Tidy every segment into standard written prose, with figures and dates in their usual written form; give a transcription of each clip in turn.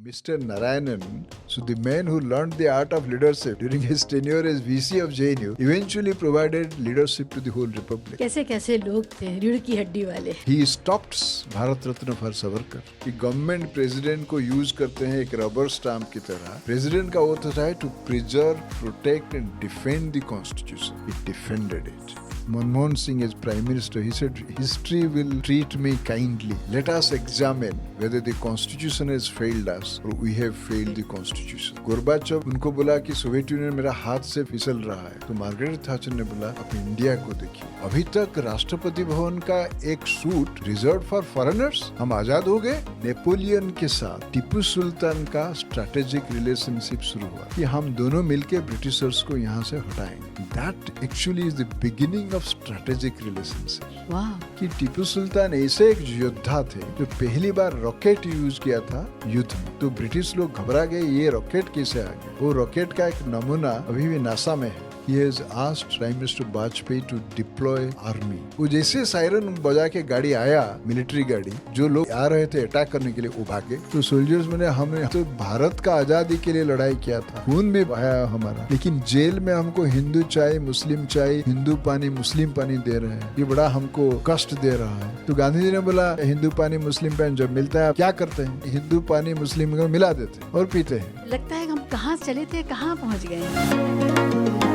Mr. Narayanan, so the man who learned the art of leadership during his tenure as VC of JNU, eventually provided leadership to the whole republic. कैसे कैसे लोग थे रीढ़ की हड्डी वाले. He stopped Bharat Ratna for Savarkar कि government president को यूज करते हैं एक रबर स्टाम्प की तरह. प्रेसिडेंट का ओथ होता है to preserve, protect and defend the constitution. He defended it. Manmohan Singh as Prime Minister, he said, history will treat me kindly. Let us examine whether the Constitution has failed us or we have failed the Constitution. गोरबाचोव उनको बोला कि Soviet union मेरा हाथ से फिसल रहा है, तो मार्गरेट थाचर ने बोला अपनी इंडिया को देखिए. अभी तक राष्ट्रपति भवन का एक सूट रिजर्व फॉर फॉरेनर्स. हम आजाद हो गए. नेपोलियन के साथ टिप्पू सुल्तान का स्ट्रेटेजिक रिलेशनशिप शुरू हुआ कि हम दोनों मिलकर ब्रिटिशर्स को यहाँ से हटाएंगे. That actually is the beginning of strategic relationship. वाह. कि टिप्पू सुल्तान ऐसे एक योद्धा थे जो पहली बार रॉकेट यूज किया था युद्ध में. तो ब्रिटिश लोग घबरा गए, ये रॉकेट कैसे आ गया. वो रॉकेट का एक नमूना अभी भी नासा में है. He has asked Prime Minister Bajpayee to deploy army. वो जैसे सायरन बजा के गाड़ी आया, मिलिट्री गाड़ी, जो लोग आ रहे थे अटैक करने के लिए, वो भागे. तो सोल्जर्स ने हमने तो भारत का आजादी के लिए लड़ाई किया था, खून भी बहाया हमारा, लेकिन जेल में हमको हिंदू चाय, मुस्लिम चाय, हिंदू पानी, मुस्लिम पानी दे रहे हैं. ये बड़ा हमको कष्ट दे रहा है. तो गांधी जी ने बोला हिंदू पानी मुस्लिम पानी जब मिलता है क्या करते हैं, हिंदू पानी मुस्लिम को मिला देते हैं और पीते हैं. लगता है हम कहाँ चले थे, कहाँ पहुँच गए.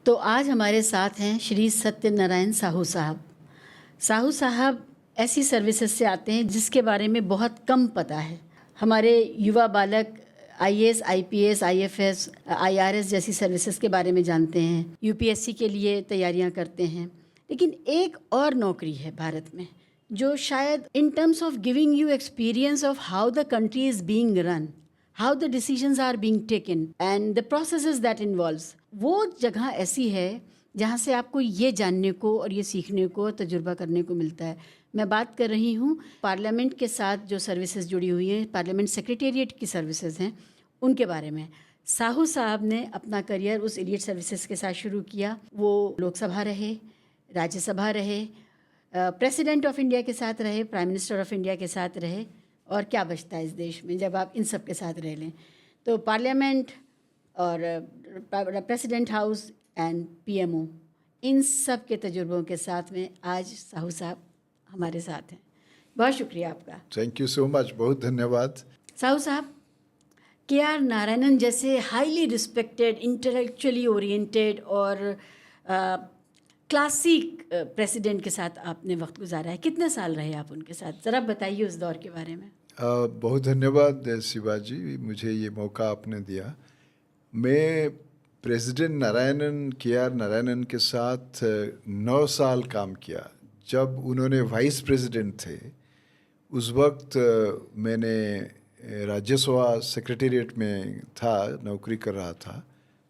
तो आज हमारे साथ हैं श्री सत्यनारायण साहू साहब. साहू साहब ऐसी सर्विसेज से आते हैं जिसके बारे में बहुत कम पता है. हमारे युवा बालक आईएएस, आईपीएस, आईएफएस, आईआरएस जैसी सर्विसेज के बारे में जानते हैं, यूपीएससी के लिए तैयारियां करते हैं. लेकिन एक और नौकरी है भारत में जो शायद in terms of giving you experience of how the country is being run, how the decisions are being taken and the processes that involves, वो जगह ऐसी है जहाँ से आपको ये जानने को और ये सीखने को, तजुर्बा करने को मिलता है. मैं बात कर रही हूँ पार्लियामेंट के साथ जो सर्विसेज जुड़ी हुई हैं, पार्लियामेंट सेक्रेटेरिएट की सर्विसेज हैं, उनके बारे में. साहू साहब ने अपना करियर उस इलीट सर्विसेज के साथ शुरू किया. वो लोकसभा रहे, राज्यसभा रहे, प्रेसिडेंट ऑफ इंडिया के साथ रहे, प्राइम मिनिस्टर ऑफ इंडिया के साथ रहे. और क्या बचता है इस देश में जब आप इन सब के साथ रह लें. तो पार्लियामेंट और प्रेसिडेंट हाउस एंड पीएमओ, इन सब के तजुर्बों के साथ में आज साहू साहब हमारे साथ हैं. बहुत शुक्रिया आपका. थैंक यू सो मच, बहुत धन्यवाद. साहू साहब, के.आर. नारायणन जैसे हाईली रिस्पेक्टेड, इंटेलेक्चुअली ओरिएंटेड और क्लासिक प्रेसिडेंट के साथ आपने वक्त गुजारा है. कितने साल रहे आप उनके साथ, ज़रा बताइए उस दौर के बारे में. बहुत धन्यवाद शिवाजी, मुझे ये मौका आपने दिया. मैं प्रेसिडेंट नारायणन, के.आर. नारायणन के साथ 9 साल काम किया. जब उन्होंने वाइस प्रेसिडेंट थे उस वक्त मैंने राज्यसभा सेक्रेटेरिएट में था, नौकरी कर रहा था,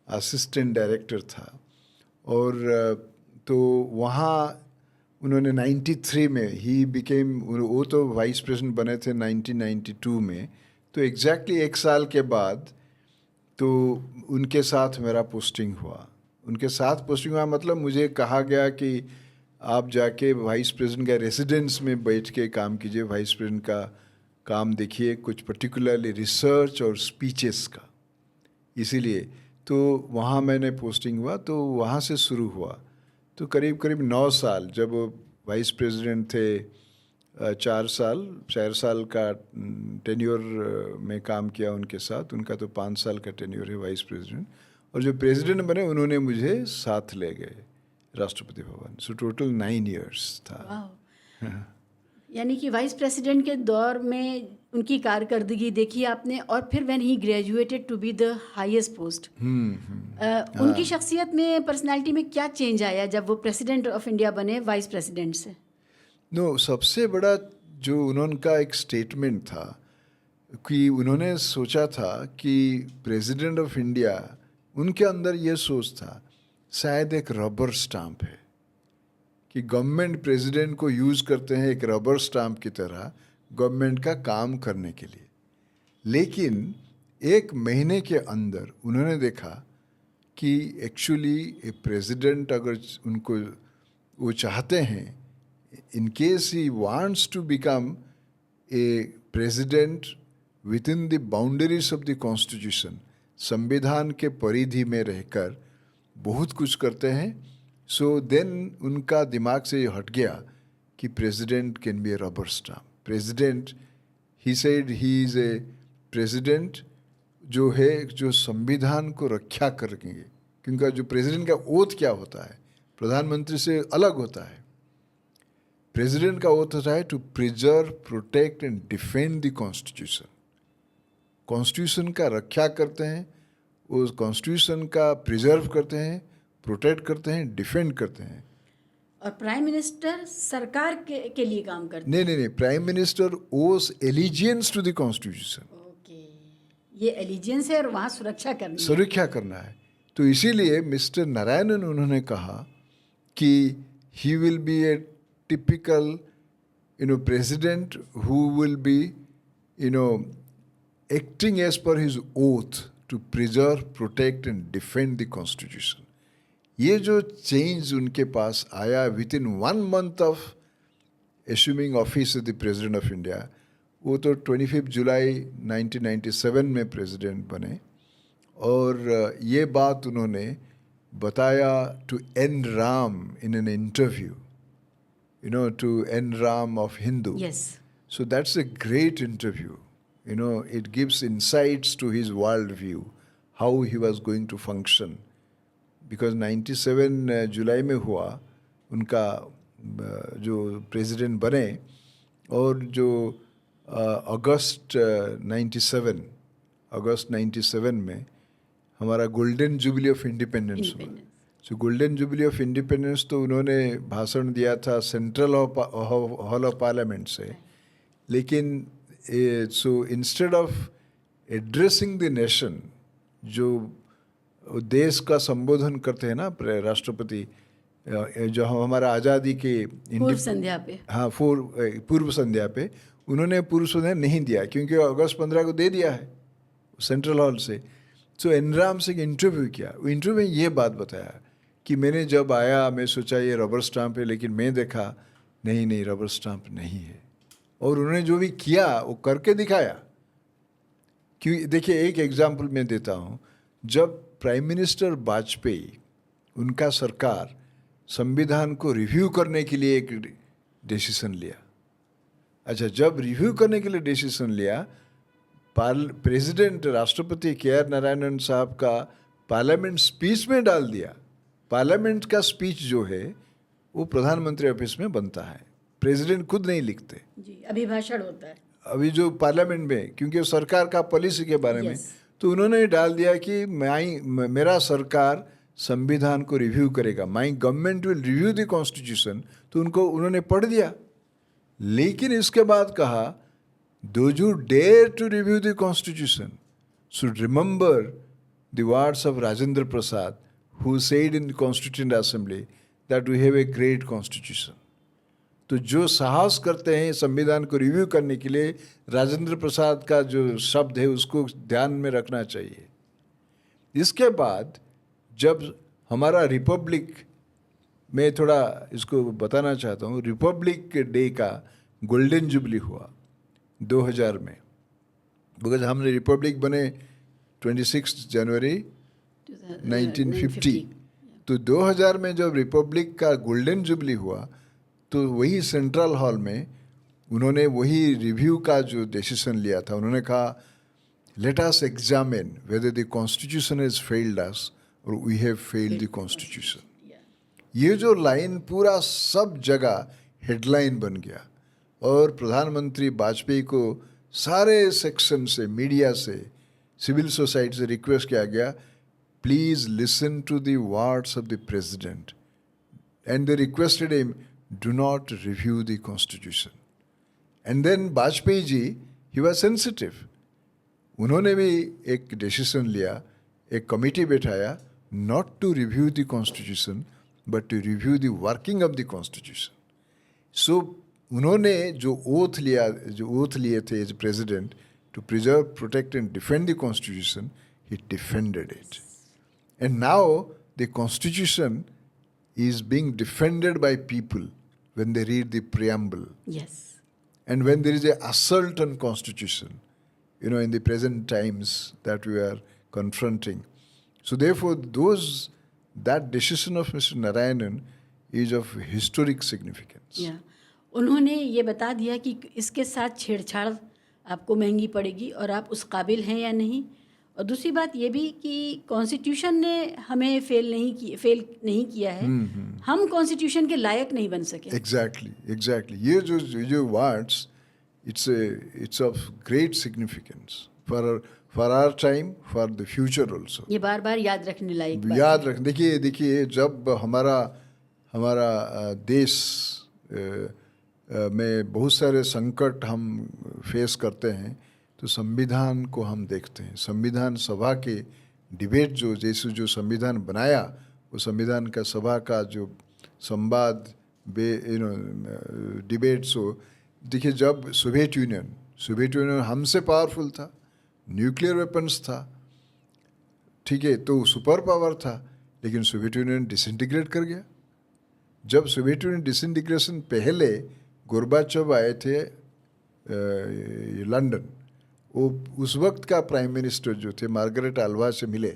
असिस्टेंट डायरेक्टर था. और तो वहाँ उन्होंने 93 में ही बिकेम, वो तो वाइस प्रेसिडेंट बने थे 1992 में. तो एग्जैक्टली 1 साल के बाद तो उनके साथ मेरा पोस्टिंग हुआ. उनके साथ पोस्टिंग हुआ मतलब मुझे कहा गया कि आप जाके वाइस प्रेसिडेंट के रेसिडेंस में बैठ के काम कीजिए, वाइस प्रेसिडेंट का काम देखिए, कुछ पर्टिकुलरली रिसर्च और स्पीचेस का. इसीलिए तो वहाँ मैंने पोस्टिंग हुआ. तो वहाँ से शुरू हुआ. तो करीब 9 साल जब वाइस प्रेसिडेंट थे, 4 साल का टेन्योर में काम किया उनके साथ. उनका तो 5 साल का टेन्योर है वाइस प्रेसिडेंट. और जो प्रेसिडेंट बने उन्होंने मुझे साथ ले गए Rashtrapati Bhavan. So total 9 years था. यानी कि वाइस प्रेसिडेंट के दौर में उनकी कारकर्दगी देखी आपने, और फिर when he graduated to be the highest post, उनकी शख्सियत में, पर्सनालिटी में क्या चेंज आया जब वो प्रेसिडेंट ऑफ इंडिया बने वाइस प्रेसिडेंट से? सबसे बड़ा जो उनका एक स्टेटमेंट था कि उन्होंने सोचा था कि प्रेसिडेंट ऑफ इंडिया, उनके अंदर ये सोच था शायद एक रबर स्टाम्प है कि गवर्नमेंट प्रेसिडेंट को यूज़ करते हैं एक रबर स्टाम्प की तरह गवर्नमेंट का काम करने के लिए. लेकिन 1 महीने के अंदर उन्होंने देखा कि एक्चुअली ए प्रेसिडेंट अगर उनको वो चाहते हैं, in case he wants to become a president within the boundaries of the constitution, संविधान के परिधि में रहकर बहुत कुछ करते हैं, सो देन उनका दिमाग से ये हट गया कि president can be A rubber stamp. President, he said he is a president जो है जो संविधान को रक्षा करेंगे, क्योंकि जो प्रेसिडेंट का ओथ क्या होता है, प्रधानमंत्री से अलग होता है. प्रेसिडेंट का ओथ होता है to preserve, protect and defend the constitution. Constitution का रक्षा करते हैं, उस कॉन्स्टिट्यूशन का प्रिजर्व करते हैं, प्रोटेक्ट करते हैं, डिफेंड करते हैं. और प्राइम मिनिस्टर सरकार के लिए काम करते नहीं नहीं नहीं, prime minister owes allegiance to the constitution. Okay, ये एलिजेंस है और वहाँ सुरक्षा करनी है. सुरक्षा करना है. तो इसीलिए मिस्टर नारायणन उन्होंने कहा कि he will be A typical president who will be acting as per his oath to preserve, protect and defend the constitution. ये जो चेंज उनके पास आया with in 1 month of एस्यूमिंग office the president of India, वो तो 25 जुलाई 1997 में president बने. और ये बात उन्होंने बताया to N Ram in an interview, to N Ram of Hindu. Yes. So that's a great interview. It gives insights to his world view, how he was going to function. Because 97 जुलाई में हुआ उनका जो प्रेसिडेंट बने, और जो अगस्त 97 में हमारा गोल्डन जुबली ऑफ इंडिपेंडेंस हुआ. सो गोल्डन जुबली ऑफ इंडिपेंडेंस तो उन्होंने भाषण दिया था सेंट्रल हॉल ऑफ पार्लियामेंट से. लेकिन so instead of addressing the nation, जो देश का संबोधन करते हैं ना राष्ट्रपति, जो हमारा आज़ादी के पूर्व संध्या पे, हाँ पूर्व संध्या पे, उन्होंने पूर्व संध्या नहीं दिया क्योंकि अगस्त 15 को दे दिया है सेंट्रल हॉल से. सो एनराम से इंटरव्यू किया. वो इंटरव्यू में ये बात बताया कि मैंने जब आया मैं सोचा ये रबर स्टाम्प है, लेकिन मैं देखा नहीं रबर स्टाम्प नहीं है. और उन्होंने जो भी किया वो करके दिखाया. क्यों, देखिए एक एग्जाम्पल मैं देता हूँ. जब प्राइम मिनिस्टर वाजपेयी, उनका सरकार संविधान को रिव्यू करने के लिए एक डिसीजन लिया. अच्छा, जब रिव्यू करने के लिए डिसीजन लिया, प्रेसिडेंट राष्ट्रपति के.आर. नारायणन साहब का पार्लियामेंट स्पीच में डाल दिया. पार्लियामेंट का स्पीच जो है वो प्रधानमंत्री ऑफिस में बनता है, प्रेसिडेंट खुद नहीं लिखते जी, अभिभाषण होता है अभी जो पार्लियामेंट में, क्योंकि सरकार का पॉलिसी के बारे में. तो उन्होंने डाल दिया कि मेरा सरकार संविधान को रिव्यू करेगा, my government will review the constitution. तो उन्होंने पढ़ दिया. लेकिन इसके बाद कहा those who dare to review the constitution should remember the words of Rajendra Prasad, who said in the Constituent Assembly that we have a great constitution. तो जो साहस करते हैं संविधान को रिव्यू करने के लिए, राजेंद्र प्रसाद का जो शब्द है उसको ध्यान में रखना चाहिए. इसके बाद जब हमारा रिपब्लिक, मैं थोड़ा इसको बताना चाहता हूँ, रिपब्लिक डे का गोल्डन जुबली हुआ 2000 में, बिकॉज हमने रिपब्लिक बने 26 जनवरी 1950. तो 2000 में जब रिपब्लिक का गोल्डन जुबली हुआ तो वही सेंट्रल हॉल में उन्होंने वही रिव्यू का जो डिसीजन लिया था. उन्होंने कहा let us examine whether the constitution has failed us और we have failed the constitution. ये जो लाइन पूरा सब जगह हेडलाइन बन गया. और प्रधानमंत्री वाजपेयी को सारे सेक्शन से, मीडिया से, सिविल सोसाइटी से रिक्वेस्ट किया गया, please listen to the words of the president. And they requested him, do not review the constitution. And then Vajpayee ji, he was sensitive. उन्होंने भी एक डिसीजन लिया, एक कमिटी बैठाया, not to review the constitution but to review the working of the constitution. So उन्होंने जो oath लिए थे as president to preserve, protect and defend the constitution, he defended it. And now the constitution is being defended by people when they read the preamble. Yes. And when there is a assault on constitution, in the present times that we are confronting. So therefore, that decision of Mr. Narayanan is of historic significance. या उन्होंने ये बता दिया कि इसके साथ छेड़छाड़ आपको महंगी पड़ेगी और आप उस काबिल हैं या नहीं। और दूसरी बात ये भी कि कॉन्स्टिट्यूशन ने हमें फेल नहीं किया है, हम कॉन्स्टिट्यूशन के लायक नहीं बन सके। एग्जैक्टली ये जो words it's of great significance for our time, for the future also. ये बार बार याद रखने लायक बात याद रख देखिए जब हमारा देश में बहुत सारे संकट हम फेस करते हैं तो संविधान को हम देखते हैं। संविधान सभा के डिबेट जो संविधान बनाया, वो संविधान का सभा का जो संवाद डिबेट्स हो, देखिए जब सोवियत यूनियन हमसे पावरफुल था, न्यूक्लियर वेपन्स था, ठीक है, तो सुपर पावर था, लेकिन सोवियत यूनियन डिसइंटीग्रेट कर गया। जब सोवियत यूनियन डिसइंटीग्रेशन पहले गोर्बाचोव आए थे लंदन, वो उस वक्त का प्राइम मिनिस्टर जो थे मार्गरेट आल्वा से मिले,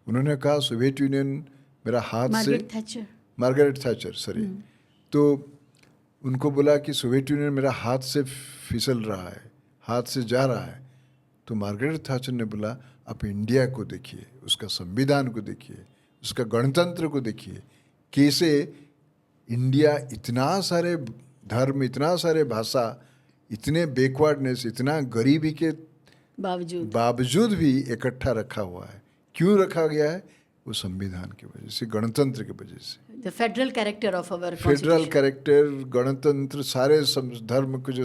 उन्होंने कहा सोवियत यूनियन मेरा हाथ से मार्गरेट थैचर सॉरी, तो उनको बोला कि सोवियत यूनियन मेरा हाथ से फिसल रहा है, हाथ से जा रहा है। तो मार्गरेट थैचर ने बोला आप इंडिया को देखिए, उसका संविधान को देखिए, उसका गणतंत्र को देखिए, कैसे इंडिया इतना सारे धर्म, इतना सारे भाषा, इतने बैकवर्डनेस, इतना गरीबी के बावजूद भी इकट्ठा रखा हुआ है। क्यों रखा गया है? वो संविधान की वजह से, गणतंत्र की वजह से। The federal character of our federal character, गणतंत्र, सारे धर्म को जो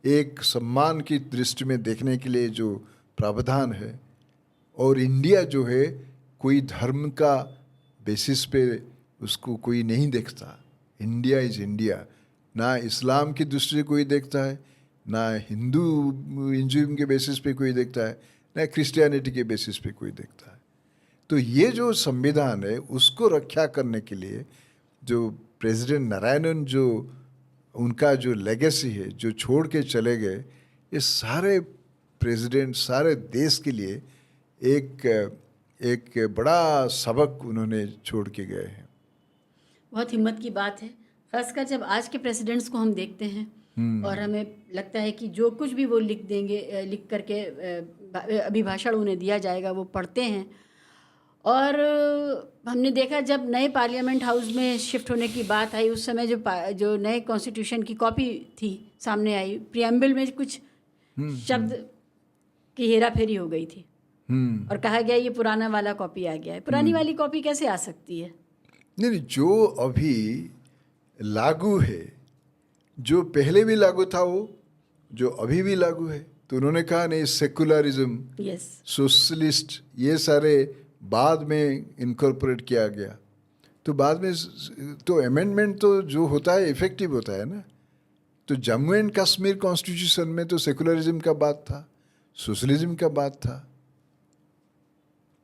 एक सम्मान की दृष्टि में देखने के लिए जो प्रावधान है, और इंडिया जो है कोई धर्म का बेसिस पे उसको कोई नहीं देखता। इंडिया इज इंडिया, ना इस्लाम की दृष्टि से कोई देखता है, ना हिंदुइज्म के बेसिस पे कोई देखता है, ना क्रिश्चियनिटी के बेसिस पे कोई देखता है। तो ये जो संविधान है उसको रक्षा करने के लिए जो प्रेसिडेंट नारायणन, जो उनका जो लेगेसी है, जो छोड़ के चले गए, ये सारे प्रेसिडेंट, सारे देश के लिए एक बड़ा सबक उन्होंने छोड़ के गए हैं। बहुत हिम्मत की बात है, खासकर जब आज के प्रेसिडेंट्स को हम देखते हैं और हमें लगता है कि जो कुछ भी वो लिख करके अभिभाषण उन्हें दिया जाएगा वो पढ़ते हैं। और हमने देखा जब नए पार्लियामेंट हाउस में शिफ्ट होने की बात आई, उस समय जो नए कॉन्स्टिट्यूशन की कॉपी थी सामने आई, प्रियम्बल में कुछ शब्द की हेरा फेरी हो गई थी और कहा गया ये पुराना वाला कॉपी आ गया है। पुरानी वाली कॉपी कैसे आ सकती है? नहीं, जो अभी लागू है, जो पहले भी लागू था, वो जो अभी भी लागू है, तो उन्होंने कहा नहीं सेकुलरिज्म, सोशलिस्ट, ये सारे बाद में इनकॉर्पोरेट किया गया। तो बाद में तो अमेंडमेंट तो जो होता है इफेक्टिव होता है ना। तो जम्मू एंड कश्मीर कॉन्स्टिट्यूशन में तो सेकुलरिज्म का बात था, सोशलिज्म का बात था।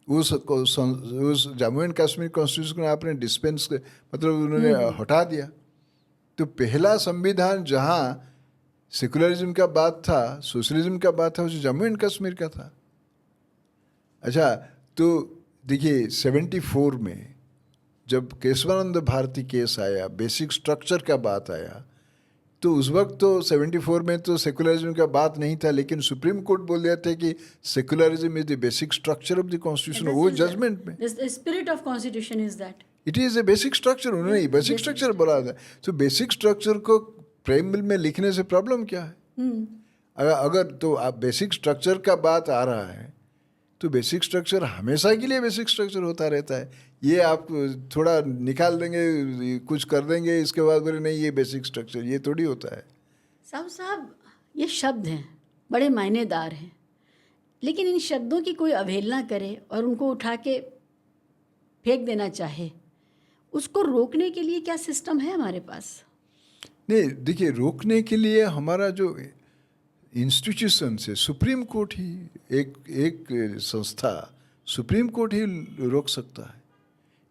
उस जम्मू एंड कश्मीर कॉन्स्टिट्यूशन को आपने डिस्पेंस मतलब उन्होंने हटा दिया। तो पहला संविधान जहाँ सेकुलरिज्म का बात था, सोशलिज्म का बात था, वो जम्मू एंड कश्मीर का था। अच्छा, तो देखिए 74 में जब केशवानंद भारती केस आया, बेसिक स्ट्रक्चर का बात आया, तो उस वक्त तो 74 में तो सेकुलरिज्म का बात नहीं था, लेकिन सुप्रीम कोर्ट बोल दिया था कि secularism is the basic structure of the constitution. वो जजमेंट में the spirit of constitution is that it is a basic structure, उन्होंने बेसिक स्ट्रक्चर बोला था। तो बेसिक स्ट्रक्चर को प्रेम्बल में लिखने से प्रॉब्लम क्या है? अगर तो आप बेसिक स्ट्रक्चर का बात आ रहा है तो बेसिक स्ट्रक्चर हमेशा के लिए बेसिक स्ट्रक्चर होता रहता है। ये आप थोड़ा निकाल देंगे, कुछ कर देंगे, इसके बाद बोले नहीं ये बेसिक स्ट्रक्चर, ये थोड़ी होता है। साहब ये शब्द हैं, बड़े मायनेदार हैं, लेकिन इन शब्दों की कोई अवहेलना करे और उनको उठा के फेंक देना चाहे, उसको रोकने के लिए क्या सिस्टम है हमारे पास? नहीं, देखिए रोकने के लिए हमारा जो इंस्टीट्यूशन से सुप्रीम कोर्ट ही एक संस्था सुप्रीम कोर्ट ही रोक सकता है।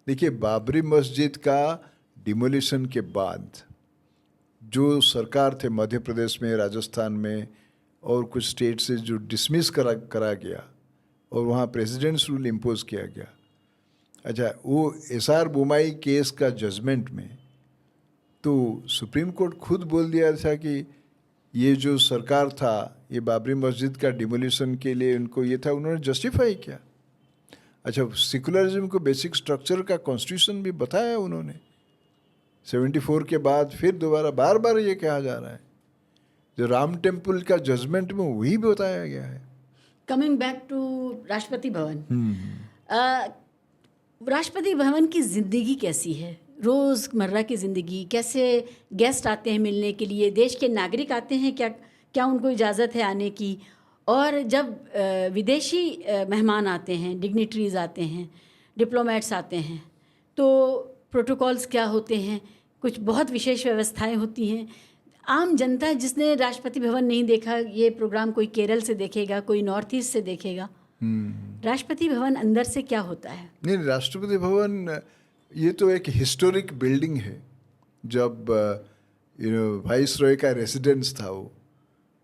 देखिए, बाबरी मस्जिद का डिमोलिशन के बाद जो सरकार थे मध्य प्रदेश में, राजस्थान में और कुछ स्टेट से जो डिसमिस करा गया और वहाँ प्रेसिडेंट्स रूल इम्पोज किया गया। अच्छा, वो एसआर बोमाई केस का जजमेंट में तो सुप्रीम कोर्ट खुद बोल दिया था कि ये जो सरकार था, ये बाबरी मस्जिद का डिमोलिशन के लिए उनको ये था, उन्होंने जस्टिफाई किया। अच्छा, सेकुलरिज्म को बेसिक स्ट्रक्चर का कॉन्स्टिट्यूशन भी बताया उन्होंने। 74 के बाद फिर दोबारा बार बार ये कहा जा रहा है, जो राम टेम्पल का जजमेंट में वही बताया गया है। Coming back to Rashtrapati Bhavan, Rashtrapati Bhavan की ज़िंदगी कैसी है? रोज़मर्रा की ज़िंदगी कैसे? गेस्ट आते हैं मिलने के लिए, देश के नागरिक आते हैं, क्या उनको इजाज़त है आने की? और जब विदेशी मेहमान आते हैं, डिग्निटरीज आते हैं, डिप्लोमेट्स आते हैं, तो प्रोटोकॉल्स क्या होते हैं? कुछ बहुत विशेष व्यवस्थाएं होती हैं। आम जनता जिसने राष्ट्रपति भवन नहीं देखा, ये प्रोग्राम कोई केरल से देखेगा, कोई नॉर्थ ईस्ट से देखेगा। राष्ट्रपति भवन अंदर से क्या होता है? नहीं, राष्ट्रपति भवन ये तो एक हिस्टोरिक बिल्डिंग है। जब वाइस रॉय का रेसिडेंस था वो,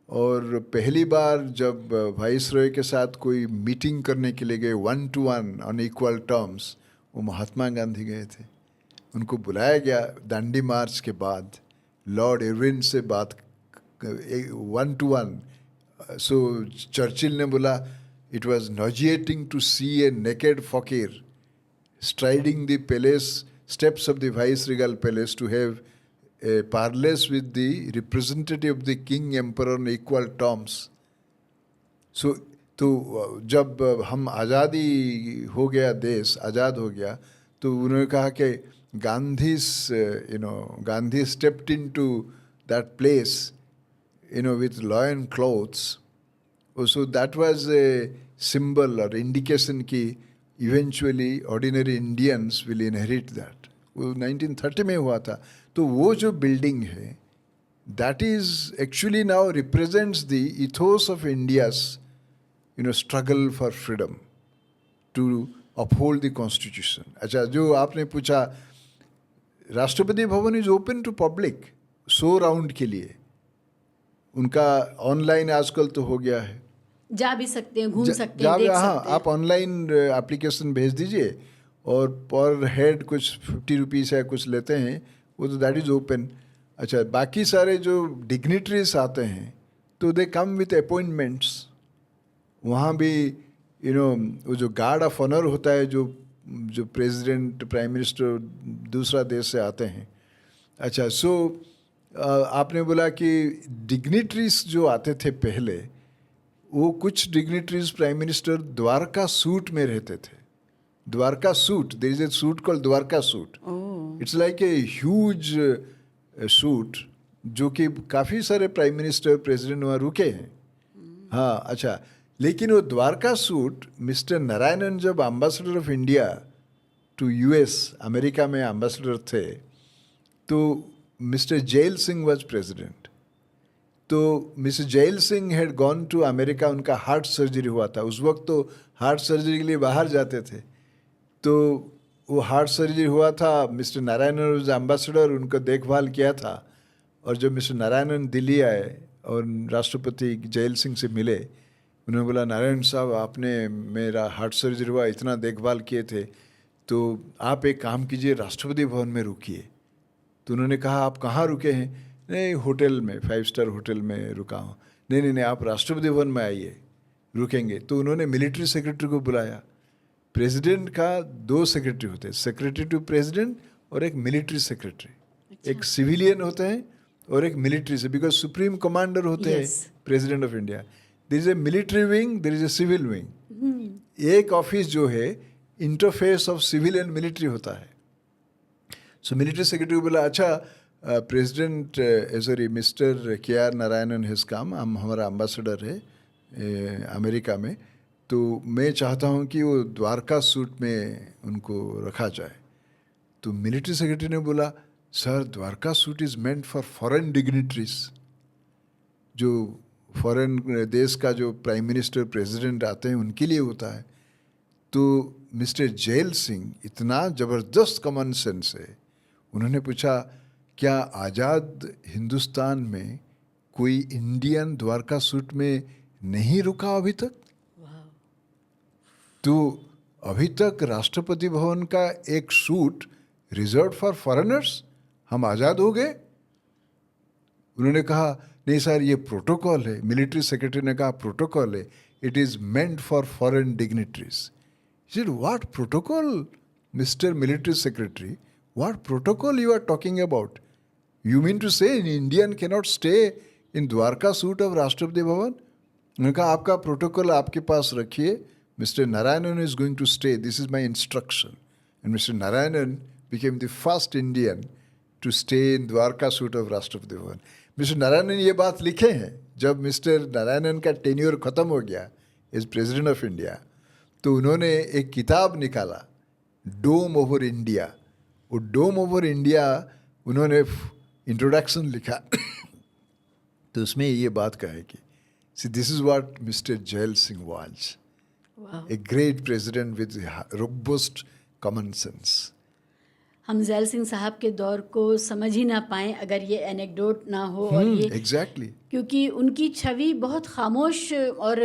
और पहली बार जब वाइस रॉय के साथ कोई मीटिंग करने के लिए गए 1 to 1 ऑन इक्वल टर्म्स, वो महात्मा गांधी गए थे। उनको बुलाया गया दांडी मार्च के बाद, लॉर्ड इरविन से बात 1 to 1। सो चर्चिल ने बोला, it was nauseating to see a naked fakir striding the palace steps of the vice-regal palace to have a parley with the representative of the king emperor on equal terms. So तो जब हम आज़ादी हो गया, देश आज़ाद हो गया, तो उन्होंने कहा कि Gandhi stepped into that place with lion clothes. So that was a symbol or indication कि eventually ordinary Indians will inherit that. वो 1930 में हुआ था। तो वो जो बिल्डिंग है, that is actually now represents the ethos of India's struggle for freedom to uphold the constitution. अच्छा, जो आपने पूछा, Rashtrapati Bhavan is open to public 100 round के लिए। उनका ऑनलाइन आजकल तो हो गया है, जा भी सकते हैं, घूम सकते हैं, देख हाँ, सकते हैं। आप ऑनलाइन एप्लीकेशन भेज दीजिए और पर हेड कुछ 50 रुपीज़ है कुछ लेते हैं, वो तो दैट इज़ ओपन। अच्छा, बाकी सारे जो डिग्निटरीज आते हैं तो दे कम विथ अपॉइंटमेंट्स। वहाँ भी वो जो गार्ड ऑफ ऑनर होता है, जो प्रेसिडेंट, प्राइम मिनिस्टर दूसरा देश से आते हैं। अच्छा, सो आपने बोला कि डिग्निटरीज जो आते थे पहले, वो कुछ dignitaries prime minister Dwarka suite में रहते थे। Dwarka suite, there is a suite called Dwarka suite. It's like a huge suite, जो कि काफ़ी सारे प्राइम मिनिस्टर, प्रेसिडेंट वहाँ रुके हैं। हाँ, अच्छा, लेकिन वो द्वारका सूट मिस्टर नारायणन जब ambassador of India to US, America में एम्बेसडर थे, तो mister Zail Singh was president. तो mister Zail Singh had gone to America, उनका हार्ट सर्जरी हुआ था। उस वक्त तो हार्ट सर्जरी के लिए बाहर जाते थे, तो वो हार्ट सर्जरी हुआ था। मिस्टर नारायणन वाज एम्बेसडर, उनको देखभाल किया था। और जब मिस्टर नारायणन दिल्ली आए और राष्ट्रपति जैल सिंह से मिले, उन्होंने बोला, नारायण साहब, आपने मेरा हार्ट सर्जरी हुआ, इतना देखभाल किए थे, तो आप एक काम कीजिए, राष्ट्रपति भवन में रुकिए। तो उन्होंने कहा, आप कहाँ रुके हैं? नहीं, होटल में, 5 स्टार होटल में रुका हूँ। नहीं, आप राष्ट्रपति भवन में आइए, रुकेंगे। तो उन्होंने मिलिट्री सेक्रेटरी को बुलाया। प्रेसिडेंट का 2 सेक्रेटरी होते हैं, सेक्रेटरी टू प्रेसिडेंट और एक मिलिट्री सेक्रेटरी। अच्छा। एक सिविलियन होते हैं और एक मिलिट्री से, बिकॉज सुप्रीम कमांडर होते हैं president of India. There is a military wing, there is a civil wing. एक ऑफिस जो है interface of civil and military होता है। सो मिलिट्री सेक्रेटरी को बोला, अच्छा, president sorry mister K R. Narayanan has come, हमारा एम्बेसडर है अमेरिका में, तो मैं चाहता हूँ कि वो द्वारका सूट में उनको रखा जाए। तो मिलिट्री सेक्रेटरी ने बोला, sir, Dwarka suit is meant for foreign dignitaries. जो फॉरेन देश का जो प्राइम मिनिस्टर, प्रेसिडेंट आते हैं, उनके लिए होता है। तो मिस्टर जैल सिंह इतना ज़बरदस्त कॉमन सेंस है, उन्होंने पूछा क्या आज़ाद हिंदुस्तान में कोई इंडियन द्वारका सूट में नहीं रुका अभी तक? तो अभी तक राष्ट्रपति भवन का एक सूट रिजर्व फॉर फॉरेनर्स, हम आज़ाद हो गए? उन्होंने कहा नहीं सर, ये प्रोटोकॉल है। मिलिट्री सेक्रेटरी ने कहा प्रोटोकॉल है, it is meant for foreign dignitaries. He said, what protocol, Mr. Military Secretary? What protocol you are talking about? You mean to say an Indian cannot stay in Dwarka suit of Rashtrapati Bhavan? उन्होंने कहा आपका protocol आपके पास रखिए, mister Narayanan is going to stay, this is my instruction. And mister Narayanan became the first Indian to stay in Dwarka suite of Rashtrapati Bhavan. Mister Narayanan ये बात लिखे हैं जब मिस्टर नारायणन का टेन्योर खत्म हो गया एज प्रेसिडेंट ऑफ इंडिया, तो उन्होंने एक किताब निकाला, डोम ओवर इंडिया। वो डोम ओवर इंडिया उन्होंने इंट्रोडक्शन लिखा तो उसमें ये बात कहे कि see this is what mister Zail Singh was, a great president with robust common sense. हम जैल सिंह साहब के दौर को समझ ही ना पाएं अगर ये एनेक्डोट ना हो। और ये एग्जैक्टली क्योंकि उनकी छवि बहुत खामोश और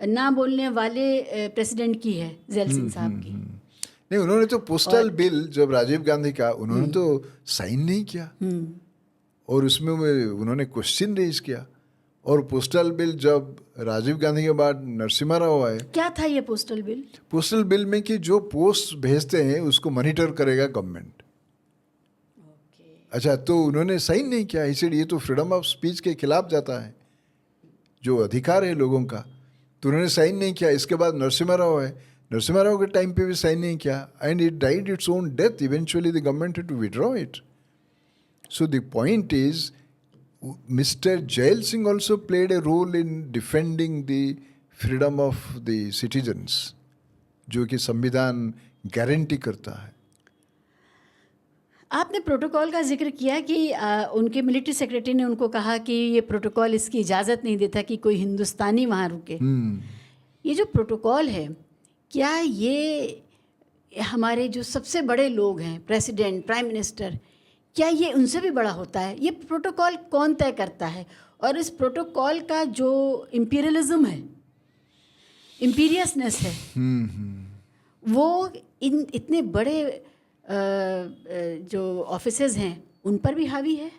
ना बोलने वाले प्रेसिडेंट की है, जैल सिंह साहब की। नहीं, उन्होंने तो पोस्टल बिल जब राजीव गांधी का, उन्होंने तो साइन नहीं किया और उसमें उन्होंने क्वेश्चन रेज किया। और पोस्टल बिल जब राजीव गांधी के बाद नरसिम्हा राव आए, क्या था ये पोस्टल बिल? पोस्टल बिल में कि जो पोस्ट भेजते हैं उसको मॉनिटर करेगा गवर्नमेंट। अच्छा, तो उन्होंने साइन नहीं किया, इसलिए ये तो फ्रीडम ऑफ स्पीच के खिलाफ जाता है, जो अधिकार है लोगों का, तो उन्होंने साइन नहीं किया। इसके बाद नरसिम्हा राव है, नरसिम्हा राव के टाइम पे भी साइन नहीं किया and it died its own death. Eventually the government had to withdraw it. So the point is mister Zail Singh also played a role in defending the freedom of the citizens, जो कि संविधान guarantee करता है। आपने protocol का जिक्र किया कि उनके मिलिट्री सेक्रेटरी ने उनको कहा कि ये प्रोटोकॉल इसकी इजाज़त नहीं देता कि कोई हिंदुस्तानी वहाँ रुके। ये जो प्रोटोकॉल है, क्या ये हमारे जो सबसे बड़े लोग हैं, प्रेसिडेंट, प्राइम मिनिस्टर, क्या ये उनसे भी बड़ा होता है? ये प्रोटोकॉल कौन तय करता है? और इस प्रोटोकॉल का जो इम्पीरियलिज्म है, इम्पीरियसनेस है, वो इन इतने बड़े जो ऑफिसेज हैं उन पर भी हावी है,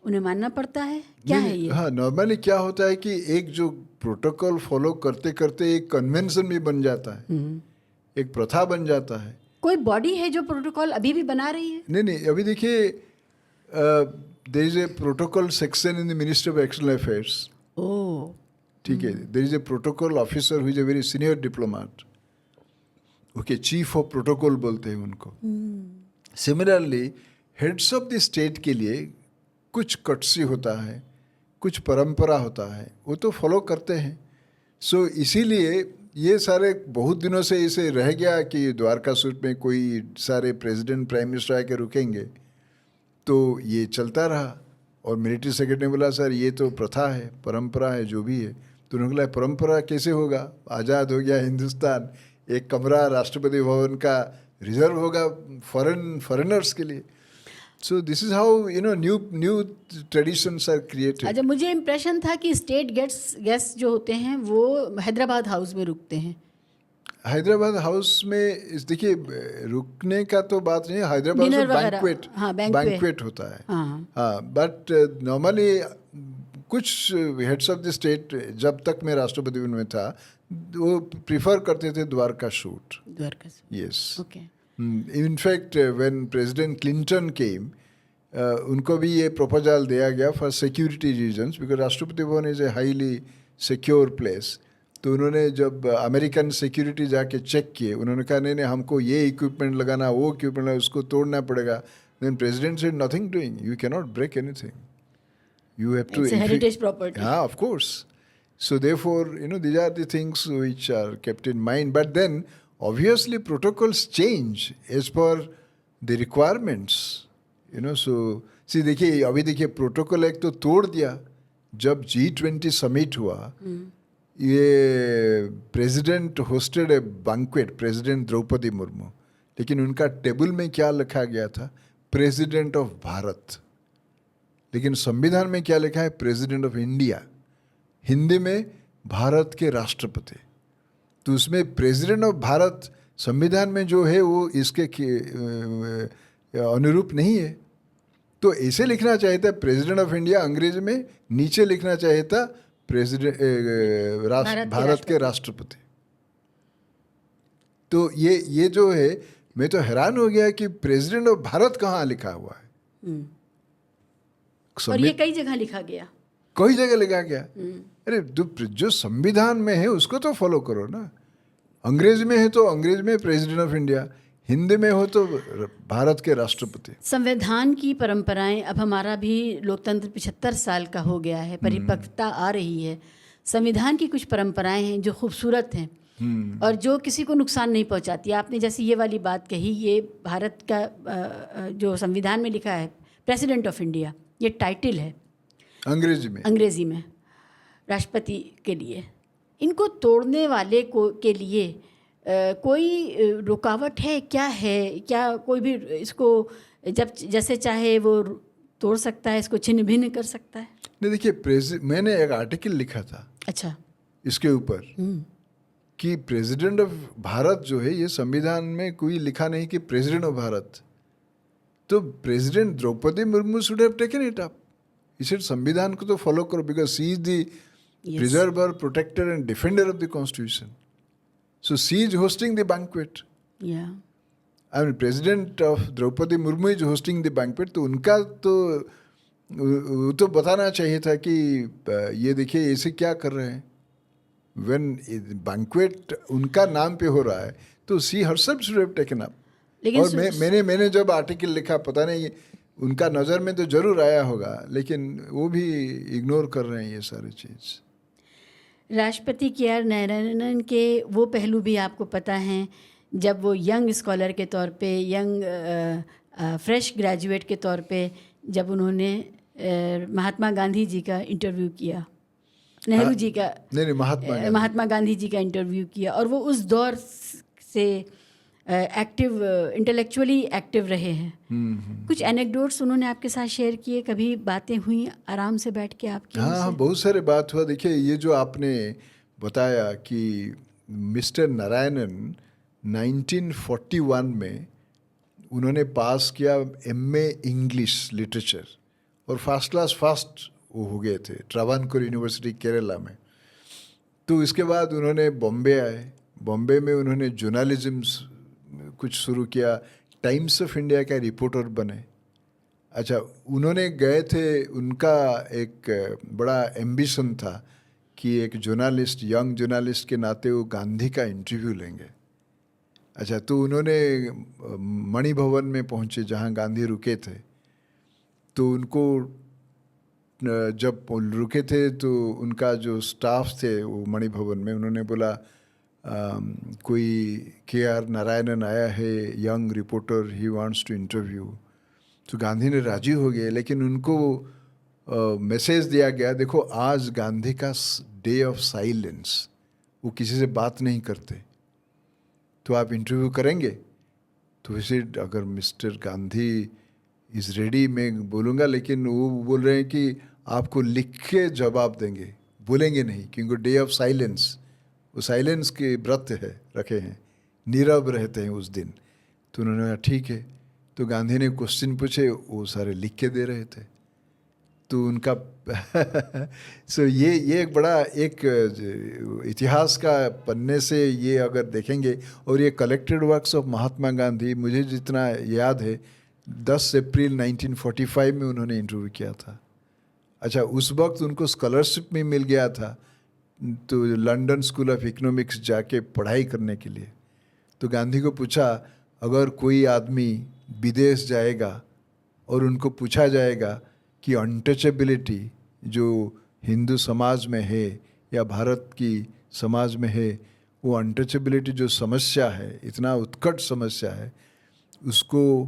उन्हें मानना पड़ता है। क्या है ये? हाँ, नॉर्मली क्या होता है कि एक जो प्रोटोकॉल फॉलो करते करते एक कन्वेंशन भी बन जाता है, एक प्रथा बन जाता है। कोई बॉडी है जो प्रोटोकॉल अभी भी बना रही है? नहीं, अभी देखिए, there is a protocol section in the ministry of external affairs. Oh, ठीक है, there is a protocol officer who is a very senior diplomat, okay, chief of protocol बोलते हैं उनको। Similarly heads of the state के लिए कुछ courtesy होता है, कुछ परंपरा होता है, वो तो फॉलो करते हैं। सो इसीलिए ये सारे बहुत दिनों से इसे रह गया कि द्वारका सूट में कोई सारे प्रेसिडेंट, प्राइम मिनिस्टर आके रुकेंगे, तो ये चलता रहा। और मिलिट्री सेक्रेटरी ने बोला सर ये तो प्रथा है, परंपरा है, जो भी है। तो उन्होंने बोला परंपरा कैसे होगा, आज़ाद हो गया हिंदुस्तान, एक कमरा राष्ट्रपति भवन का रिजर्व होगा फॉरेनर्स के लिए। So this is how new traditions are created. अच्छा, मुझे इम्प्रेशन था कि स्टेट गेस्ट जो होते हैं वो हैदराबाद हाउस में रुकते हैं। हैदराबाद हाउस में देखिए, रुकने का तो बात नहीं है, हैदराबाद में बैंक्वेट होता है। हाँ, बट नॉर्मली कुछ हेड्स ऑफ द स्टेट, जब तक मैं राष्ट्रपति भवन में था, वो प्रिफर करते थे Dwarka suite. Yes, okay. In fact when president Clinton came, उनको भी ये प्रपोजल दिया गया for security reasons, because Rashtrapati Bhavan is a highly secure place. तो उन्होंने जब अमेरिकन सिक्योरिटी जाके चेक किए, उन्होंने कहा नहीं, हमको ये इक्विपमेंट लगाना, वो इक्विपमेंट लगाना, उसको तोड़ना पड़ेगा। Then president said nothing doing, you can not break anything, you have to, it's a heritage property. Yeah, of course. So therefore, these are the things which are kept in mind. But then obviously protocols change as per the requirements. So see, अभी देखिए protocol एक तो तोड़ दिया जब G20 summit हुआ। ये president hosted ए banquet, president Droupadi Murmu, लेकिन उनका टेबल में क्या लिखा गया था? President of Bharat. लेकिन संविधान में क्या लिखा है? President of India. हिंदी में भारत के राष्ट्रपति। तो उसमें प्रेसिडेंट ऑफ भारत संविधान में जो है वो इसके अनुरूप नहीं है। तो ऐसे लिखना चाहिए था प्रेसिडेंट ऑफ इंडिया, अंग्रेजी में नीचे लिखना चाहिए था प्रेसिडेंट भारत के राष्ट्रपति। तो ये जो है, मैं तो हैरान हो गया कि प्रेसिडेंट ऑफ भारत कहाँ लिखा हुआ है। और ये कई जगह लिखा गया, कई जगह लिखा गया। अरे जो संविधान में है उसको तो फॉलो करो ना। अंग्रेजी में है तो अंग्रेजी में प्रेसिडेंट ऑफ इंडिया, हिंदी में हो तो भारत के राष्ट्रपति। संविधान की परंपराएं, अब हमारा भी लोकतंत्र 75 साल का हो गया है, परिपक्वता आ रही है। संविधान की कुछ परंपराएं हैं जो खूबसूरत हैं और जो किसी को नुकसान नहीं पहुंचाती। आपने जैसे ये वाली बात कही, ये भारत का जो संविधान में लिखा है प्रेसिडेंट ऑफ इंडिया, ये टाइटल है अंग्रेजी में राष्ट्रपति के लिए। इनको तोड़ने वाले के लिए कोई रुकावट है क्या कोई भी इसको जब जैसे चाहे वो तोड़ सकता है, इसको छिन्न भिन्न कर सकता है? नहीं, देखिए, मैंने एक आर्टिकल लिखा था अच्छा इसके ऊपर कि प्रेसिडेंट ऑफ भारत जो है, ये संविधान में कोई लिखा नहीं कि प्रेसिडेंट ऑफ भारत। तो president Droupadi Murmu should have taken it up. इसे संविधान को तो फॉलो करो, because she is the preserver, protector and defender of the constitution. So she is hosting the banquet. Yeah. I mean, President of Draupadi Murmu is hosting the banquet. तो उनका तो बताना चाहिए था कि ये देखिए ऐसे क्या कर रहे हैं। When banquet उनका नाम पे हो रहा है तो she herself should have taken up. और मैंने जब आर्टिकल लिखा, पता नहीं उनका नज़र में तो जरूर आया होगा, लेकिन वो भी इग्नोर कर रहे हैं ये सारी चीज़। राष्ट्रपति के.आर. नारायणन के वो पहलू भी आपको पता हैं, जब वो यंग स्कॉलर के तौर पे, यंग फ्रेश ग्रेजुएट के तौर पे, जब उन्होंने महात्मा गांधी जी का इंटरव्यू किया, नेहरू जी का नहीं, महात्मा गांधी जी का इंटरव्यू किया, और वो उस दौर से एक्टिव, इंटेलेक्चुअली एक्टिव रहे हैं। कुछ एनेक्डोट्स उन्होंने आपके साथ शेयर किए, कभी बातें हुई आराम से बैठ के आपकी? हाँ, बहुत सारे बात हुआ। देखिए, ये जो आपने बताया कि मिस्टर नारायणन 1941 में उन्होंने पास किया MA इंग्लिश लिटरेचर और फर्स्ट क्लास वो हो गए थे ट्रावनकोर यूनिवर्सिटी केरला में। तो इसके बाद उन्होंने बॉम्बे आए। बॉम्बे में उन्होंने जर्नलिज्म कुछ शुरू किया, टाइम्स ऑफ इंडिया का रिपोर्टर बने। अच्छा, उन्होंने गए थे, उनका एक बड़ा एम्बिशन था कि एक जर्नलिस्ट, यंग जर्नलिस्ट के नाते वो गांधी का इंटरव्यू लेंगे। अच्छा, तो उन्होंने मणि भवन में पहुंचे जहां गांधी रुके थे। तो उनको जब रुके थे तो उनका जो स्टाफ थे वो मणि भवन में, उन्होंने बोला कोई के.आर. नारायणन आया है, young reporter, he wants to interview. तो गांधी ने राजी हो गए, लेकिन उनको मैसेज दिया गया, देखो आज गांधी का डे ऑफ साइलेंस, वो किसी से बात नहीं करते, तो आप इंटरव्यू करेंगे? तो वैसे अगर मिस्टर गांधी इज़ रेडी, मैं बोलूँगा, लेकिन वो बोल रहे हैं कि आपको लिख के जवाब देंगे, बोलेंगे नहीं, क्योंकि डे ऑफ साइलेंस, वो साइलेंस के व्रत है रखे हैं, नीरव रहते हैं उस दिन। तो उन्होंने कहा ठीक है। तो गांधी ने क्वेश्चन पूछे, वो सारे लिख के दे रहे थे। तो उनका सो ये एक बड़ा एक इतिहास का पन्ने से ये अगर देखेंगे, और ये collected works of Mahatma Gandhi, मुझे जितना याद है 10 अप्रैल 1945 में उन्होंने इंटरव्यू किया था। अच्छा, उस वक्त उनको स्कॉलरशिप भी मिल गया था, तो लंदन स्कूल ऑफ इकोनॉमिक्स जाके पढ़ाई करने के लिए। तो गांधी को पूछा, अगर कोई आदमी विदेश जाएगा और उनको पूछा जाएगा कि अनटचेबिलिटी जो हिंदू समाज में है या भारत की समाज में है, वो अनटचेबिलिटी जो समस्या है, इतना उत्कट समस्या है, उसको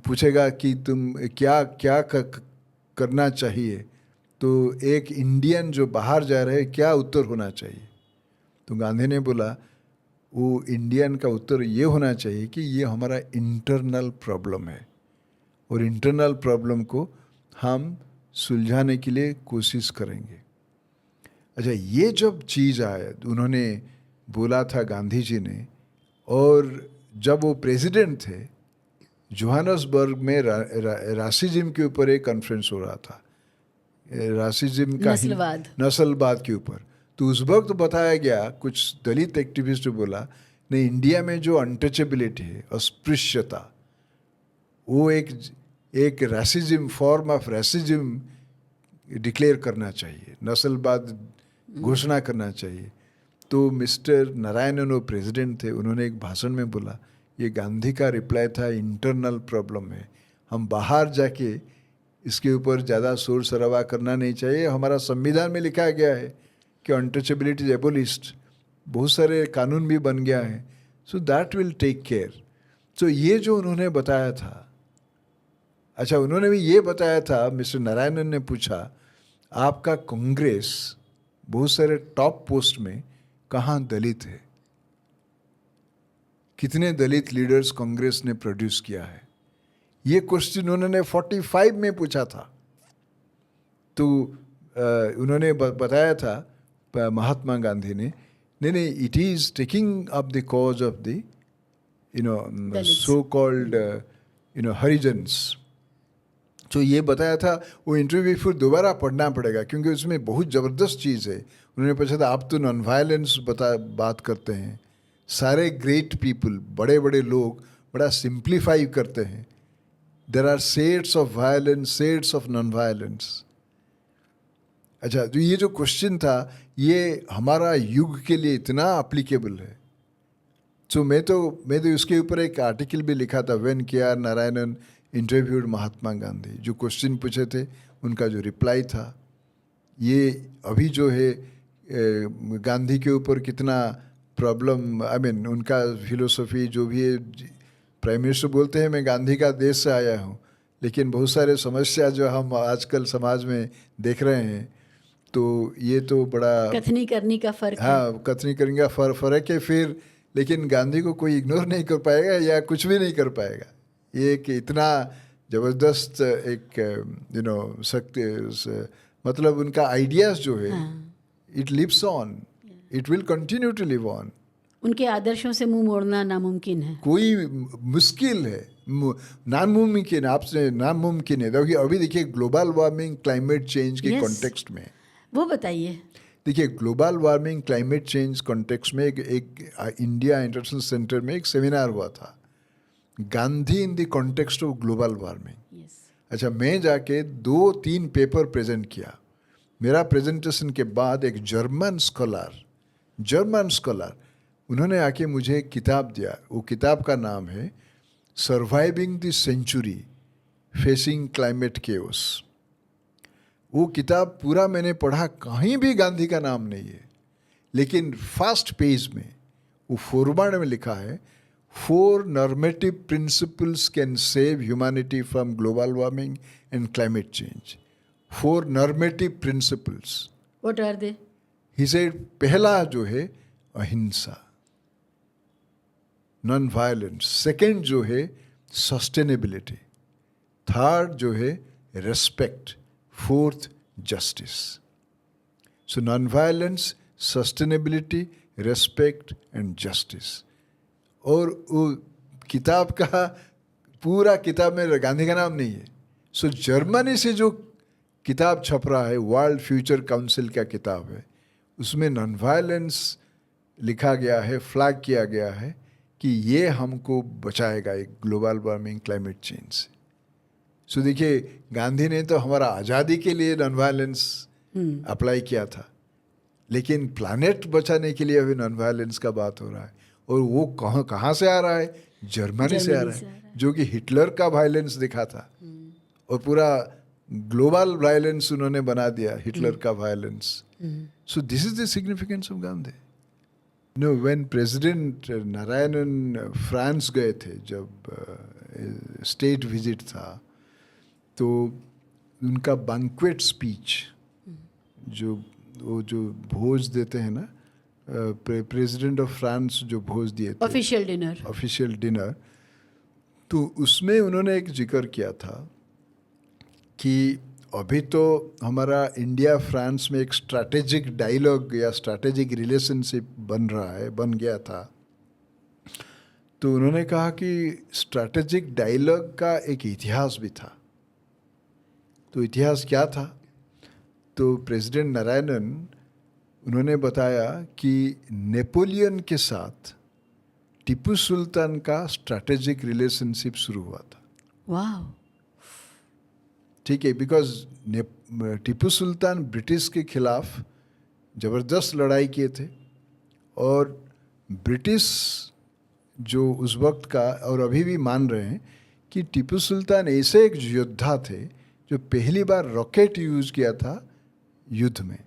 पूछेगा कि तुम क्या क्या करना चाहिए, तो एक इंडियन जो बाहर जा रहे हैं क्या उत्तर होना चाहिए? तो गांधी ने बोला वो इंडियन का उत्तर ये होना चाहिए कि ये हमारा इंटरनल प्रॉब्लम है और इंटरनल प्रॉब्लम को हम सुलझाने के लिए कोशिश करेंगे। अच्छा, ये जब चीज़ आया उन्होंने बोला था गांधी जी ने, और जब वो प्रेसिडेंट थे जोहानसबर्ग में रासिज्म के ऊपर एक कॉन्फ्रेंस हो रहा था, रासिज्म का नस्लवाद के ऊपर। तो उस वक्त बताया गया, कुछ दलित एक्टिविस्ट ने बोला नहीं, इंडिया में जो अनटचेबिलिटी है, अस्पृश्यता, वो एक रासिज्म, फॉर्म ऑफ रासिज्म डिक्लेयर करना चाहिए, नस्लवाद घोषणा करना चाहिए। तो मिस्टर नारायणन वो प्रेसिडेंट थे, उन्होंने एक भाषण में बोला, ये गांधी का रिप्लाई था, इंटरनल प्रॉब्लम है, हम बाहर जाके इसके ऊपर ज़्यादा शोर शराबा करना नहीं चाहिए। हमारा संविधान में लिखा गया है कि अनटचेबिलिटी इज एबोलिश्ड, बहुत सारे कानून भी बन गया है, so that will take care. तो ये जो उन्होंने बताया था, अच्छा उन्होंने भी ये बताया था, मिस्टर नारायणन ने पूछा आपका कांग्रेस बहुत सारे टॉप पोस्ट में कहाँ दलित है, कितने दलित लीडर्स कांग्रेस ने प्रोड्यूस किया है, ये क्वेश्चन उन्होंने 45 में पूछा था। तो उन्होंने बताया था महात्मा गांधी ने, नहीं, it is taking up the cause of the so called Harijans. तो ये बताया था, वो इंटरव्यू फिर दोबारा पढ़ना पड़ेगा क्योंकि उसमें बहुत ज़बरदस्त चीज़ है। उन्होंने पूछा था आप तो नॉन वायलेंस बात करते हैं, सारे ग्रेट पीपल, बड़े बड़े लोग बड़ा सिंप्लीफाई करते हैं, there are shades of violence, shades of non violence. अच्छा, तो ये जो क्वेश्चन था ये हमारा युग के लिए इतना अप्लीकेबल है। तो मैं तो उसके ऊपर एक आर्टिकल भी लिखा था, when KR. Narayanan interviewed Mahatma Gandhi, जो क्वेश्चन पूछे थे उनका जो रिप्लाई था, ये अभी जो है गांधी के ऊपर कितना प्रॉब्लम, आई मीन उनका फिलोसफी जो भी है, प्राइम मिनिस्टर बोलते हैं मैं गांधी का देश से आया हूँ, लेकिन बहुत सारे समस्या जो हम आजकल समाज में देख रहे हैं, तो ये तो बड़ा कथनी करनी का फ़र्क है। हाँ, कथनी करने का फ़र्क है फिर, लेकिन गांधी को कोई इग्नोर नहीं कर पाएगा या कुछ भी नहीं कर पाएगा। ये कि इतना ज़बरदस्त एक शक्ति, मतलब उनका आइडियाज़ जो है, it lives on, it will continue to live on. उनके आदर्शों से मुंह मोड़ना नामुमकिन है, कोई मुश्किल है, नामुमकिन, आपसे नामुमकिन है। देखिए अभी देखिए ग्लोबल वार्मिंग, क्लाइमेट चेंज के कॉन्टेक्स्ट में, वो बताइए। देखिए global warming, climate change context में एक इंडिया इंटरनेशनल सेंटर में एक सेमिनार हुआ था, Gandhi in the context of global warming. अच्छा, मैं जाके 2-3 पेपर प्रेजेंट किया। मेरा प्रेजेंटेशन के बाद एक जर्मन स्कॉलर उन्होंने आके मुझे एक किताब दिया। वो किताब का नाम है surviving the century, facing climate chaos. वो किताब पूरा मैंने पढ़ा, कहीं भी गांधी का नाम नहीं है, लेकिन फर्स्ट पेज में वो फोरवर्ड में लिखा है, 4 normative principles can save humanity from global warming and climate change. 4 normative principles. What are they? He said, पहला जो है अहिंसा, नॉन वायलेंस। सेकेंड जो है सस्टेनेबिलिटी। थर्ड जो है respect. Fourth justice. So non violence, sustainability, respect and justice. और वो किताब का पूरा किताब में गांधी का नाम नहीं है। सो जर्मनी से जो किताब छप रहा है, वर्ल्ड फ्यूचर काउंसिल का किताब है, उसमें नॉन वायलेंस लिखा गया है, फ्लैग किया गया है कि ये हमको बचाएगा एक ग्लोबल वार्मिंग, क्लाइमेट चेंज से। सो देखिए, गांधी ने तो हमारा आज़ादी के लिए नॉन वायलेंस अप्लाई किया था, लेकिन प्लानेट बचाने के लिए अभी नॉन वायलेंस का बात हो रहा है। और वो कहाँ से आ रहा है? जर्मनी से आ रहा है, जो कि हिटलर का वायलेंस दिखा था, और पूरा ग्लोबल वायलेंस उन्होंने बना दिया, हिटलर का violence. So this is the significance of Gandhi. No, when president Narayanan France गए थे, जब स्टेट विजिट था, तो उनका बैंक्वेट स्पीच, जो भोज देते हैं ना, प्रेसिडेंट ऑफ फ्रांस जो भोज दिए थे, ऑफिशियल डिनर, तो उसमें उन्होंने एक जिक्र किया था कि अभी तो हमारा इंडिया फ्रांस में एक स्ट्रैटेजिक डायलॉग या स्ट्रैटेजिक रिलेशनशिप बन गया था। तो उन्होंने कहा कि स्ट्रैटेजिक डायलॉग का एक इतिहास भी था। तो इतिहास क्या था? तो प्रेसिडेंट नारायणन उन्होंने बताया कि नेपोलियन के साथ टीपू सुल्तान का स्ट्रैटेजिक रिलेशनशिप शुरू हुआ था। वाह, ठीक है, बिकॉज टीपू सुल्तान ब्रिटिश के खिलाफ ज़बरदस्त लड़ाई किए थे, और ब्रिटिश जो उस वक्त का और अभी भी मान रहे हैं कि टीपू सुल्तान ऐसे एक योद्धा थे जो पहली बार रॉकेट यूज़ किया था युद्ध में।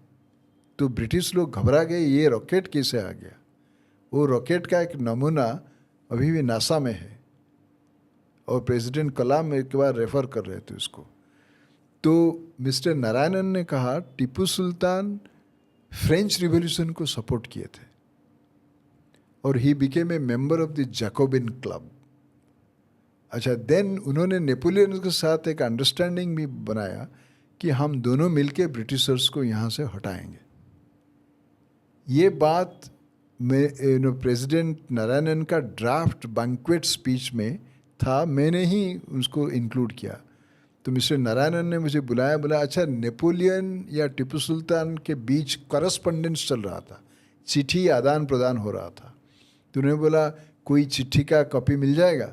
तो ब्रिटिश लोग घबरा गए, ये रॉकेट कैसे आ गया। वो रॉकेट का एक नमूना अभी भी नासा में है, और प्रेसिडेंट कलाम एक बार रेफर कर रहे थे उसको। तो मिस्टर नारायणन ने कहा टीपू सुल्तान फ्रेंच रिवॉल्यूशन को सपोर्ट किए थे, और he became a member of the Jacobin club. अच्छा, देन उन्होंने नेपोलियन के साथ एक अंडरस्टैंडिंग भी बनाया कि हम दोनों मिलके ब्रिटिशर्स को यहाँ से हटाएंगे। ये बात में प्रेसिडेंट नारायणन का ड्राफ्ट बैंक्वेट स्पीच में था, मैंने ही उसको इंक्लूड किया। तो मिस्टर नारायणन ने मुझे बुलाया, बोला अच्छा नेपोलियन या टीपू सुल्तान के बीच करस्पॉन्डेंस चल रहा था, चिट्ठी आदान प्रदान हो रहा था। तो उन्होंने बोला कोई चिट्ठी का कॉपी मिल जाएगा?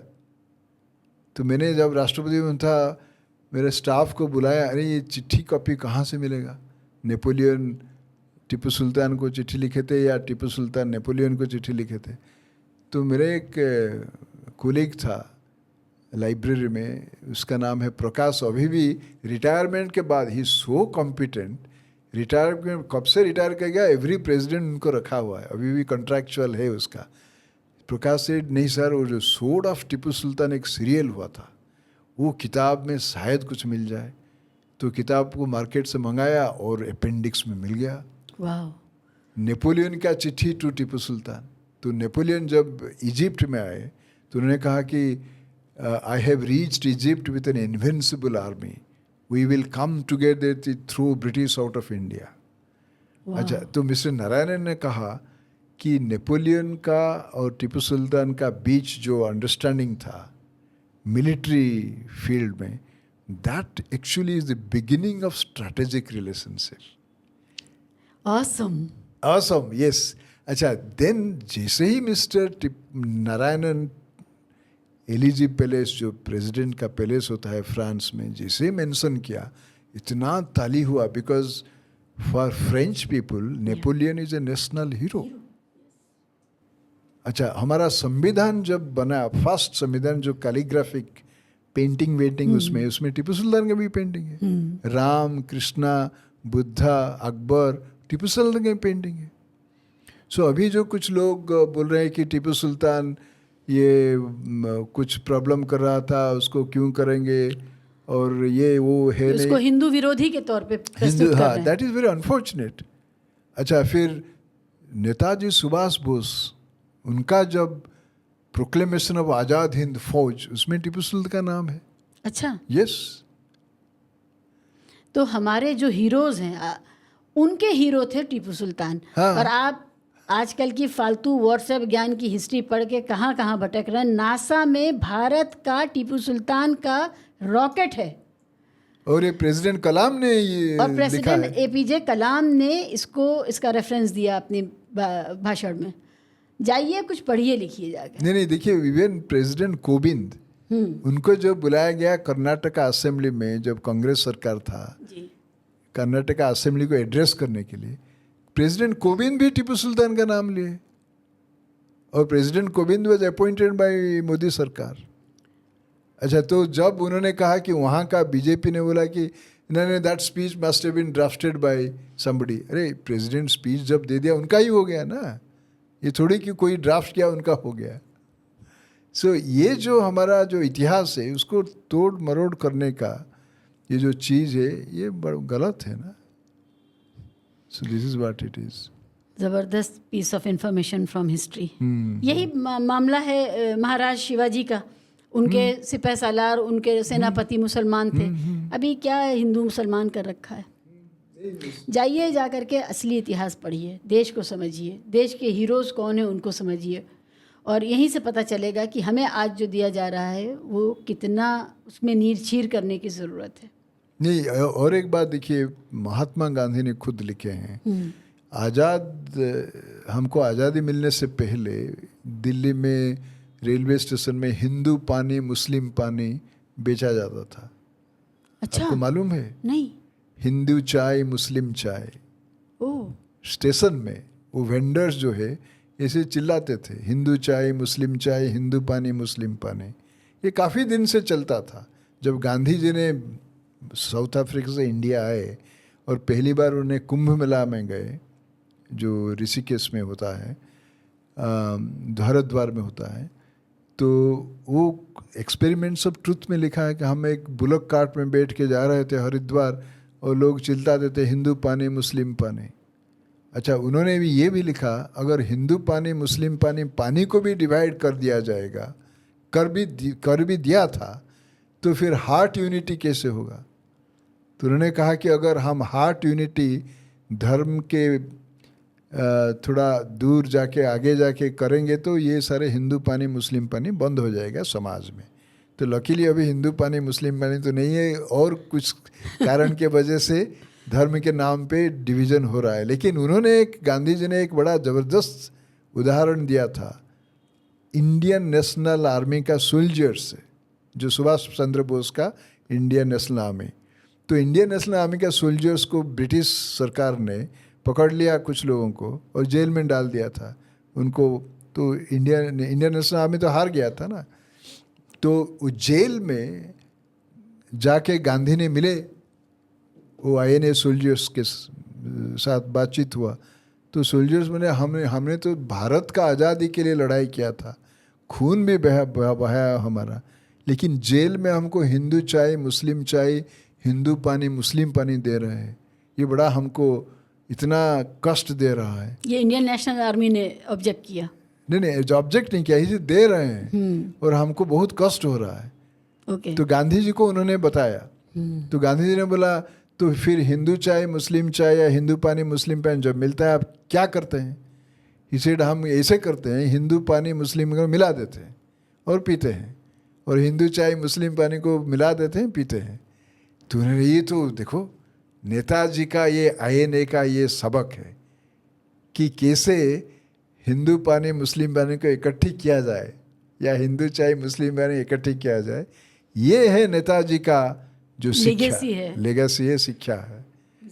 तो मैंने जब राष्ट्रपति में था मेरे स्टाफ को बुलाया, अरे ये चिट्ठी कॉपी कहाँ से मिलेगा? नेपोलियन टीपू सुल्तान को चिट्ठी लिखे थे या टीपू सुल्तान नेपोलियन को चिट्ठी लिखे थे? तो मेरे एक कोलीग था लाइब्रेरी में, उसका नाम है प्रकाश। अभी भी रिटायरमेंट के बाद ही सो कॉम्पिटेंट, रिटायरमेंट कब से रिटायर कर गया, एवरी प्रेसिडेंट उनको रखा हुआ है, अभी भी कॉन्ट्रैक्चुअल है उसका। प्रकाश से नहीं सर, वो जो सोर्ड ऑफ टीपू सुल्तान एक सीरियल हुआ था, वो किताब में शायद कुछ मिल जाए। तो किताब को मार्केट से मंगाया और अपेंडिक्स में मिल गया। वाह, नेपोलियन का चिट्ठी टू टीपू सुल्तान। तो नेपोलियन जब इजिप्ट में आए तो उन्होंने कहा कि I have reached Egypt with an invincible army, we will come together throw British out of India. अच्छा, तो मिस्टर नारायणन ने कहा कि नेपोलियन का और टीपू सुल्तान का बीच जो अंडरस्टैंडिंग था मिलिट्री फील्ड में, that actually is the beginning of strategic relationship. Awesome, yes. अच्छा, देन जैसे ही मिस्टर नारायणन एलिजी पैलेस, जो प्रेसिडेंट का पैलेस होता है फ्रांस में, जैसे ही मेंशन किया, इतना ताली हुआ, because for French people Napoleon is a national hero. अच्छा, हमारा संविधान जब बना, फर्स्ट संविधान जो कैलीग्राफिक पेंटिंग उसमें टीपू सुल्तान का भी पेंटिंग है। राम, कृष्णा, बुद्धा, अकबर, टीपू सुल्तान की पेंटिंग है। सो अभी जो कुछ लोग बोल रहे हैं कि टीपू सुल्तान ये कुछ प्रॉब्लम कर रहा था, उसको क्यों करेंगे, और ये वो है, इसको हिंदू विरोधी के तौर पे प्रस्तुत कर रहे हैं। That is very unfortunate. अच्छा, फिर नेताजी सुभाष बोस, उनका जब प्रोक्लेमेशन ऑफ आज़ाद हिंद फौज, उसमें टीपू सुल्तान का नाम है। अच्छा, यस। तो हमारे जो हीरोज हैं उनके हीरो थे टीपू सुल्तान। हाँ। और आप आजकल की फालतू व्हाट्सएप ज्ञान की हिस्ट्री पढ़ के कहाँ कहाँ भटक रहे हैं। नासा में भारत का टीपू सुल्तान का रॉकेट है, और ये प्रेसिडेंट कलाम ने ये और लिखा प्रेसिडेंट है। एपीजे कलाम ने इसका रेफरेंस दिया अपने भाषण में। जाइए कुछ पढ़िए लिखिए जाके। नहीं, देखिए, इवन प्रेसिडेंट कोविंद, उनको जो बुलाया गया कर्नाटका असेंबली में, जब कांग्रेस सरकार था, कर्नाटका असेंबली को एड्रेस करने के लिए, प्रेसिडेंट कोविंद भी टीपू सुल्तान का नाम लिए, और president Kovind was appointed by Modi सरकार। अच्छा, तो जब उन्होंने कहा कि वहाँ का बीजेपी ने बोला कि नहीं, that speech must have been drafted by somebody. अरे, प्रेसिडेंट स्पीच जब दे दिया उनका ही हो गया ना, ये थोड़ी कि कोई ड्राफ्ट किया उनका हो गया। सो ये जो हमारा जो इतिहास है, उसको तोड़ मरोड़ करने का ये जो चीज़ है, ये बड़ा गलत है ना। So this is what it is. ज़बरदस्त piece of information from history. यही मामला है महाराज शिवाजी का। उनके सिपह सालार, उनके सेनापति मुसलमान थे। अभी क्या हिंदू मुसलमान कर रखा है। जाइए, जा कर के असली इतिहास पढ़िए, देश को समझिए, देश के हीरोज़ कौन है उनको समझिए, और यहीं से पता चलेगा कि हमें आज जो दिया जा रहा है वो कितना उसमें नीर चीर करने की ज़रूरत है। नहीं, और एक बात देखिए, महात्मा गांधी ने खुद लिखे हैं, हमको आज़ादी मिलने से पहले दिल्ली में रेलवे स्टेशन में हिंदू पानी मुस्लिम पानी बेचा जाता था। अच्छा, आपको मालूम है? नहीं। हिंदू चाय मुस्लिम चाय। ओह, स्टेशन में वो वेंडर्स जो है ऐसे चिल्लाते थे, हिंदू चाय मुस्लिम चाय, हिंदू पानी मुस्लिम पानी। ये काफ़ी दिन से चलता था। जब गांधी जी ने साउथ अफ्रीका से इंडिया आए और पहली बार उन्हें कुंभ मेला में गए, जो ऋषिकेश में होता है, हरिद्वार में होता है, तो वो एक्सपेरिमेंट्स ऑफ ट्रुथ में लिखा है कि हम एक बुलक कार्ट में बैठ के जा रहे थे हरिद्वार और लोग चिल्लाते थे हिंदू पानी मुस्लिम पानी। अच्छा, उन्होंने भी ये भी लिखा, अगर हिंदू पानी मुस्लिम पानी, पानी को भी डिवाइड कर दिया जाएगा, कर भी दिया था, तो फिर हार्ट यूनिटी कैसे होगा। तो उन्होंने कहा कि अगर हम हार्ट यूनिटी धर्म के थोड़ा दूर जाके आगे जाके करेंगे तो ये सारे हिंदू पानी मुस्लिम पानी बंद हो जाएगा समाज में। तो लकीली अभी हिंदू पानी मुस्लिम पानी तो नहीं है, और कुछ कारण के वजह से धर्म के नाम पे डिवीज़न हो रहा है। लेकिन गांधी जी ने एक बड़ा ज़बरदस्त उदाहरण दिया था इंडियन नेशनल आर्मी का सोल्जर्स, जो सुभाष चंद्र बोस का इंडियन नेशनल आर्मी। तो इंडियन नेशनल आर्मी का सोल्जर्स को ब्रिटिश सरकार ने पकड़ लिया, कुछ लोगों को, और जेल में डाल दिया था उनको। तो इंडियन नेशनल आर्मी तो हार गया था ना। तो जेल में जाके गांधी ने मिले, वो INA सोल्जर्स के साथ बातचीत हुआ। तो सोल्जर्स में हमने तो भारत का आज़ादी के लिए लड़ाई किया था, खून भी बहाया हमारा, लेकिन जेल में हमको हिंदू चाय मुस्लिम चाय, हिंदू पानी मुस्लिम पानी दे रहे हैं, ये बड़ा हमको इतना कष्ट दे रहा है। ये इंडियन नेशनल आर्मी ने ऑब्जेक्ट किया? नहीं, जो ऑब्जेक्ट नहीं किया, ये दे रहे हैं और हमको बहुत कष्ट हो रहा है। ओके। तो गांधी जी को उन्होंने बताया। तो गांधी जी ने बोला, तो फिर हिंदू चाय मुस्लिम चाय या हिंदू पानी मुस्लिम पानी जब मिलता है आप क्या करते हैं? ही सेड, हम ऐसे करते हैं, हिंदू पानी मुस्लिम को मिला देते हैं और पीते हैं, और हिंदू चाय मुस्लिम पानी को मिला देते हैं, पीते हैं। तो उन्होंने, ये तो देखो नेताजी का ये INA का ये सबक है कि कैसे हिंदू पानी मुस्लिम पानी को इकट्ठी किया जाए, या हिंदू चाय मुस्लिम पानी इकट्ठी किया जाए। ये है नेताजी का जो लेगेसी है, लेगेसी है, शिक्षा है।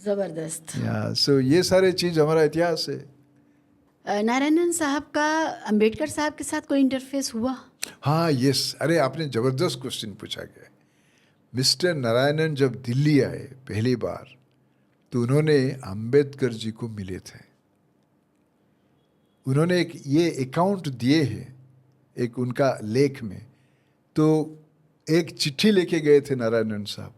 ज़बरदस्त। सो ये सारे चीज़ हमारा इतिहास है। नारायणन साहब का अंबेडकर साहब के साथ कोई इंटरफेस हुआ? हाँ, यस। अरे, आपने ज़बरदस्त क्वेश्चन पूछा गया। मिस्टर नारायणन जब दिल्ली आए पहली बार, तो उन्होंने अंबेडकर जी को मिले थे। उन्होंने एक ये अकाउंट दिए हैं एक उनका लेख में। तो एक चिट्ठी लेके गए थे नारायणन साहब।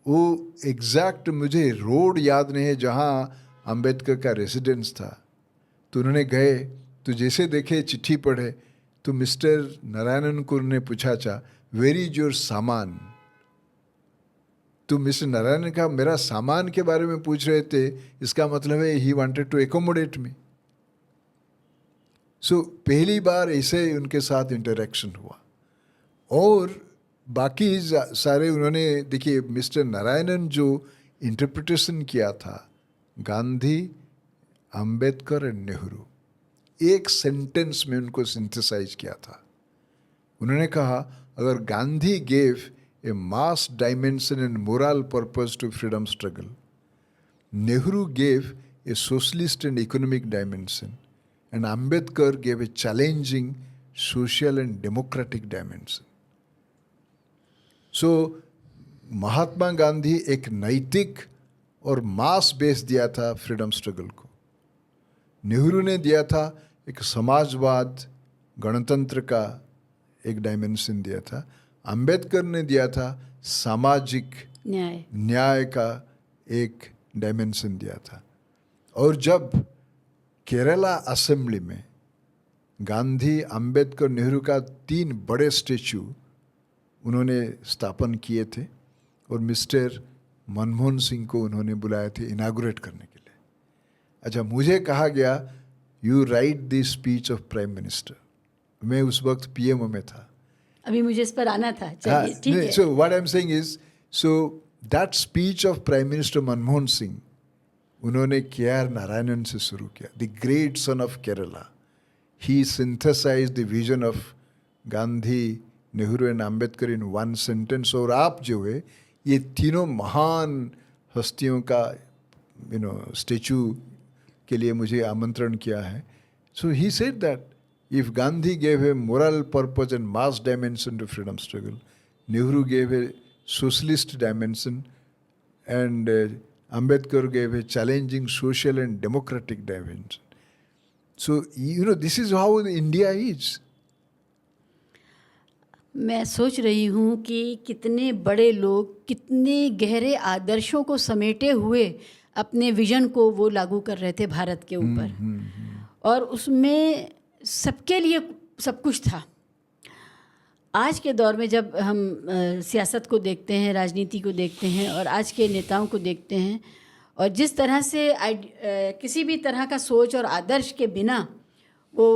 वो एग्जैक्ट मुझे रोड याद नहीं है जहाँ अंबेडकर का रेसिडेंस था। तो उन्होंने गए, तो जैसे देखे चिट्ठी पढ़े, तो मिस्टर नारायणन को उन्होंने पूछा, वेयर इज योर सामान? तो मिस्टर नारायणन का मेरा सामान के बारे में पूछ रहे थे, इसका मतलब है ही वांटेड टू एकोमोडेट मी। सो पहली बार ऐसे उनके साथ इंटरेक्शन हुआ। और बाकी सारे उन्होंने, देखिए मिस्टर नारायणन जो इंटरप्रिटेशन किया था गांधी, अंबेडकर और नेहरू, एक सेंटेंस में उनको सिंथेसाइज किया था। उन्होंने कहा, अगर Gandhi gave a mass dimension and moral purpose to freedom struggle, Nehru gave a socialist and economic dimension, and Ambedkar gave a challenging social and democratic dimension. So, Mahatma Gandhi एक नैतिक और मास बेस दिया था फ्रीडम स्ट्रगल को। नेहरू ने दिया था एक समाजवाद, गणतंत्र का एक डायमेंशन दिया था। अंबेडकर ने दिया था सामाजिक न्याय का एक डायमेंशन दिया था। और जब केरला असेंबली में गांधी, अंबेडकर, नेहरू का 3 बड़े स्टेचू उन्होंने स्थापन किए थे और मिस्टर मनमोहन सिंह को उन्होंने बुलाए थे इनागुरेट करने के लिए। अच्छा, मुझे कहा गया you right the speech of prime minister. मैं उस वक्त पीएमओ में था। अभी मुझे इस पर आना था, चलिए ठीक है। So what I'm saying is, so that speech of Prime Minister Manmohan Singh उन्होंने KR नारायणन से शुरू किया, the great son of Kerala. He synthesized the vision of Gandhi, Nehru and Ambedkar in one sentence. और आप जो है ये तीनों महान हस्तियों का स्टेचू के लिए मुझे आमंत्रण किया है. So he said that if Gandhi gave a moral purpose and mass dimension to freedom struggle, Nehru gave a socialist dimension, and Ambedkar gave a challenging social and democratic dimension. So, this is how India is. मैं सोच रही हूँ कि कितने बड़े लोग कितने गहरे आदर्शों को समेटे हुए अपने विजन को वो लागू कर रहे थे भारत के ऊपर, और उसमें सबके लिए सब कुछ था. आज के दौर में जब हम सियासत को देखते हैं, राजनीति को देखते हैं और आज के नेताओं को देखते हैं, और जिस तरह से किसी भी तरह का सोच और आदर्श के बिना वो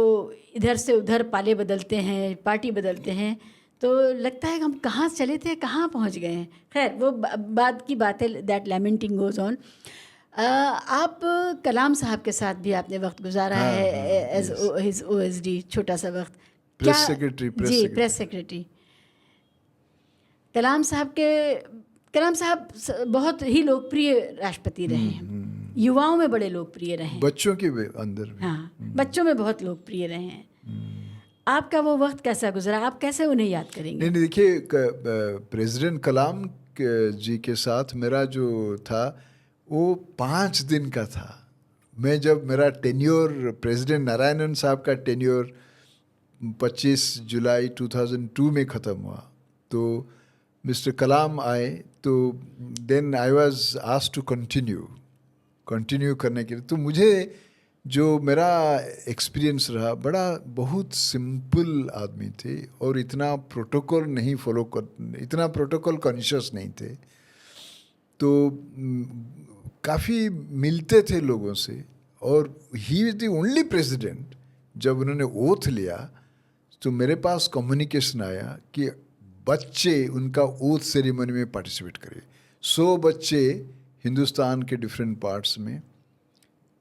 इधर से उधर पाले बदलते हैं, पार्टी बदलते हैं, तो लगता है कि हम कहाँ चले थे, कहाँ पहुँच गए हैं. खैर, वो बाद की बात है. That lamenting goes on. आप कलाम साहब के साथ भी आपने वक्त गुजारा है एज हिज OSD, छोटा सा वक्त. Press secretary. Press secretary. Kalam साहब बहुत ही लोकप्रिय राष्ट्रपति रहे हैं. युवाओं में बड़े लोकप्रिय रहे हैं, बच्चों के अंदर भी. हाँ, बच्चों में बहुत लोकप्रिय रहे हैं. आपका वो वक्त कैसा गुजरा, आप कैसे उन्हें याद करेंगे? नहीं, देखिए, प्रेसिडेंट कलाम जी के साथ मेरा जो था वो 5 दिन का था. मैं जब मेरा टेन्योर, प्रेसिडेंट नारायणन साहब का टेन्योर 25 जुलाई 2002 में ख़त्म हुआ, तो मिस्टर कलाम आए, तो then I was asked to continue करने के लिए. तो मुझे जो मेरा एक्सपीरियंस रहा, बहुत सिंपल आदमी थे और इतना प्रोटोकॉल नहीं फॉलो इतना प्रोटोकॉल कॉन्शियस नहीं थे, तो काफ़ी मिलते थे लोगों से. और he is the only president, जब उन्होंने ओथ लिया तो मेरे पास कम्युनिकेशन आया कि बच्चे उनका ओथ सेरेमनी में पार्टिसिपेट करें. 100 बच्चे हिंदुस्तान के डिफरेंट पार्ट्स में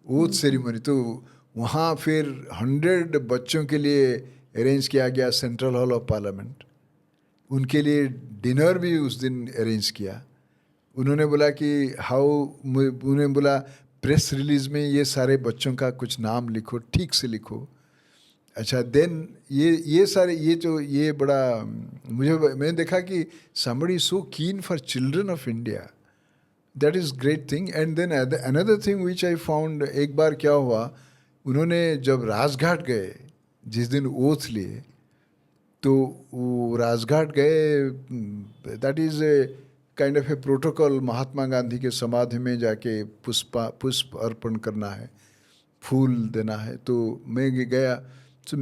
ओथ सेरेमनी. तो वहाँ फिर 100 बच्चों के लिए अरेंज किया गया सेंट्रल हॉल ऑफ पार्लियामेंट. उनके लिए डिनर भी उस दिन अरेंज किया. उन्होंने बोला कि उन्होंने बोला प्रेस रिलीज़ में ये सारे बच्चों का कुछ नाम लिखो, ठीक से लिखो. अच्छा, देन ये सारे ये बड़ा मैंने देखा कि somebody is so keen for children of India. That is great thing. And then another thing which I found, एक बार क्या हुआ, उन्होंने जब राजघाट गए, जिस दिन ओथ लिए, तो वो राजघाट गए, that is a kind of a protocol. Mahatma Gandhi के समाधि में जाके पुष्प अर्पण करना है, फूल देना है. तो मैं गया, तो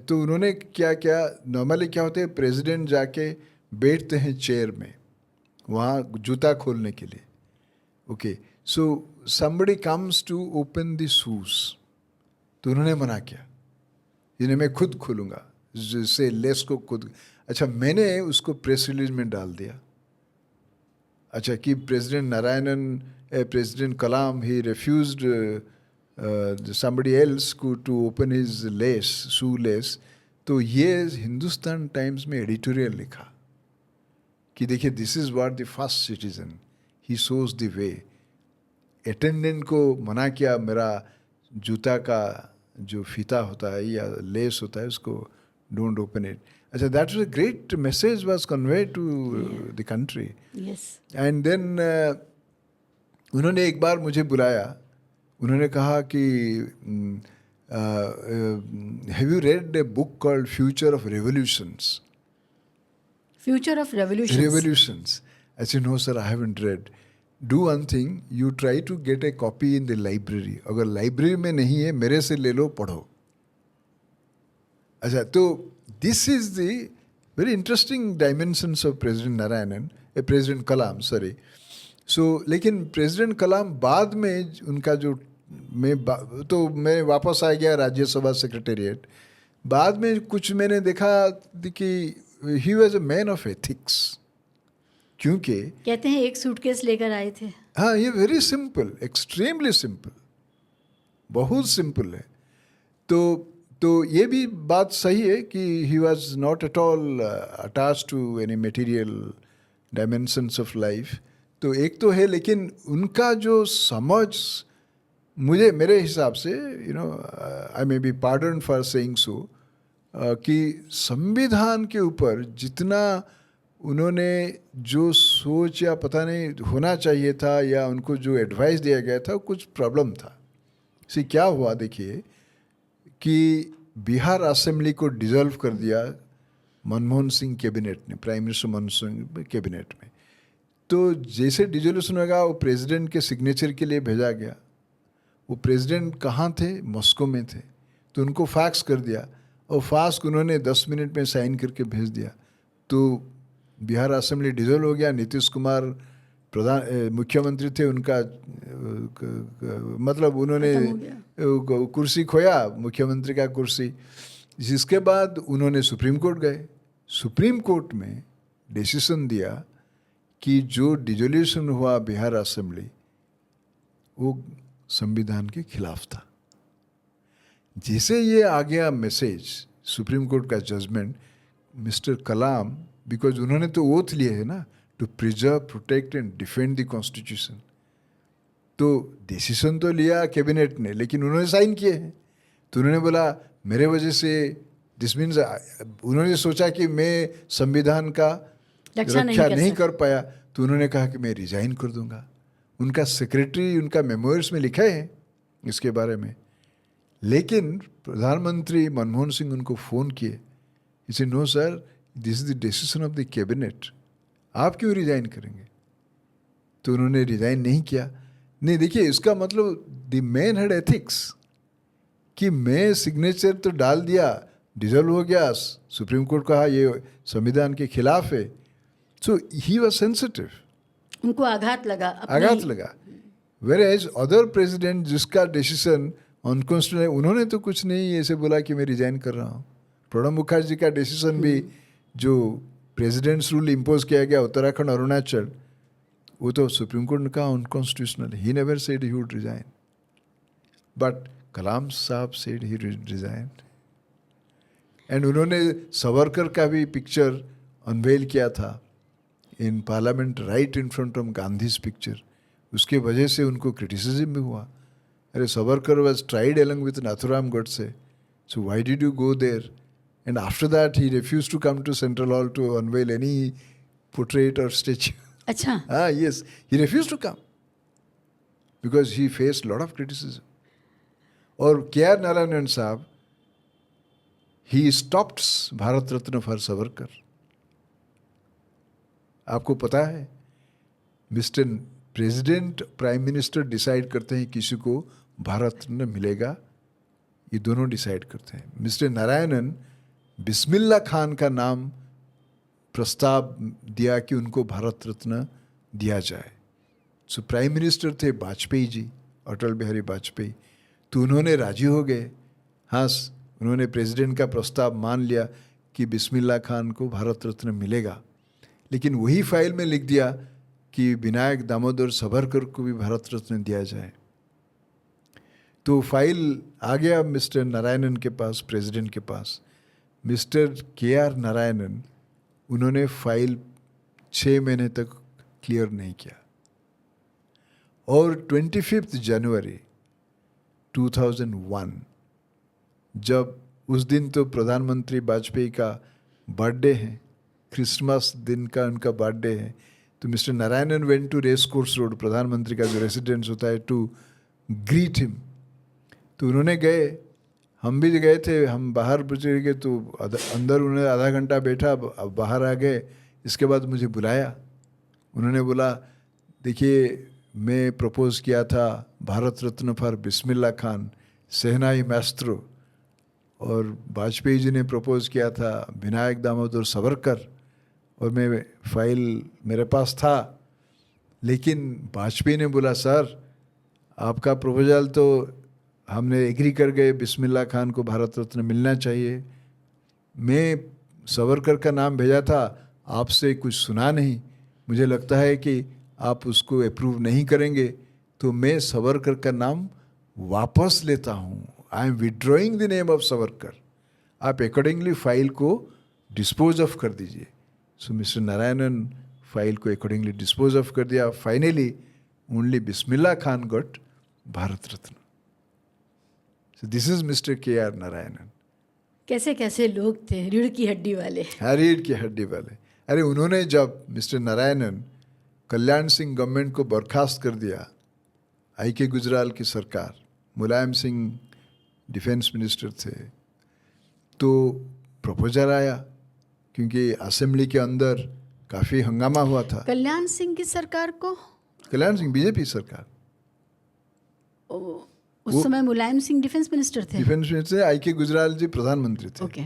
तो उन्होंने क्या नॉर्मली क्या होते हैं, प्रेसिडेंट जाके बैठते हैं चेयर में वहाँ जूता खोलने के लिए. Okay, so somebody comes to open the shoes, तो उन्होंने मना किया, जिन्हें मैं खुद खोलूँगा, जिससे लेस को खुद. अच्छा, मैंने उसको प्रेस रिलीज में डाल दिया. अच्छा, कि president Narayanan, president Kalam, he refused somebody else to open his shoe lace. तो ये हिंदुस्तान टाइम्स में एडिटोरियल लिखा कि देखिए, this is what the first citizen, he shows the way. Attendant को मना किया, मेरा जूता का जो फीता होता है या लेस होता है उसको डोंट ओपन इट. अच्छा, that was a great message was conveyed to the country. Yes. And then उन्होंने एक बार मुझे बुलाया. उन्होंने कहा कि have you read a book called future of revolutions? Future of revolutions? Revolutions. I said, no, sir, I haven't read. Do one thing, you try to get a copy in the library. अगर library में नहीं है, मेरे से ले लो, पढ़ो. अच्छा, तो this is the very interesting dimensions of president Narayanan, president Kalam, sorry. So लेकिन प्रेसिडेंट कलाम बाद में उनका जो तो मैं वापस आ गया राज्यसभा सेक्रेटेरिएट. बाद में कुछ मैंने देखा कि he was a man of ethics. क्योंकि कहते हैं एक सूटकेस लेकर आए थे. हाँ, ये वेरी सिंपल, एक्सट्रीमली सिंपल, बहुत सिंपल है. तो ये भी बात सही है कि he was not at all attach to any material dimensions of life. तो एक तो है, लेकिन उनका जो समझ, मुझे मेरे हिसाब से, I may be pardon for saying so, कि संविधान के ऊपर जितना उन्होंने जो सोच या पता नहीं होना चाहिए था, या उनको जो एडवाइस दिया गया था, कुछ प्रॉब्लम था. इसे क्या हुआ देखिए कि बिहार असेंबली को डिसॉल्व कर दिया मनमोहन सिंह कैबिनेट ने, prime minister Manmohan Singh cabinet में. तो जैसे डिसोल्यूशन होगा, वो प्रेसिडेंट के सिग्नेचर के लिए भेजा गया. वो प्रेसिडेंट कहाँ थे? मॉस्को में थे. तो उनको फैक्स कर दिया, और फैक्स उन्होंने 10 मिनट में साइन करके भेज दिया. तो बिहार असेंबली डिसॉल्व हो गया. नीतीश कुमार मुख्यमंत्री थे, उनका मतलब उन्होंने कुर्सी खोया, मुख्यमंत्री का कुर्सी. जिसके बाद उन्होंने सुप्रीम कोर्ट गए. सुप्रीम कोर्ट में डिसीजन दिया कि जो डिसोल्यूशन हुआ बिहार असेंबली, वो संविधान के खिलाफ था. जैसे ये आ गया मैसेज, सुप्रीम कोर्ट का जजमेंट, मिस्टर कलाम, बिकॉज उन्होंने तो ओथ लिए है ना, to preserve, protect and defend the constitution. तो डिसीजन तो लिया कैबिनेट ने, लेकिन उन्होंने साइन किए हैं. तो उन्होंने बोला मेरे वजह से, दिस मीन्स उन्होंने सोचा कि मैं संविधान का रक्षा नहीं कर पाया, तो उन्होंने कहा कि मैं रिजाइन कर दूंगा. उनका सेक्रेटरी, उनका मेमोयर्स में लिखा है इसके बारे में. लेकिन प्रधानमंत्री मनमोहन सिंह उनको फ़ोन किए. इसे no sir, this is the decision of the cabinet, आप क्यों रिजाइन करेंगे? तो उन्होंने रिजाइन नहीं किया. नहीं, देखिए, इसका मतलब द मैन हैड एथिक्स, कि मैं सिग्नेचर तो डाल दिया, डिसॉल्व हो गया, सुप्रीम कोर्ट कहा ये संविधान के खिलाफ है. सो ही वाज सेंसिटिव, उनको आघात लगा. वेयर एज अदर प्रेसिडेंट जिसका डिसीजन अनकॉन्स्टिट्यूशनल, उन्होंने तो कुछ नहीं ऐसे बोला कि मैं रिजाइन कर रहा हूँ. प्रणब मुखर्जी का डिसीजन भी, जो प्रेसिडेंट्स रूल इम्पोज किया गया उत्तराखंड अरुणाचल, वो तो सुप्रीम कोर्ट ने कहा unconstitutional. He never said he would resign, but Kalam साहब सेड ही रिजाइन. एंड उन्होंने सावरकर का भी पिक्चर अनवेल किया था in parliament, right in front of Gandhi's picture. उसके वजह से उनको क्रिटिसिज्म भी हुआ. अरे, Savarkar was tried along with Nathuram Godse, so why did you go there? And after that he refused to come to Central Hall to unveil any portrait or statue. अच्छा. Yes, he refused to come because he faced lot of criticism. और K.R. Narayanan साहब, he stopped Bharat Ratna for Savarkar. आपको पता है, mister president, prime minister decide करते हैं किसी को भारत रत्न मिलेगा, ये दोनों डिसाइड करते हैं. मिस्टर नारायणन बिस्मिल्लाह खान का नाम प्रस्ताव दिया कि उनको भारत रत्न दिया जाए. सो प्राइम मिनिस्टर थे वाजपेयी जी, अटल बिहारी वाजपेयी. तो उन्होंने राजी हो गए. हाँ, उन्होंने प्रेसिडेंट का प्रस्ताव मान लिया कि बिस्मिल्लाह खान को भारत रत्न मिलेगा. लेकिन वही फाइल में लिख दिया कि विनायक दामोदर सावरकर को भी भारत रत्न दिया जाए. तो फाइल आ गया मिस्टर नारायणन के पास, प्रेसिडेंट के पास. Mister K.R. नारायणन, उन्होंने फाइल 6 महीने तक क्लियर नहीं किया. और 25 जनवरी 2001, जब उस दिन तो प्रधानमंत्री वाजपेयी का बर्थडे है, क्रिसमस दिन का उनका बर्थडे है, तो mister Narayanan went to race course road, प्रधानमंत्री का जो रेसिडेंस होता है, टू ग्रीट हिम. तो उन्होंने गए, हम भी गए थे. हम बाहर चले गए तो अंदर उन्होंने आधा घंटा बैठा, बाहर आ गए. इसके बाद मुझे बुलाया. उन्होंने बोला देखिए, मैं प्रपोज किया था भारत रत्न फॉर बिस्मिल्लाह खान, शहनाई मास्ट्रो, और वाजपेयी जी ने प्रपोज किया था विनायक दामोदर सावरकर, और मैं फाइल मेरे पास था, लेकिन वाजपेयी ने बोला सर आपका प्रपोजल तो हमने एग्री कर गए, बिस्मिल्लाह खान को भारत रत्न मिलना चाहिए। मैं सावरकर का नाम भेजा था, आपसे कुछ सुना नहीं, मुझे लगता है कि आप उसको अप्रूव नहीं करेंगे, तो मैं सावरकर का नाम वापस लेता हूँ। I am withdrawing the name of Savarkar. आप अकॉर्डिंगली फाइल को डिस्पोज ऑफ कर दीजिए। सो मिस्टर नारायणन फाइल को अकॉर्डिंगली डिस्पोज ऑफ कर दिया। Finally only Bismillah Khan got Bharat Ratna. So this is mister KR Narayanan. कैसे कैसे लोग थे, रीढ़ की हड्डी वाले। रीढ़ की हड्डी वाले। अरे उन्होंने जब मिस्टर नारायणन कल्याण सिंह गवर्नमेंट को बर्खास्त कर दिया, IK गुजराल की सरकार, मुलायम सिंह डिफेंस मिनिस्टर थे, तो प्रपोजल आया, क्योंकि असेंबली के अंदर काफ़ी हंगामा हुआ था। कल्याण सिंह की सरकार को, कल्याण सिंह BJP सरकार, उस समय मुलायम सिंह डिफेंस मिनिस्टर थे। डिफेंस मिनिस्टर, IK गुजराल जी प्रधानमंत्री थे। ओके।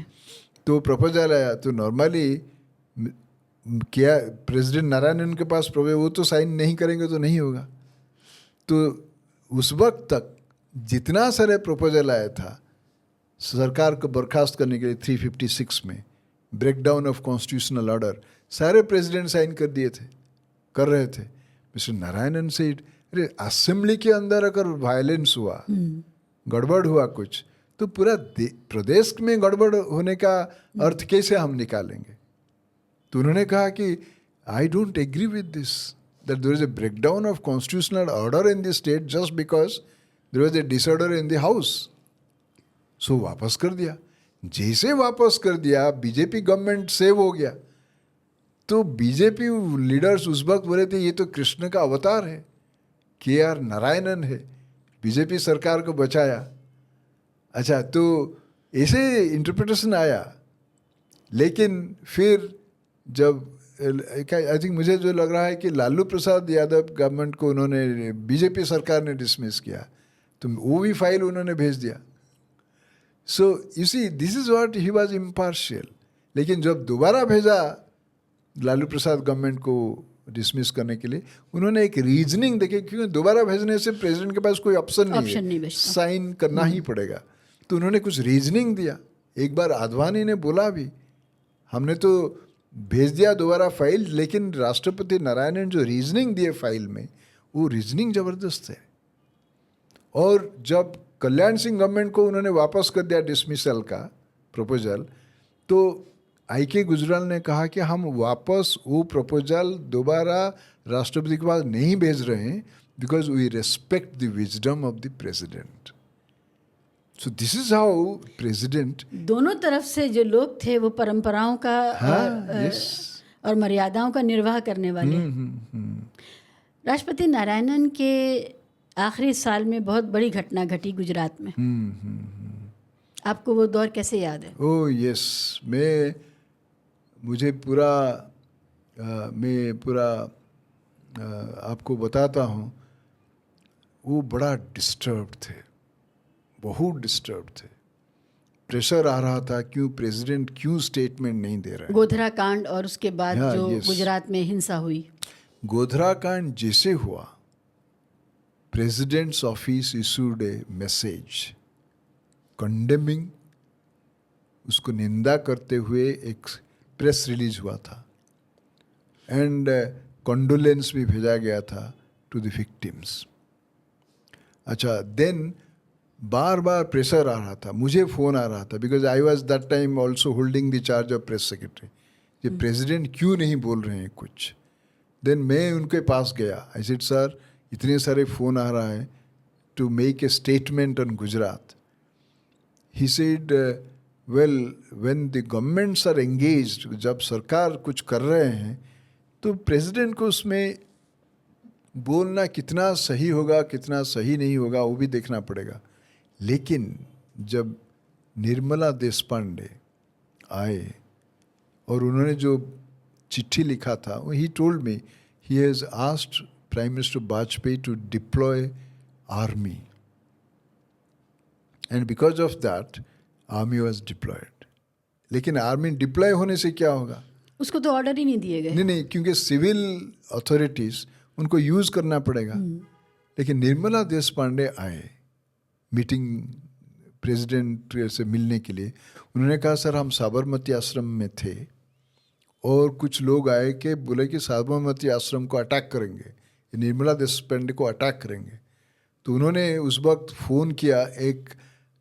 तो प्रपोजल आया, तो नॉर्मली क्या प्रेसिडेंट नारायणन के पास वो तो साइन नहीं करेंगे तो नहीं होगा। तो उस वक्त तक जितना सारे प्रपोजल आया था सरकार को बर्खास्त करने के लिए 356 में, ब्रेकडाउन ऑफ कॉन्स्टिट्यूशनल ऑर्डर, सारे प्रेसिडेंट साइन कर रहे थे। मिस्टर नारायणन से अरे असेंबली के अंदर अगर वायलेंस हुआ, गड़बड़ हुआ कुछ, तो पूरा प्रदेश में गड़बड़ होने का अर्थ कैसे हम निकालेंगे। तो उन्होंने कहा कि I don't agree with this, that there is a breakdown of constitutional order in the state just because there was a disorder in the house. So वापस कर दिया। जैसे वापस कर दिया, बीजेपी गवर्नमेंट सेव हो गया। तो बीजेपी लीडर्स उस वक्त बोले थे ये तो कृष्ण का अवतार है, KR नारायणन है, बीजेपी सरकार को बचाया। अच्छा, तो ऐसे इंटरप्रिटेशन आया। लेकिन फिर जब आई थिंक मुझे जो लग रहा है कि लालू प्रसाद यादव गवर्नमेंट को उन्होंने, बीजेपी सरकार ने डिसमिस किया, तो वो भी फाइल उन्होंने भेज दिया। So you see this is what he was impartial. लेकिन जब दोबारा भेजा लालू प्रसाद गवर्नमेंट को डिसमिस करने के लिए, उन्होंने एक रीजनिंग देखे, क्योंकि दोबारा भेजने से प्रेसिडेंट के पास कोई ऑप्शन नहीं है, साइन करना ही पड़ेगा। तो उन्होंने कुछ रीजनिंग दिया। एक बार आडवाणी ने बोला भी, हमने तो भेज दिया दोबारा फाइल, लेकिन राष्ट्रपति नारायणन जो रीजनिंग दिए फाइल में, वो रीजनिंग जबरदस्त है। और जब कल्याण सिंह गवर्नमेंट को उन्होंने वापस कर दिया डिसमिसल का प्रपोजल, तो IK गुजराल ने कहा कि हम वापस वो प्रपोजल दोबारा राष्ट्रपति के पास नहीं भेज रहे हैं, because we respect the wisdom of the president. So this is how president, दोनों तरफ से जो लोग थे वो परंपराओं का और मर्यादाओं का निर्वाह करने वाले। राष्ट्रपति नारायणन के आखिरी साल में बहुत बड़ी घटना घटी गुजरात में। आपको वो दौर कैसे याद है? ओह यस, मुझे मैं पूरा आपको बताता हूँ। वो बड़ा डिस्टर्ब्ड थे, बहुत डिस्टर्ब थे। प्रेशर आ रहा था, क्यों प्रेसिडेंट क्यों स्टेटमेंट नहीं दे रहा है। गोधरा कांड और उसके बाद जो गुजरात में हिंसा हुई, गोधरा कांड जैसे हुआ, president's office issued a message condemning, उसको निंदा करते हुए एक प्रेस रिलीज हुआ था, एंड कंडोलेंस भी भेजा गया था टू द विक्टिम्स। अच्छा, देन बार बार प्रेशर आ रहा था, मुझे फ़ोन आ रहा था, because I was that time also holding the charge of press secretary, ये प्रेसिडेंट क्यों नहीं बोल रहे हैं कुछ। देन मैं उनके पास गया, आई सेड सर इतने सारे फ़ोन आ रहा है to make a statement on Gujarat. He said well when the governments are engaged, जब सरकार कुछ कर रहे हैं तो प्रेसिडेंट को उसमें बोलना कितना सही होगा कितना सही नहीं होगा वो भी देखना पड़ेगा। लेकिन जब निर्मला देशपांडे आए और उन्होंने जो चिट्ठी लिखा था, he told me he has asked Prime Minister Vajpayee to deploy army. And because of that, army was deployed. लेकिन आर्मी डिप्लॉय होने से क्या होगा? उसको तो ऑर्डर ही नहीं दिए गए। नहीं, क्योंकि सिविल अथॉरिटीज उनको यूज करना पड़ेगा। लेकिन निर्मला देश पांडे आए मीटिंग प्रेसिडेंट से मिलने के लिए। उन्होंने कहा सर हम साबरमती आश्रम में थे और कुछ लोग आए कि बोले कि साबरमती आश्रम को अटैक करेंगे, निर्मला देश पांडे को अटैक करेंगे। तो उन्होंने उस वक्त फ़ोन किया, एक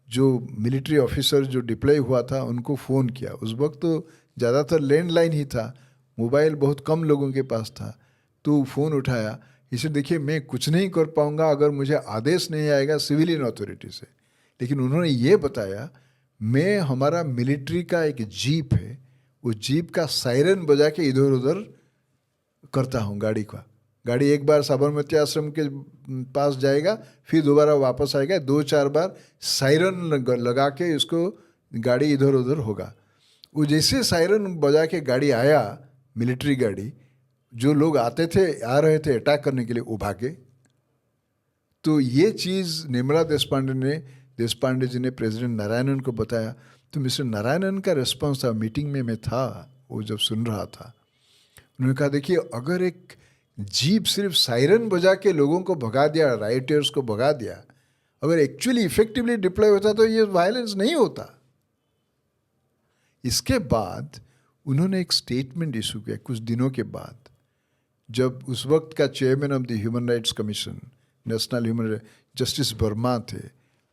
जो मिलिट्री ऑफिसर जो डिप्लॉय हुआ था उनको फ़ोन किया। उस वक्त तो ज़्यादातर लैंडलाइन ही था, मोबाइल बहुत कम लोगों के पास था। तो फ़ोन उठाया, इसे देखिए मैं कुछ नहीं कर पाऊँगा अगर मुझे आदेश नहीं आएगा सिविलियन अथॉरिटी से। लेकिन उन्होंने ये बताया मैं हमारा मिलिट्री का एक जीप है, वो जीप का सायरन बजा के इधर उधर करता हूँ गाड़ी का। गाड़ी एक बार साबरमती आश्रम के पास जाएगा, फिर दोबारा वापस आएगा, 2-4 बार सायरन लगा के उसको गाड़ी इधर उधर होगा। वो जैसे सायरन बजा के गाड़ी आया, मिलिट्री गाड़ी, जो लोग आते थे आ रहे थे अटैक करने के लिए, वो भागे। तो ये चीज़ निर्मला देश पांडे जी ने प्रेसिडेंट नारायणन को बताया। तो मिस्टर नारायणन का रिस्पॉन्स था, मीटिंग में मैं था वो जब सुन रहा था, उन्होंने कहा देखिए अगर एक जीप सिर्फ सायरन बजा के लोगों को भगा दिया, राइटर्स को भगा दिया, अगर एक्चुअली इफेक्टिवली डिप्लॉय होता तो ये वायलेंस नहीं होता। इसके बाद उन्होंने एक स्टेटमेंट इशू किया कुछ दिनों के बाद, जब उस वक्त का chairman of the human rights commission, national human justice Verma थे।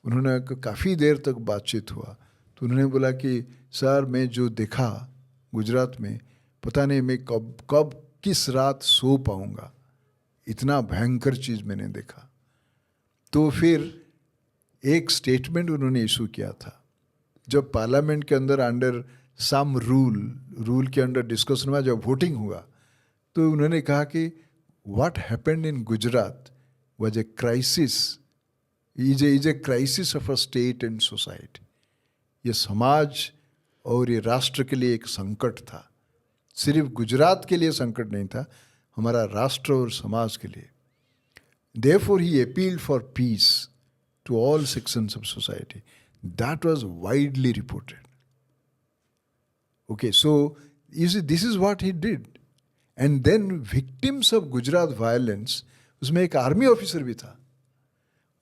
उन्होंने काफ़ी देर तक बातचीत हुआ। तो उन्होंने बोला कि सर मैं जो देखा गुजरात में, पता नहीं मैं कब किस रात सो पाऊँगा, इतना भयंकर चीज़ मैंने देखा। तो फिर एक स्टेटमेंट उन्होंने इशू किया था जब पार्लियामेंट के अंदर सम रूल के अंडर डिस्कशन हुआ, जब वोटिंग हुआ, तो उन्होंने कहा कि what happened in Gujarat was a crisis, is a crisis of a state and society. ये समाज और ये राष्ट्र के लिए एक संकट था। सिर्फ गुजरात के लिए संकट नहीं था, हमारा राष्ट्र और समाज के लिए। Therefore he appealed for peace to all sections of society. That was widely reported. Okay, so you see this is what he did. And then victims of Gujarat violence, उसमें एक आर्मी ऑफिसर भी था।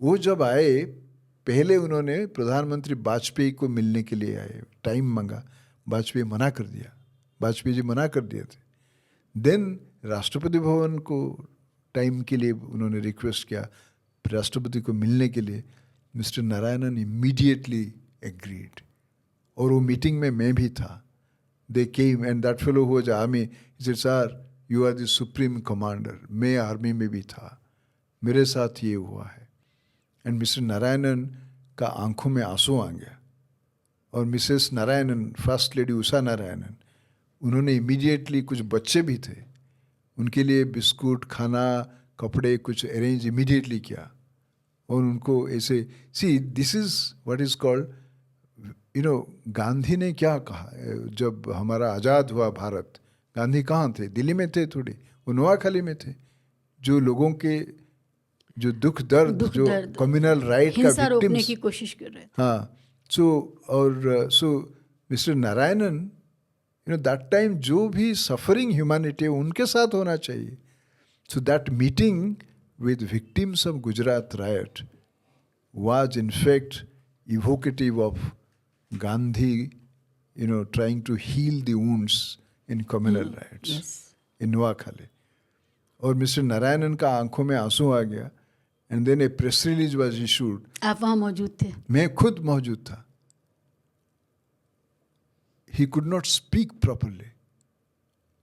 वो जब आए, पहले उन्होंने प्रधानमंत्री वाजपेयी को मिलने के लिए आए, टाइम मांगा, वाजपेयी मना कर दिया, वाजपेयी जी मना कर दिए थे। देन राष्ट्रपति भवन को टाइम के लिए उन्होंने रिक्वेस्ट किया राष्ट्रपति को मिलने के लिए। मिस्टर नारायणन इमीडिएटली एग्रीड, और वो मीटिंग में मैं भी था। They came and that fellow who was army, he said sir you are the supreme commander. मैं आर्मी में भी था, मेरे साथ ये हुआ है। एंड मिस्टर नारायणन का आंखों में आंसू आ गया। और Mrs Narayanan, first lady Usha Narayanan, उन्होंने इमीडिएटली, कुछ बच्चे भी थे, उनके लिए बिस्कुट, खाना, कपड़े कुछ अरेंज इमीडिएटली किया। और उनको ऐसे this is what is called Gandhi ने क्या कहा जब हमारा आज़ाद हुआ भारत, गांधी कहाँ थे? दिल्ली में थे थोड़ी, वो नोआखाली में थे। जो लोगों के जो दुख दर्द जो कम्युनल राइट का रोकने की कोशिश कर रहे थे। हाँ, सो मिस्टर नारायणन दैट टाइम जो भी सफरिंग ह्यूमैनिटी उनके साथ होना चाहिए। So that meeting with victims of Gujarat riot was in fact evocative of Gandhi, trying to heal the wounds in communal riots in Noakhali. और मिस्टर नारायणन का आंखों में आंसू आ गया। And then a press release was issued. आप वहाँ मौजूद थे? मैं खुद मौजूद था। He could not speak properly.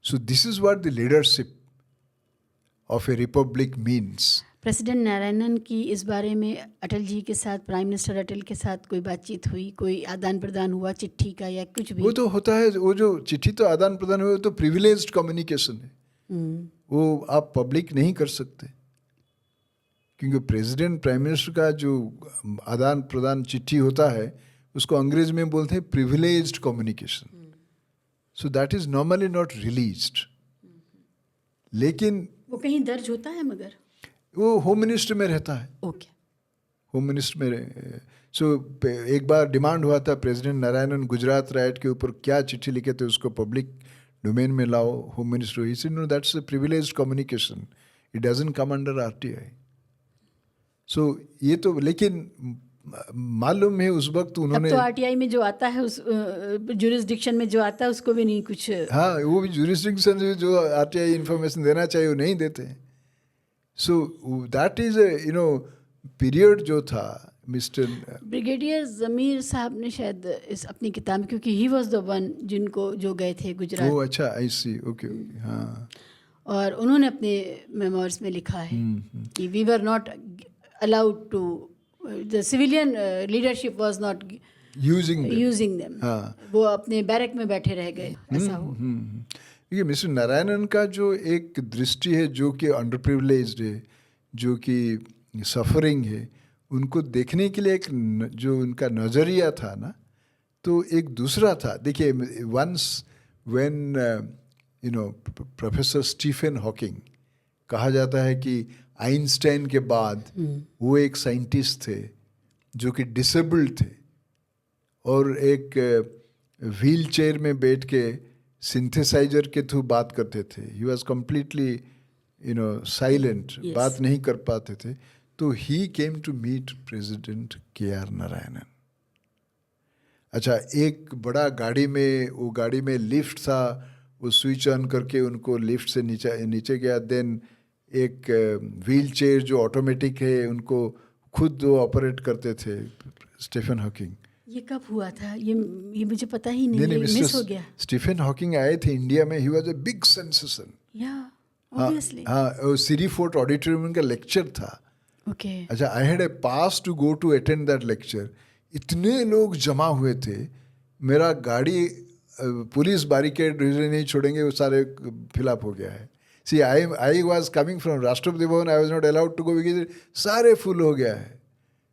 So this is what the leadership of a republic means. President Narayanan की इस बारे में अटल जी के साथ, प्राइम मिनिस्टर अटल के साथ कोई बातचीत हुई, कोई आदान प्रदान हुआ चिट्ठी का या कुछ भी? वो तो होता है, वो जो चिट्ठी तो आदान प्रदान हुआ तो प्रिविलेज्ड कम्युनिकेशन है, वो आप पब्लिक नहीं कर सकते। क्योंकि प्रेसिडेंट प्राइम मिनिस्टर का जो आदान प्रदान चिट्ठी होता है उसको अंग्रेज में बोलते हैं privileged communication. So that is normally not released. लेकिन वो कहीं दर्ज होता है मगर? वो होम मिनिस्ट्री में रहता है, ओके। होम मिनिस्ट्री में। सो एक बार डिमांड हुआ था प्रेसिडेंट नारायणन गुजरात राइट के ऊपर क्या चिट्ठी लिखे थे उसको पब्लिक डोमेन में लाओ। Home minister he said no, that's a privileged communication, it doesn't come under RTI. So ये तो, लेकिन मालूम है उस वक्त अब उन्होंने, तो आरटीआई में जो आता है उस जुरिस्डिक्शन में जो आता है उसको भी नहीं कुछ। हाँ वो भी जुरिस्डिक्शन से जो आरटीआई इंफॉर्मेशन देना चाहिए वो नहीं देते। So that is you know period जो था मिस्टर ब्रिगेडियर ज़मीर साहब ने शायद इस अपनी किताब में, क्योंकि ही वॉज द वन जिनको जो गए थे गुजरात, वो, अच्छा आई सी, ओके ओके, हाँ। और उन्होंने अपने मेमोइर्स में लिखा है कि we were not allowed to, the civilian leadership was not using them. हाँ। वो अपने बैरक में बैठे रह गए, ऐसा हो। ये मिस्टर नारायणन का जो एक दृष्टि है जो कि अंडर प्रिविलेज्ड है, जो कि सफरिंग है, उनको देखने के लिए एक जो उनका नज़रिया था ना, तो एक दूसरा था। देखिए once when you know professor Stephen Hawking, कहा जाता है कि आइंस्टाइन के बाद वो एक साइंटिस्ट थे जो कि डिसेबल्ड थे और एक व्हील चेयर में बैठ के सिंथेसाइजर के थ्रू बात करते थे। He was completely you know silent, बात नहीं कर पाते थे। तो he came to meet president K R. Narayanan. अच्छा, एक बड़ा गाड़ी में, वो गाड़ी में लिफ्ट था, वो स्विच ऑन करके उनको लिफ्ट से नीचे गया। देन एक व्हील चेयर जो ऑटोमेटिक है, उनको खुद वो ऑपरेट करते थे स्टीफन हॉकिंग। ये कब हुआ था? ये मुझे पता ही नहीं, मिस हो गया। स्टीफन हॉकिंग आए थे इंडिया में, he was a big sensation. या ऑब्वियसली। हाँ, सिरी फोर्ट ऑडिटोरियम में का लेक्चर था। ओके। अच्छा, I had a pass to go to attend that lecture. इतने लोग जमा हुए थे, मेरा गाड़ी पुलिस बैरिकेड नहीं छोड़ेंगे, वो सारे फिलअप हो गया है। See I was coming from Rashtrapati Bhavan, I was not allowed to go because सारे फुल हो गया है।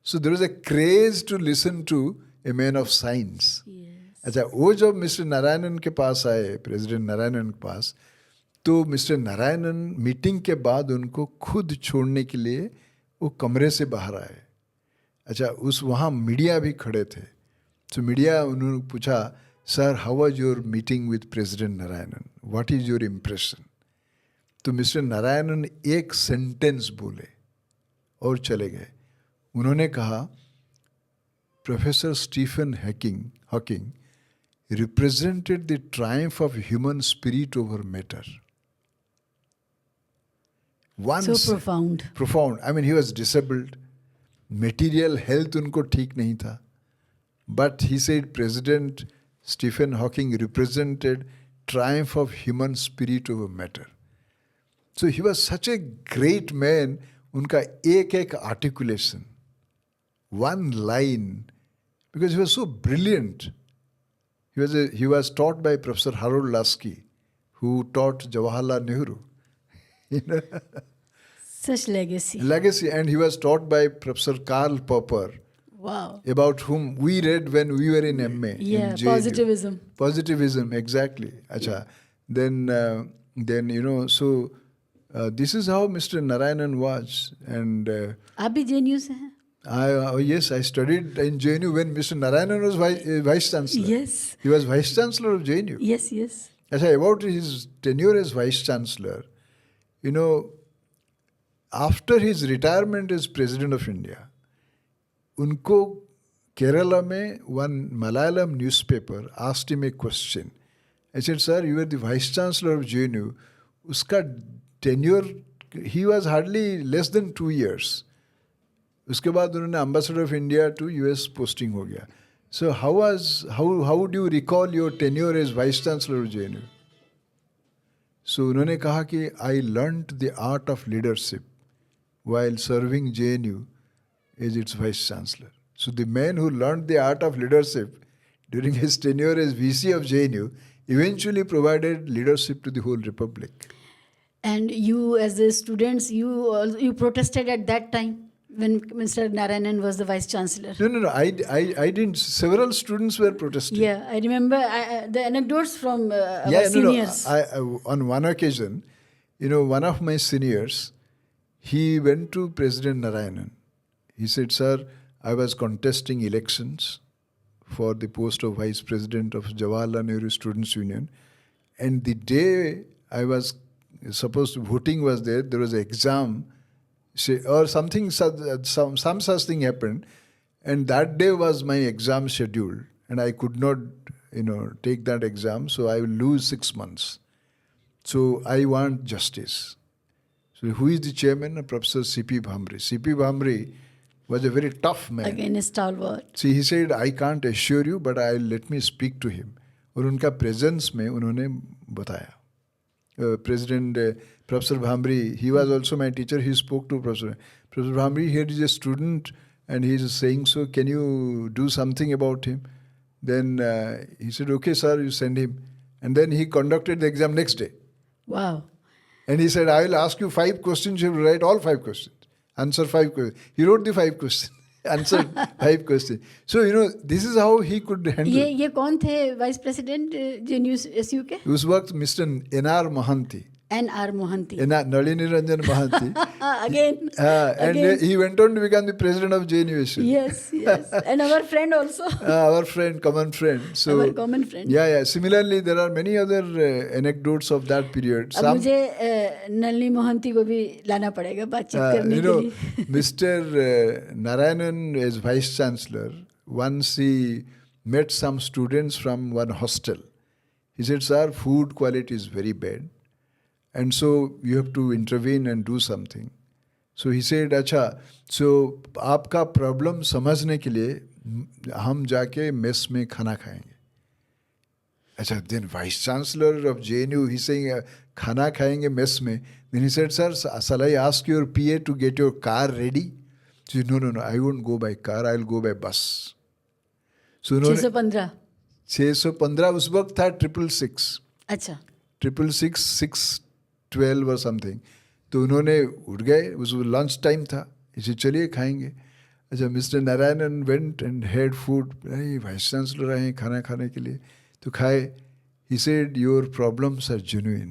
So there was a craze to listen to a man of science. अच्छा, वो जब मिस्टर नारायणन के पास आए, प्रेसिडेंट नारायणन के पास, तो मिस्टर नारायणन मीटिंग के बाद उनको खुद छोड़ने के लिए वो कमरे से बाहर आए। अच्छा, वहाँ मीडिया भी खड़े थे। तो मीडिया, उन्होंने पूछा, sir how was your meeting with president Narayanan, what is your impression? तो मिस्टर नारायणन एक सेंटेंस बोले और चले गए। उन्होंने कहा, professor Stephen Hawking represented the triumph of human spirit over matter. So profound. Profound. I mean, he was disabled. Material health उनको ठीक नहीं था. But he said President Stephen Hawking represented triumph of human spirit over matter. So he was such a great man. उनका एक articulation, one line, because he was so brilliant. He was taught by Professor Harold Lasky, who taught Jawaharlal Nehru. You know? Such legacy. Legacy, and he was taught by Professor Karl Popper. Wow. About whom we read when we were in MA. Yeah, in JNU. positivism. Positivism, exactly. Acha. Then you know, so this is how Mr. Narayanan was. And आप भी JNU से हैं? Yes, I studied in JNU when Mr. Narayanan was Vice Chancellor. Yes. He was Vice Chancellor of JNU. Yes, yes. Achha, about his tenure as Vice Chancellor, you know, after his retirement as President of India, unko Kerala mein one Malayalam newspaper asked him a question. I said, sir, you were the Vice Chancellor of JNU. Uska tenure, he was hardly less than 2 years. उसके बाद उन्होंने ambassador of India to US posting हो गया. So how would you recall your tenure as vice chancellor of JNU? So उन्होंने कहा कि I learned the art of leadership while serving JNU as its vice chancellor. So the man who learned the art of leadership during his tenure as VC of JNU eventually provided leadership to the whole republic. And you, as the students, you protested at that time when Mr. Narayanan was the vice chancellor. No. I didn't. Several students were protesting. Yeah, I remember the anecdotes from our seniors. On one occasion, one of my seniors, he went to President Narayanan. He said, "Sir, I was contesting elections for the post of Vice President of Jawaharlal Nehru Students' Union. And the day I was supposed to, voting was there was an exam or something, some such thing happened. And that day was my exam scheduled. And I could not, take that exam. So I will lose 6 months. So I want justice." So who is the chairman? Professor C.P. Bhambre. C.P. Bhambre was a very tough man. Again, a stalwart. See, he said, "I can't assure you, but let me speak to him." और उनका presence में उन्होंने बताया. President Professor Bhambre, he was also my teacher. He spoke to Professor Bhambre. Here is a student, and he is saying, "So can you do something about him?" Then he said, "Okay, sir, you send him." And then he conducted the exam next day. Wow. And he said, "I will ask you 5 questions. You will write all 5 questions. Answer 5 questions." He wrote the 5 questions. Answered 5 questions. So, this is how he could handle. ये कौन थे vice president JNU के? उस वक्त mister N.R. Mohanty. N.R. Mohanty. Nalini Ranjan Mohanty. Again. And he went on to become the president of JNU. Yes. And our friend also. Our friend, common friend. So, our common friend. Yeah. Similarly, there are many other anecdotes of that period. अब मुझे नलिनी मोहंती को भी लाना पड़ेगा बातचीत करने के लिए. Mr. Narayanan, as vice chancellor, once he met some students from one hostel. He said, "Sir, food quality is very bad. And so you have to intervene and do something." So he said, "अच्छा, so आपका problem समझने के लिए हम जाके mess में खाना खाएंगे." अच्छा, then vice chancellor of JNU, he's saying खाना खाएंगे मेस में. Then he said, "Sir, shall I ask your PA to get your car ready?" He said, No, I won't go by car, I'll go by bus. So 615 उस वक्त था 666. अच्छा. 666, 612 और something. तो उन्होंने उठ गए, उस लंच टाइम था, इसे चलिए खाएंगे. अच्छा, mister Narayanan went and had food. Vice chancellor आए खाना खाने के लिए, तो खाए. He said, "your problems are genuine,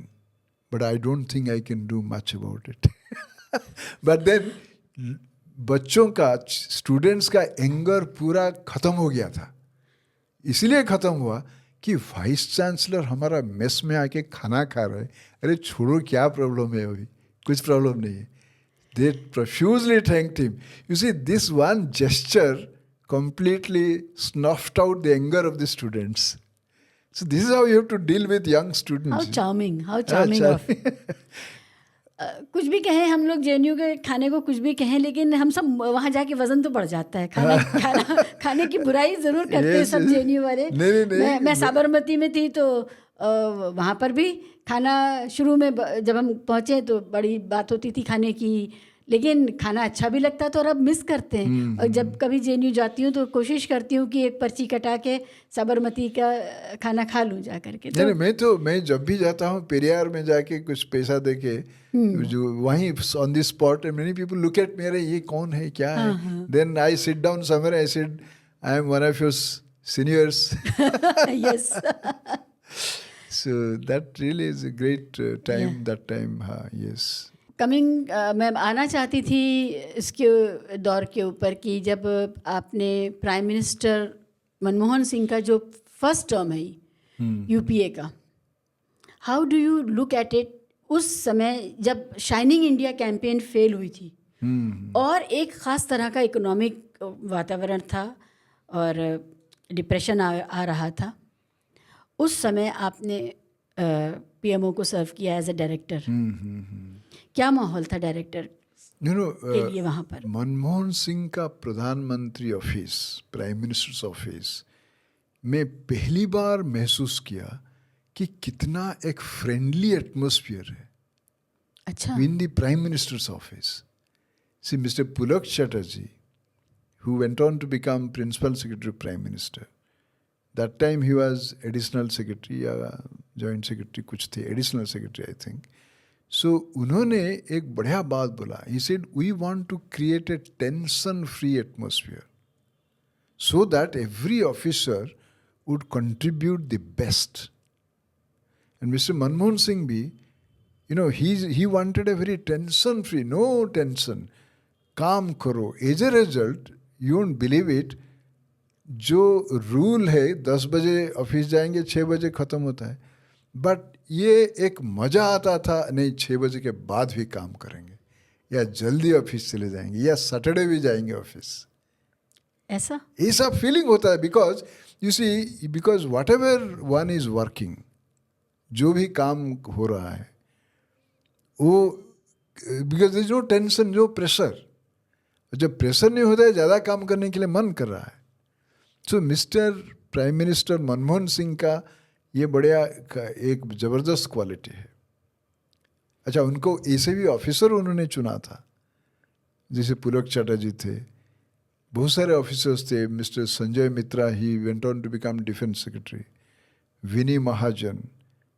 but I don't think I can do much about it." But then बच्चों का, स्टूडेंट्स का एंगर पूरा ख़त्म हो गया था. इसलिए ख़त्म हुआ कि वाइस चांसलर हमारा मेस में आके खाना खा रहे हैं. अरे छोड़ो, क्या प्रॉब्लम है, अभी कुछ प्रॉब्लम नहीं है. They profusely thanked him. You see, this one gesture completely snuffed out the anger of the students. So this is how you have to deal with young students. How charming of. कुछ भी कहें हम लोग JNU के खाने को, कुछ भी कहें, लेकिन हम सब वहाँ जाके वजन तो बढ़ जाता है. खाने की बुराई ज़रूर करते हैं सब JNU वाले. मैं साबरमती में थी तो वहाँ पर भी खाना शुरू में जब हम पहुँचे तो बड़ी बात होती थी खाने की, लेकिन खाना अच्छा भी लगता था और अब मिस करते हैं. और जब कभी JNU जाती हूँ तो कोशिश करती हूँ कि एक पर्ची कटा के साबरमती का खाना खा लूँ जा करके. मैं जब भी जाता हूँ पेरियार में जाके कुछ पैसा दे के, जो वहीं on the spot, many people look at me, अरे ये कौन है, क्या है. Then I sit down somewhere, I said, "I am one of your seniors." Yes. So that really is a great time, that time. Yes. मैं आना चाहती थी इसके दौर के ऊपर कि जब आपने प्राइम मिनिस्टर मनमोहन सिंह का जो फर्स्ट टर्म है UPA का, how do you look at it उस समय जब शाइनिंग इंडिया कैंपेन फेल हुई थी और एक ख़ास तरह का इकोनॉमिक वातावरण था और डिप्रेशन आ रहा था. उस समय आपने PMO को सर्व किया एज ए डायरेक्टर. क्या माहौल था डायरेक्टर के लिए वहाँ पर? मनमोहन सिंह का प्रधानमंत्री ऑफिस, प्राइम मिनिस्टर्स ऑफिस में पहली बार महसूस किया कि कितना एक फ्रेंडली एटमॉस्फेयर है. अच्छा. In the prime minister's office. See mister Pulak Chatterjee, who went on to become principal secretary of prime minister. That time he was additional secretary या joint secretary कुछ थे, additional secretary I think. So उन्होंने एक बढ़िया बात बोला. He said, "We want to create a tension-free atmosphere so that every officer would contribute the best." And Mr. Manmohan Singh भी he wanted a very tension free, no tension, काम करो. As a result, you won't believe it, जो rule है 10 बजे office जाएंगे 6 बजे ख़त्म होता है, बट ये एक मज़ा आता था, नहीं 6 बजे के बाद भी काम करेंगे, या जल्दी ऑफिस चले जाएंगे, या सैटरडे भी जाएंगे ऑफिस. ऐसा फीलिंग होता है. Because you see, because whatever one is working, जो भी काम हो रहा है वो, because there is no tension, जो प्रेशर, जब प्रेशर नहीं होता है ज़्यादा काम करने के लिए मन कर रहा है. So mister prime minister Manmohan Singh का ये बढ़िया एक ज़बरदस्त क्वालिटी है. अच्छा, उनको ऐसे भी ऑफिसर उन्होंने चुना था, जैसे पुलक चटर्जी थे, बहुत सारे ऑफिसर्स थे. Mister Sanjay Mitra, he went on to become defence secretary. Vini Mahajan,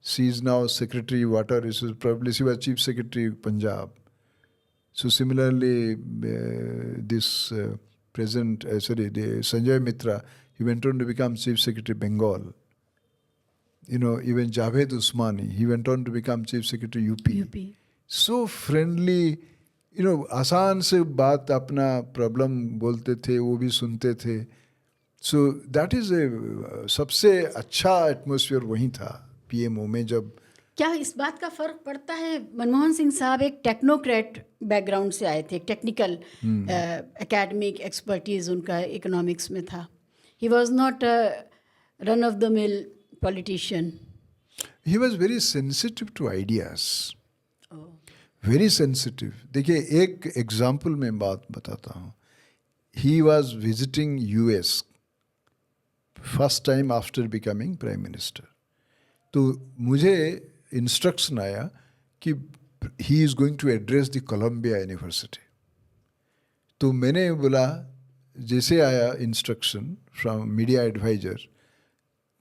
she is now secretary water resource, probably she was chief secretary Punjab. So similarly, Sanjay Mitra, he went on to become chief secretary Bengal. Even Javed Usmani, he went on to become chief secretary UP. So friendly, आसान से बात, अपना problem बोलते थे, वो भी सुनते थे. सो दैट इज़ सबसे अच्छा एटमॉस्फेयर वहीं था पीएमओ में. जब क्या इस बात का फ़र्क पड़ता है, मनमोहन सिंह साहब एक टेक्नोक्रेट बैकग्राउंड से आए थे, टेक्निकल एकेडमिक एक्सपर्टीज़ उनका इकोनॉमिक्स में था. He was not run of the mill politician. He was very sensitive to ideas, very sensitive. देखिए, एक एग्जाम्पल में बात बताता हूँ. He was visiting US first time after becoming prime minister. तो मुझे इंस्ट्रक्शन आया कि he is going to address the Columbia university. तो मैंने बोला, जैसे आया instruction from media adviser,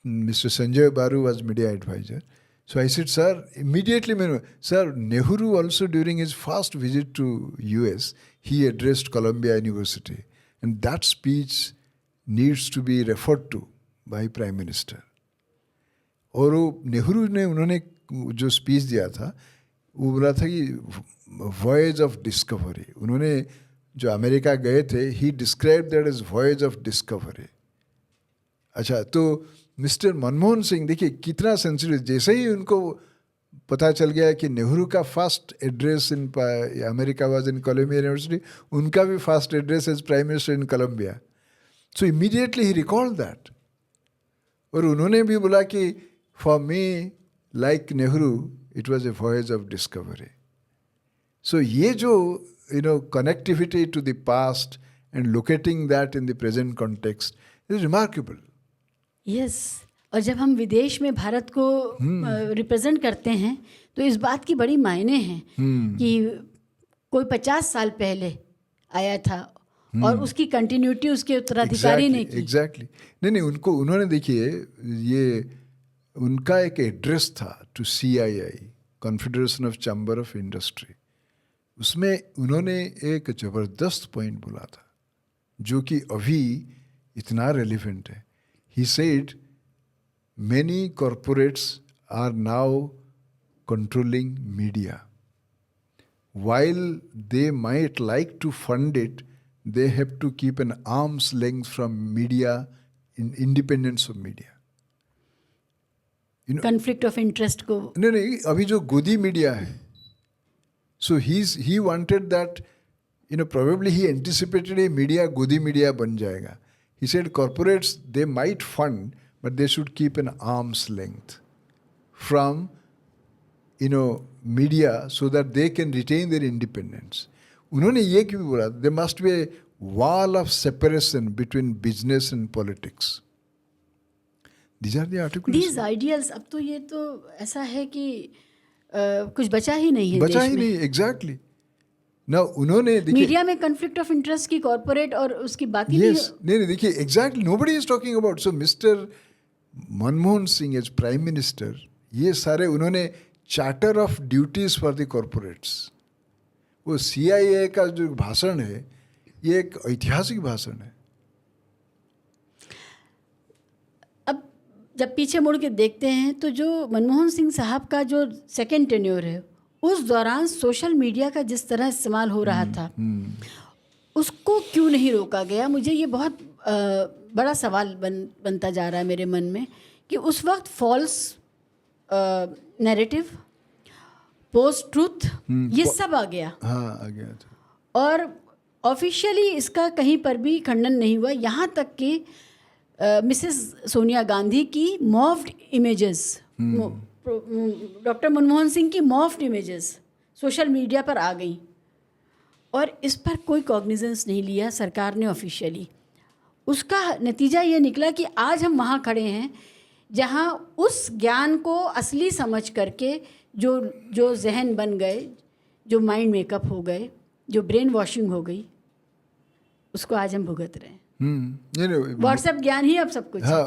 mister Sanjay Baru was media adviser. So I said, sir, immediately, sir, Nehru also during his first visit to US, he addressed Columbia University. And that speech needs to be referred to by Prime Minister. और वो नेहरू ने, उन्होंने जो speech दिया था, वो बोला था कि वॉयज ऑफ डिस्कवरी. उन्होंने जो अमेरिका गए थे, he describe that as voyage of discovery. अच्छा, तो मिस्टर मनमोहन सिंह, देखिए कितना सेंसिटिव. जैसे ही उनको पता चल गया कि नेहरू का first address in America was in Columbia University, उनका भी first address as prime minister in Columbia. So immediately he recalled that. और उन्होंने भी बोला कि for me like Nehru it was a voyage of discovery. So ये जो connectivity to the past and locating that in the present context is remarkable. Yes. और जब हम विदेश में भारत को रिप्रेजेंट करते हैं, तो इस बात की बड़ी मायने हैं कि कोई 50 साल पहले आया था और उसकी कंटिन्यूटी उसके उत्तराधिकारी ने की. एग्जैक्टली. नहीं, उन्होंने देखिए, ये उनका एक एड्रेस था to CII, confederation of chamber of industry. उसमें उन्होंने एक ज़बरदस्त पॉइंट बोला था, जो कि अभी इतना रेलिवेंट है. He said, many corporates are now controlling media. While they might like to fund it, they have to keep an arm's length from media, in independence of media. Conflict of interest को. नहीं, अभी जो गोदी media है, so he wanted that, probably he anticipated a media, गोदी media बन जाएगा. He said corporates, they might fund, but they should keep an arm's length from, media, so that they can retain their independence. उन्होंने ये क्यों बोला? There must be a wall of separation between business and politics. These are the articles. These ideals, अब तो ये तो ऐसा है कि कुछ बचा ही नहीं है. बचा ही नहीं, exactly. ना उन्होंने मीडिया में कॉन्फ्लिक्ट ऑफ इंटरेस्ट की कॉर्पोरेट और उसकी बात ही नहीं, देखिए exactly, nobody is talking about. So mister Manmohan Singh as prime minister, ये सारे उन्होंने charter of duties for the corporates, वो CIA का जो भाषण है, ये एक ऐतिहासिक भाषण है. अब जब पीछे मुड़ के देखते हैं, तो जो मनमोहन सिंह साहब का जो सेकेंड टेन्योर है, उस दौरान सोशल मीडिया का जिस तरह इस्तेमाल हो रहा था उसको क्यों नहीं रोका गया? मुझे ये बहुत बड़ा सवाल बनता जा रहा है मेरे मन में कि उस वक्त फॉल्स नैरेटिव, पोस्ट ट्रूथ, ये सब आ गया। हाँ, आ गया था। और ऑफिशियली इसका कहीं पर भी खंडन नहीं हुआ, यहाँ तक कि मिसेस सोनिया गांधी की morphed images, doctor Manmohan Singh की मॉफ्ड इमेजेस सोशल मीडिया पर आ गई और इस पर कोई कॉग्निजेंस नहीं लिया सरकार ने ऑफिशियली। उसका नतीजा ये निकला कि आज हम वहाँ खड़े हैं जहाँ उस ज्ञान को असली समझ करके जो जहन बन गए, जो माइंड मेकअप हो गए, जो ब्रेन वॉशिंग हो गई, उसको आज हम भुगत रहे हैं। व्हाट्सएप ज्ञान ही अब सब कुछ। हाँ,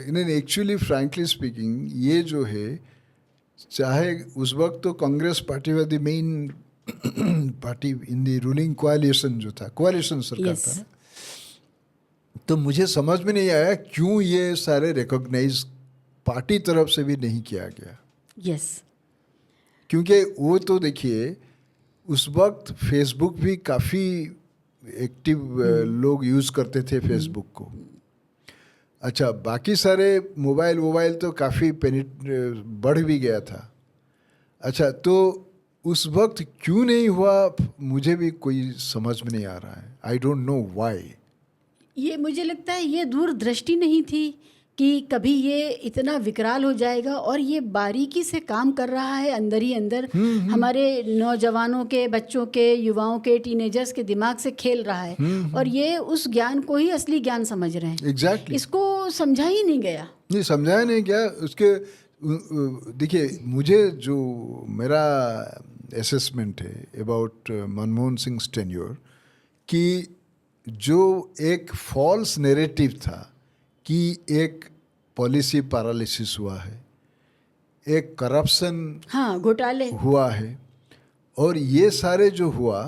नहीं, एक्चुअली फ्रैंकली स्पीकिंग ये जो है, चाहे उस वक्त तो Congress party was the main party in the ruling coalition जो था, कोalition सरकार Yes. था ना, तो मुझे समझ में नहीं आया क्यों ये सारे रिकॉग्नाइज पार्टी तरफ से भी नहीं किया गया। यस, क्योंकि वो तो देखिए उस वक्त फेसबुक भी काफ़ी एक्टिव लोग यूज़ करते थे फेसबुक को। अच्छा, बाकी सारे मोबाइल तो काफ़ी बढ़ भी गया था। अच्छा, तो उस वक्त क्यों नहीं हुआ मुझे भी कोई समझ में नहीं आ रहा है। I don't know why. ये मुझे लगता है ये दूरदृष्टि नहीं थी कि कभी ये इतना विकराल हो जाएगा, और ये बारीकी से काम कर रहा है अंदर ही अंदर हमारे नौजवानों के, बच्चों के, युवाओं के, टीनेजर्स के दिमाग से खेल रहा है और ये उस ज्ञान को ही असली ज्ञान समझ रहे हैं। एग्जैक्टली इसको समझा ही नहीं गया। नहीं समझाया नहीं गया। उसके देखिए, मुझे जो मेरा असेसमेंट है अबाउट मनमोहन सिंह टेन्योर कि जो एक फॉल्स नैरेटिव था कि एक पॉलिसी पैरालिसिस हुआ है, एक करप्शन हाँ, घोटाले हुआ है, और ये सारे जो हुआ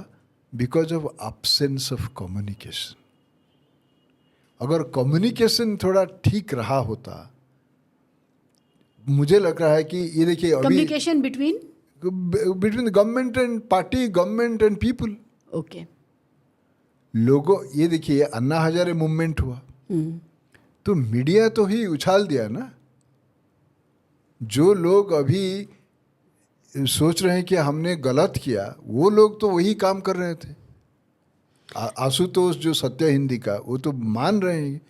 because of absence of communication. अगर कम्युनिकेशन थोड़ा ठीक रहा होता, मुझे लग रहा है कि ये देखिए अभी communication between government and party, government and people, okay, लोगों, ये देखिए अन्ना हजारे मूवमेंट हुआ तो मीडिया तो ही उछाल दिया ना। जो लोग अभी सोच रहे हैं कि हमने गलत किया, वो लोग तो वही काम कर रहे थे। आशुतोष जो सत्य हिंदी का, वो तो मान रहे हैं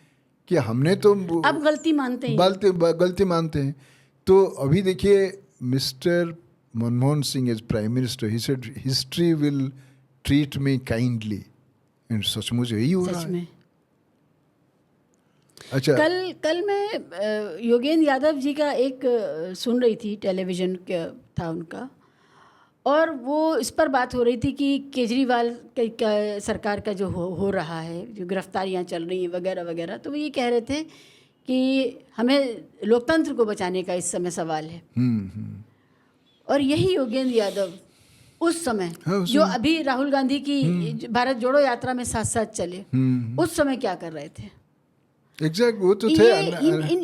कि हमने तो अब गलती मानते हैं, गलती मानते हैं। तो अभी देखिए mister Manmohan Singh as prime minister, he said history will treat me kindly, and सचमुच यही हो रहा सच है। में। अच्छा, कल मैं योगेंद्र यादव जी का एक सुन रही थी, टेलीविज़न का था उनका, और वो इस पर बात हो रही थी कि केजरीवाल का सरकार का जो हो रहा है, जो गिरफ्तारियां चल रही हैं वगैरह वगैरह, तो वो ये कह रहे थे कि हमें लोकतंत्र को बचाने का इस समय सवाल है। और यही योगेंद्र यादव उस समय, हाँ, जो अभी राहुल गांधी की भारत जोड़ो यात्रा में साथ साथ चले, उस समय क्या कर रहे थे? एग्जैक्ट, वो तो थे।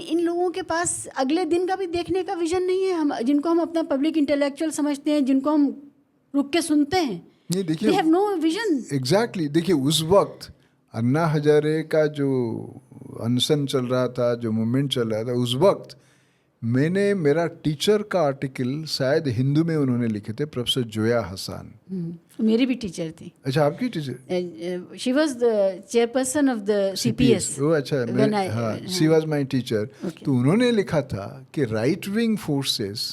इन लोगों के पास अगले दिन का भी देखने का विजन नहीं है। हम जिनको हम अपना पब्लिक इंटेलेक्चुअल समझते हैं, जिनको हम रुक के सुनते हैं, नहीं देखिए, they have no vision। Exactly, देखिए उस वक्त अन्ना हजारे का जो अनशन चल रहा था, जो मूवमेंट चल रहा था, उस वक्त मैंने मेरा टीचर का आर्टिकल शायद हिंदू में उन्होंने लिखे थे, प्रोफेसर जोया हसन। मेरी भी टीचर थी। अच्छा, आपकी teacher? She was the chairperson of the CPS। ओ अच्छा, हाँ, शी वाज माय टीचर। तो उन्होंने लिखा था कि right wing forces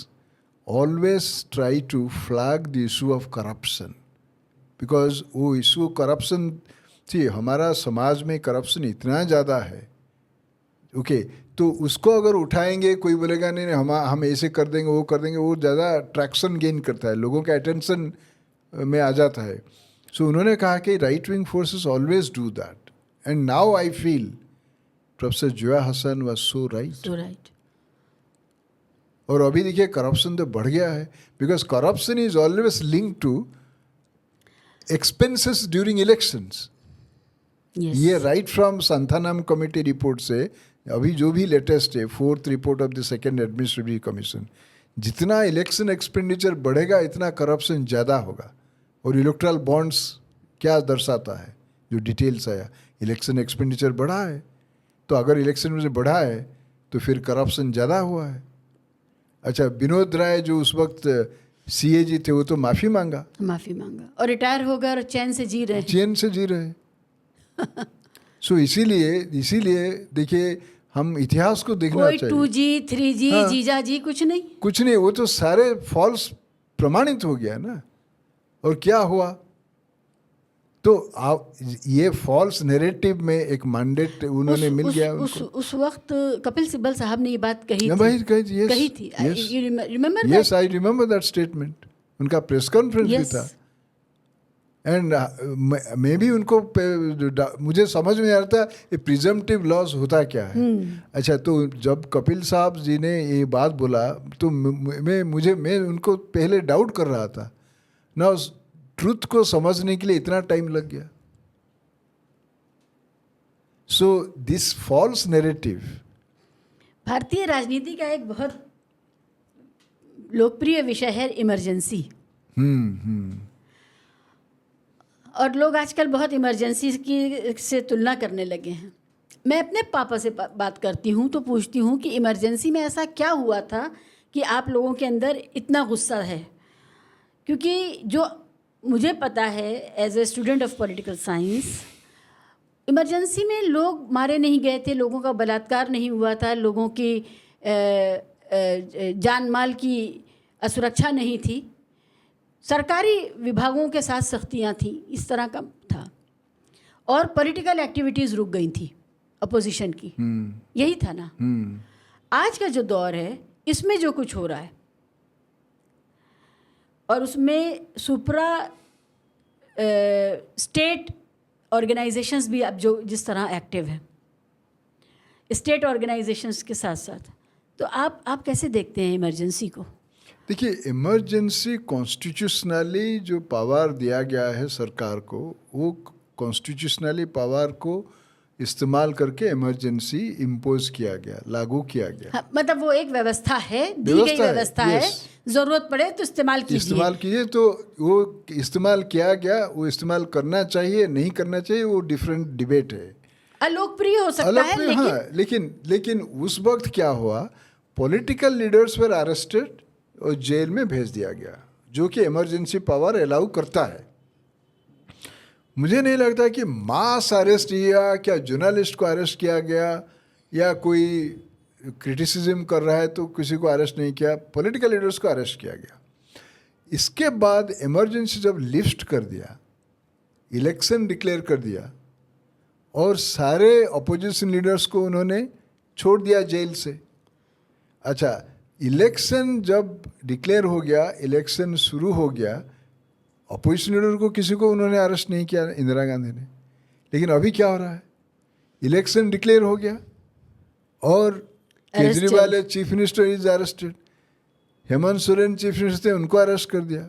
always try to flag the issue of corruption, because वो इशू करप्शन थी, हमारा समाज में करप्शन इतना ज़्यादा है। ओके, तो उसको अगर उठाएंगे, कोई बोलेगा नहीं हम ऐसे कर देंगे, वो कर देंगे, वो ज़्यादा ट्रैक्शन गेन करता है, लोगों के अटेंशन में आ जाता है। सो उन्होंने कहा कि right wing forces always do that, and now I feel professor Zoya Hasan was so right. और अभी देखिए करप्शन तो बढ़ गया है, because corruption is always linked to expenses during elections. ये right from Santhanam committee report से अभी जो भी लेटेस्ट है, 4th report of the second administrative commission, जितना इलेक्शन एक्सपेंडिचर बढ़ेगा इतना करप्शन ज़्यादा होगा। और इलेक्ट्रल बॉन्ड्स क्या दर्शाता है, जो डिटेल्स आया, इलेक्शन एक्सपेंडिचर बढ़ा है, तो अगर इलेक्शन में बढ़ा है तो फिर करप्शन ज़्यादा हुआ है। अच्छा, विनोद राय जो उस वक्त सीएजी थे वो तो माफ़ी मांगा और रिटायर हो गए और चैन से जी रहे हैं। चैन से जी रहे। सो इसीलिए देखिए, हम इतिहास को देखना कोई चाहिए। 2G 3G हाँ। जीजा जी कुछ नहीं, वो तो सारे फॉल्स प्रमाणित हो गया ना। और क्या हुआ, तो आप ये फॉल्स नैरेटिव में एक मैंडेट उन्होंने मिल गया उनको। उस वक्त कपिल सिब्बल साहब ने ये बात कही थी। Remember? Yes, I remember that statement. उनका प्रेस कॉन्फ्रेंस भी था। एंड मैं भी उनको मुझे समझ में आता है ये प्रिजम्पटिव लॉस होता क्या है। अच्छा, तो जब कपिल साहब जी ने ये बात बोला तो मैं उनको पहले डाउट कर रहा था ना, उस ट्रुथ को समझने के लिए इतना टाइम लग गया। सो दिस फॉल्स नैरेटिव भारतीय राजनीति का एक बहुत लोकप्रिय विषय है इमरजेंसी। और लोग आजकल बहुत इमरजेंसी की से तुलना करने लगे हैं। मैं अपने पापा से बात करती हूँ तो पूछती हूँ कि इमरजेंसी में ऐसा क्या हुआ था कि आप लोगों के अंदर इतना गुस्सा है। क्योंकि जो मुझे पता है as a student of political science, emergency में लोग मारे नहीं गए थे, लोगों का बलात्कार नहीं हुआ था, लोगों की जान माल की असुरक्षा नहीं थी, सरकारी विभागों के साथ सख्तियाँ थीं, इस तरह का था। और पॉलिटिकल एक्टिविटीज़ रुक गई थी अपोजिशन की। यही था ना। आज का जो दौर है इसमें जो कुछ हो रहा है और उसमें सुप्रा स्टेट ऑर्गेनाइजेशंस भी अब जो जिस तरह एक्टिव है, स्टेट ऑर्गेनाइजेशंस के साथ साथ, तो आप कैसे देखते हैं इमरजेंसी को? देखिए, इमरजेंसी कॉन्स्टिट्यूशनली जो पावर दिया गया है सरकार को, वो कॉन्स्टिट्यूशनली पावर को इस्तेमाल करके इमरजेंसी इम्पोज किया गया, लागू किया गया। हाँ, मतलब वो एक व्यवस्था है, दी गई व्यवस्था है, ज़रूरत पड़े तो इस्तेमाल कीजिए। तो वो इस्तेमाल किया गया, वो इस्तेमाल करना चाहिए नहीं करना चाहिए वो डिफरेंट डिबेट है, अलोकप्रिय हो सकता है। हाँ, लेकिन उस वक्त क्या हुआ, पॉलिटिकल लीडर्स वर अरेस्टेड और जेल में भेज दिया गया, जो कि इमरजेंसी पावर अलाउ करता है। मुझे नहीं लगता कि मास अरेस्ट क्या जर्नलिस्ट को अरेस्ट किया गया या कोई क्रिटिसिज्म कर रहा है तो किसी को अरेस्ट नहीं किया, पॉलिटिकल लीडर्स को अरेस्ट किया गया। इसके बाद इमरजेंसी जब लिफ्ट कर दिया, इलेक्शन डिक्लेयर कर दिया और सारे अपोजिशन लीडर्स को उन्होंने छोड़ दिया जेल से। अच्छा, इलेक्शन जब डिक्लेयर हो गया, इलेक्शन शुरू हो गया, अपोजिशन लीडर को किसी को उन्होंने अरेस्ट नहीं किया, इंदिरा गांधी ने। लेकिन अभी क्या हो रहा है, इलेक्शन डिक्लेयर हो गया और Kejriwal chief minister is arrested, Hemant Soren chief minister थे, उनको अरेस्ट कर दिया।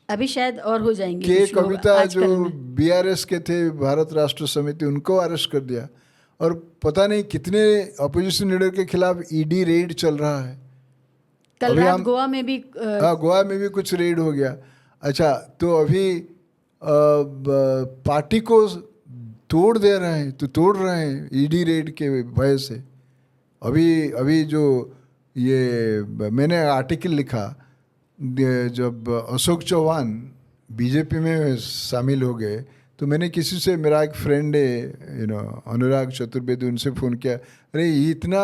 अभी शायद और हो जाएंगे। के कविता जो बीआरएस के थे, भारत राष्ट्र समिति, उनको अरेस्ट कर दिया। और पता नहीं कितने अपोजिशन लीडर के खिलाफ ईडी रेड चल रहा है। कल रात गोवा में भी गोवा में भी कुछ रेड हो गया। अच्छा, तो अभी पार्टी को तोड़ दे रहे हैं, तो तोड़ रहे हैं ईडी रेड के भय से। अभी जो ये मैंने आर्टिकल लिखा, जब अशोक चौहान बीजेपी में शामिल हो गए तो मैंने किसी से, मेरा एक फ्रेंड है अनुराग चतुर्वेदी, उनसे फ़ोन किया, अरे इतना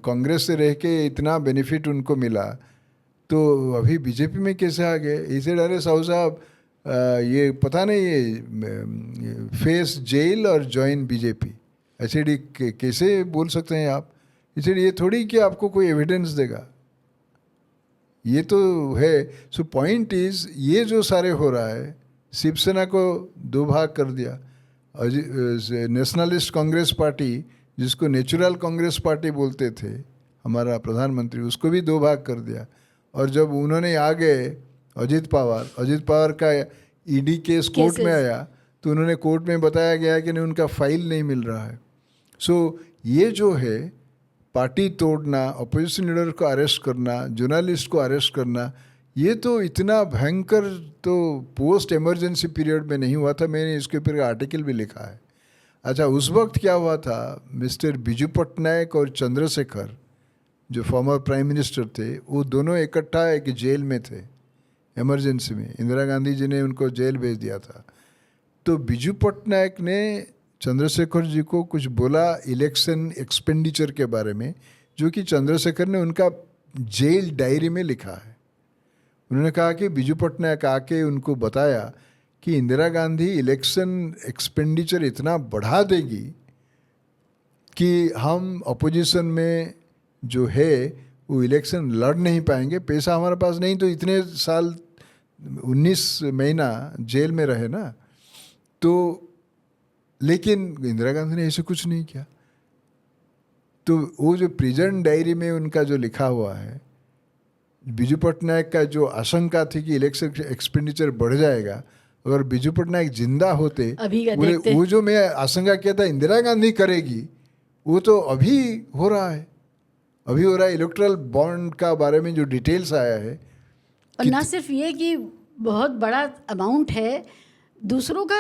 कांग्रेस से रह के इतना बेनिफिट उनको मिला तो अभी बीजेपी में कैसे आ गए? इसे अरे साहब ये पता नहीं ये फेस जेल और ज्वाइन बीजेपी, ऐसे कैसे बोल सकते हैं आप? इसलिए ये थोड़ी कि आपको कोई एविडेंस देगा, ये तो है। सो पॉइंट इज, ये जो सारे हो रहा है, शिवसेना को दो भाग कर दिया, नेशनलिस्ट कांग्रेस पार्टी जिसको नेचुरल कांग्रेस पार्टी बोलते थे हमारा प्रधानमंत्री, उसको भी दो भाग कर दिया। और जब उन्होंने आ गए अजित पवार का ईडी केस कोर्ट में आया तो उन्होंने कोर्ट में बताया गया कि नहीं, उनका फाइल नहीं मिल रहा है। सो ये जो है पार्टी तोड़ना, अपोजिशन लीडर को अरेस्ट करना, जर्नलिस्ट को अरेस्ट करना, ये तो इतना भयंकर तो पोस्ट इमरजेंसी पीरियड में नहीं हुआ था। मैंने इसके ऊपर आर्टिकल भी लिखा है। अच्छा, उस वक्त क्या हुआ था, मिस्टर बिजू पटनायक और चंद्रशेखर जो फॉर्मर प्राइम मिनिस्टर थे, वो दोनों इकट्ठा एक जेल में थे इमरजेंसी में। इंदिरा गांधी जी ने उनको जेल भेज दिया था। तो बिजू पटनायक ने चंद्रशेखर जी को कुछ बोला इलेक्शन एक्सपेंडिचर के बारे में, जो कि चंद्रशेखर ने उनका जेल डायरी में लिखा है। उन्होंने कहा कि बिजू पटनायक आके उनको बताया कि इंदिरा गांधी इलेक्शन एक्सपेंडिचर इतना बढ़ा देगी कि हम अपोजिशन में जो है वो इलेक्शन लड़ नहीं पाएंगे, पैसा हमारे पास नहीं। तो इतने साल 19 महीना जेल में रहे ना। तो लेकिन इंदिरा गांधी ने ऐसे कुछ नहीं किया। तो वो जो प्रिजन डायरी में उनका जो लिखा हुआ है, बिजू पटनायक का जो आशंका थी कि इलेक्शन एक्सपेंडिचर बढ़ जाएगा, अगर बिजू पटनायक जिंदा होते, वो जो मैं आशंका किया था इंदिरा गांधी करेगी, वो तो अभी हो रहा है। अभी हो रहा है। इलेक्ट्रल बॉन्ड का बारे में जो डिटेल्स आया है, और ना सिर्फ ये कि बहुत बड़ा अमाउंट है, दूसरों का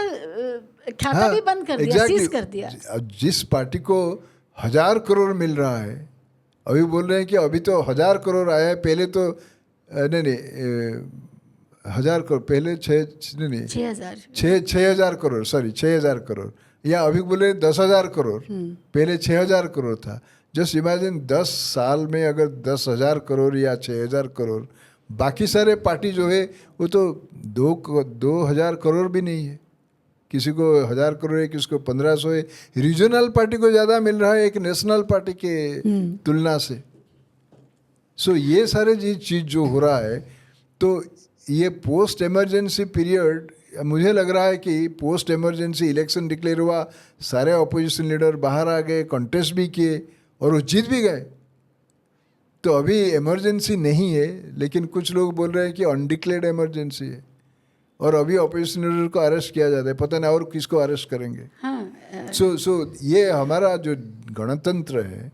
खाता भी बंद कर दिया, सीज कर दिया। जिस पार्टी को 1000 करोड़ मिल रहा है, अभी बोल रहे हैं कि अभी तो 1000 करोड़ आया है, पहले तो नहीं 1000 करोड़, पहले 6000 करोड़, सॉरी 6000 करोड़, या अभी बोले 10,000 करोड़, पहले 6000 करोड़ था। जस्ट इमेजिन 10 साल में अगर 10,000 करोड़ या 6,000 करोड़, बाकी सारे पार्टी जो है वो तो 2,000 करोड़ भी नहीं है। किसी को 1000 करोड़ है, किसी को 1500 है। रीजनल पार्टी को ज़्यादा मिल रहा है एक नेशनल पार्टी के तुलना से। सो ये सारे चीज़ जो हो रहा है, तो ये पोस्ट इमरजेंसी पीरियड, मुझे लग रहा है कि पोस्ट इमरजेंसी इलेक्शन डिक्लेयर हुआ, सारे अपोजिशन लीडर बाहर आ गए, कॉन्टेस्ट भी किए और वो जीत भी गए। तो अभी इमरजेंसी नहीं है, लेकिन कुछ लोग बोल रहे हैं कि अनडिक्लेयर्ड इमरजेंसी है, और अभी अपोजिशन लीडर को अरेस्ट किया जाता है, पता नहीं और किसको अरेस्ट करेंगे। सो ये हमारा जो गणतंत्र है,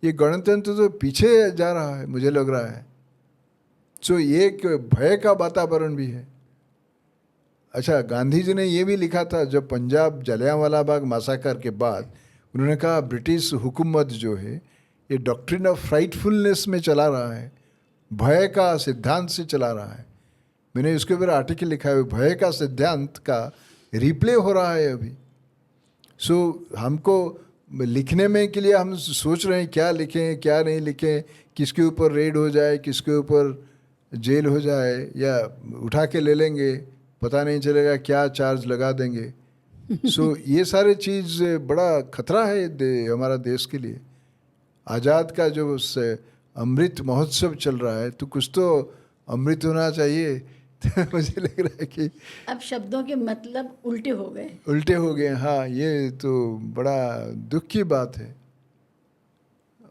ये गणतंत्र तो पीछे जा रहा है, मुझे लग रहा है। सो ये एक भय का वातावरण भी है। अच्छा, गांधी जी ने ये भी लिखा था जब पंजाब जलियांवाला बाग मैसाकर के बाद, उन्होंने कहा ब्रिटिश हुकूमत जो है ये डॉक्ट्रिन ऑफ फ्राइटफुलनेस में चला रहा है, भय का सिद्धांत से चला रहा है। मैंने इसके ऊपर आर्टिकल लिखा है, भय का सिद्धांत का रिप्ले हो रहा है अभी। सो हमको लिखने में के लिए हम सोच रहे हैं क्या लिखें क्या नहीं लिखें, किसके ऊपर रेड हो जाए, किसके ऊपर जेल हो जाए, या उठा के ले लेंगे, पता नहीं चलेगा क्या चार्ज लगा देंगे। सो ये सारे चीज़ बड़ा खतरा है हमारा देश के लिए। आज़ाद का जो अमृत महोत्सव चल रहा है, तो कुछ तो अमृत होना चाहिए। तो मुझे लग रहा है कि अब शब्दों के मतलब उल्टे हो गए। हाँ, ये तो बड़ा दुख की बात है।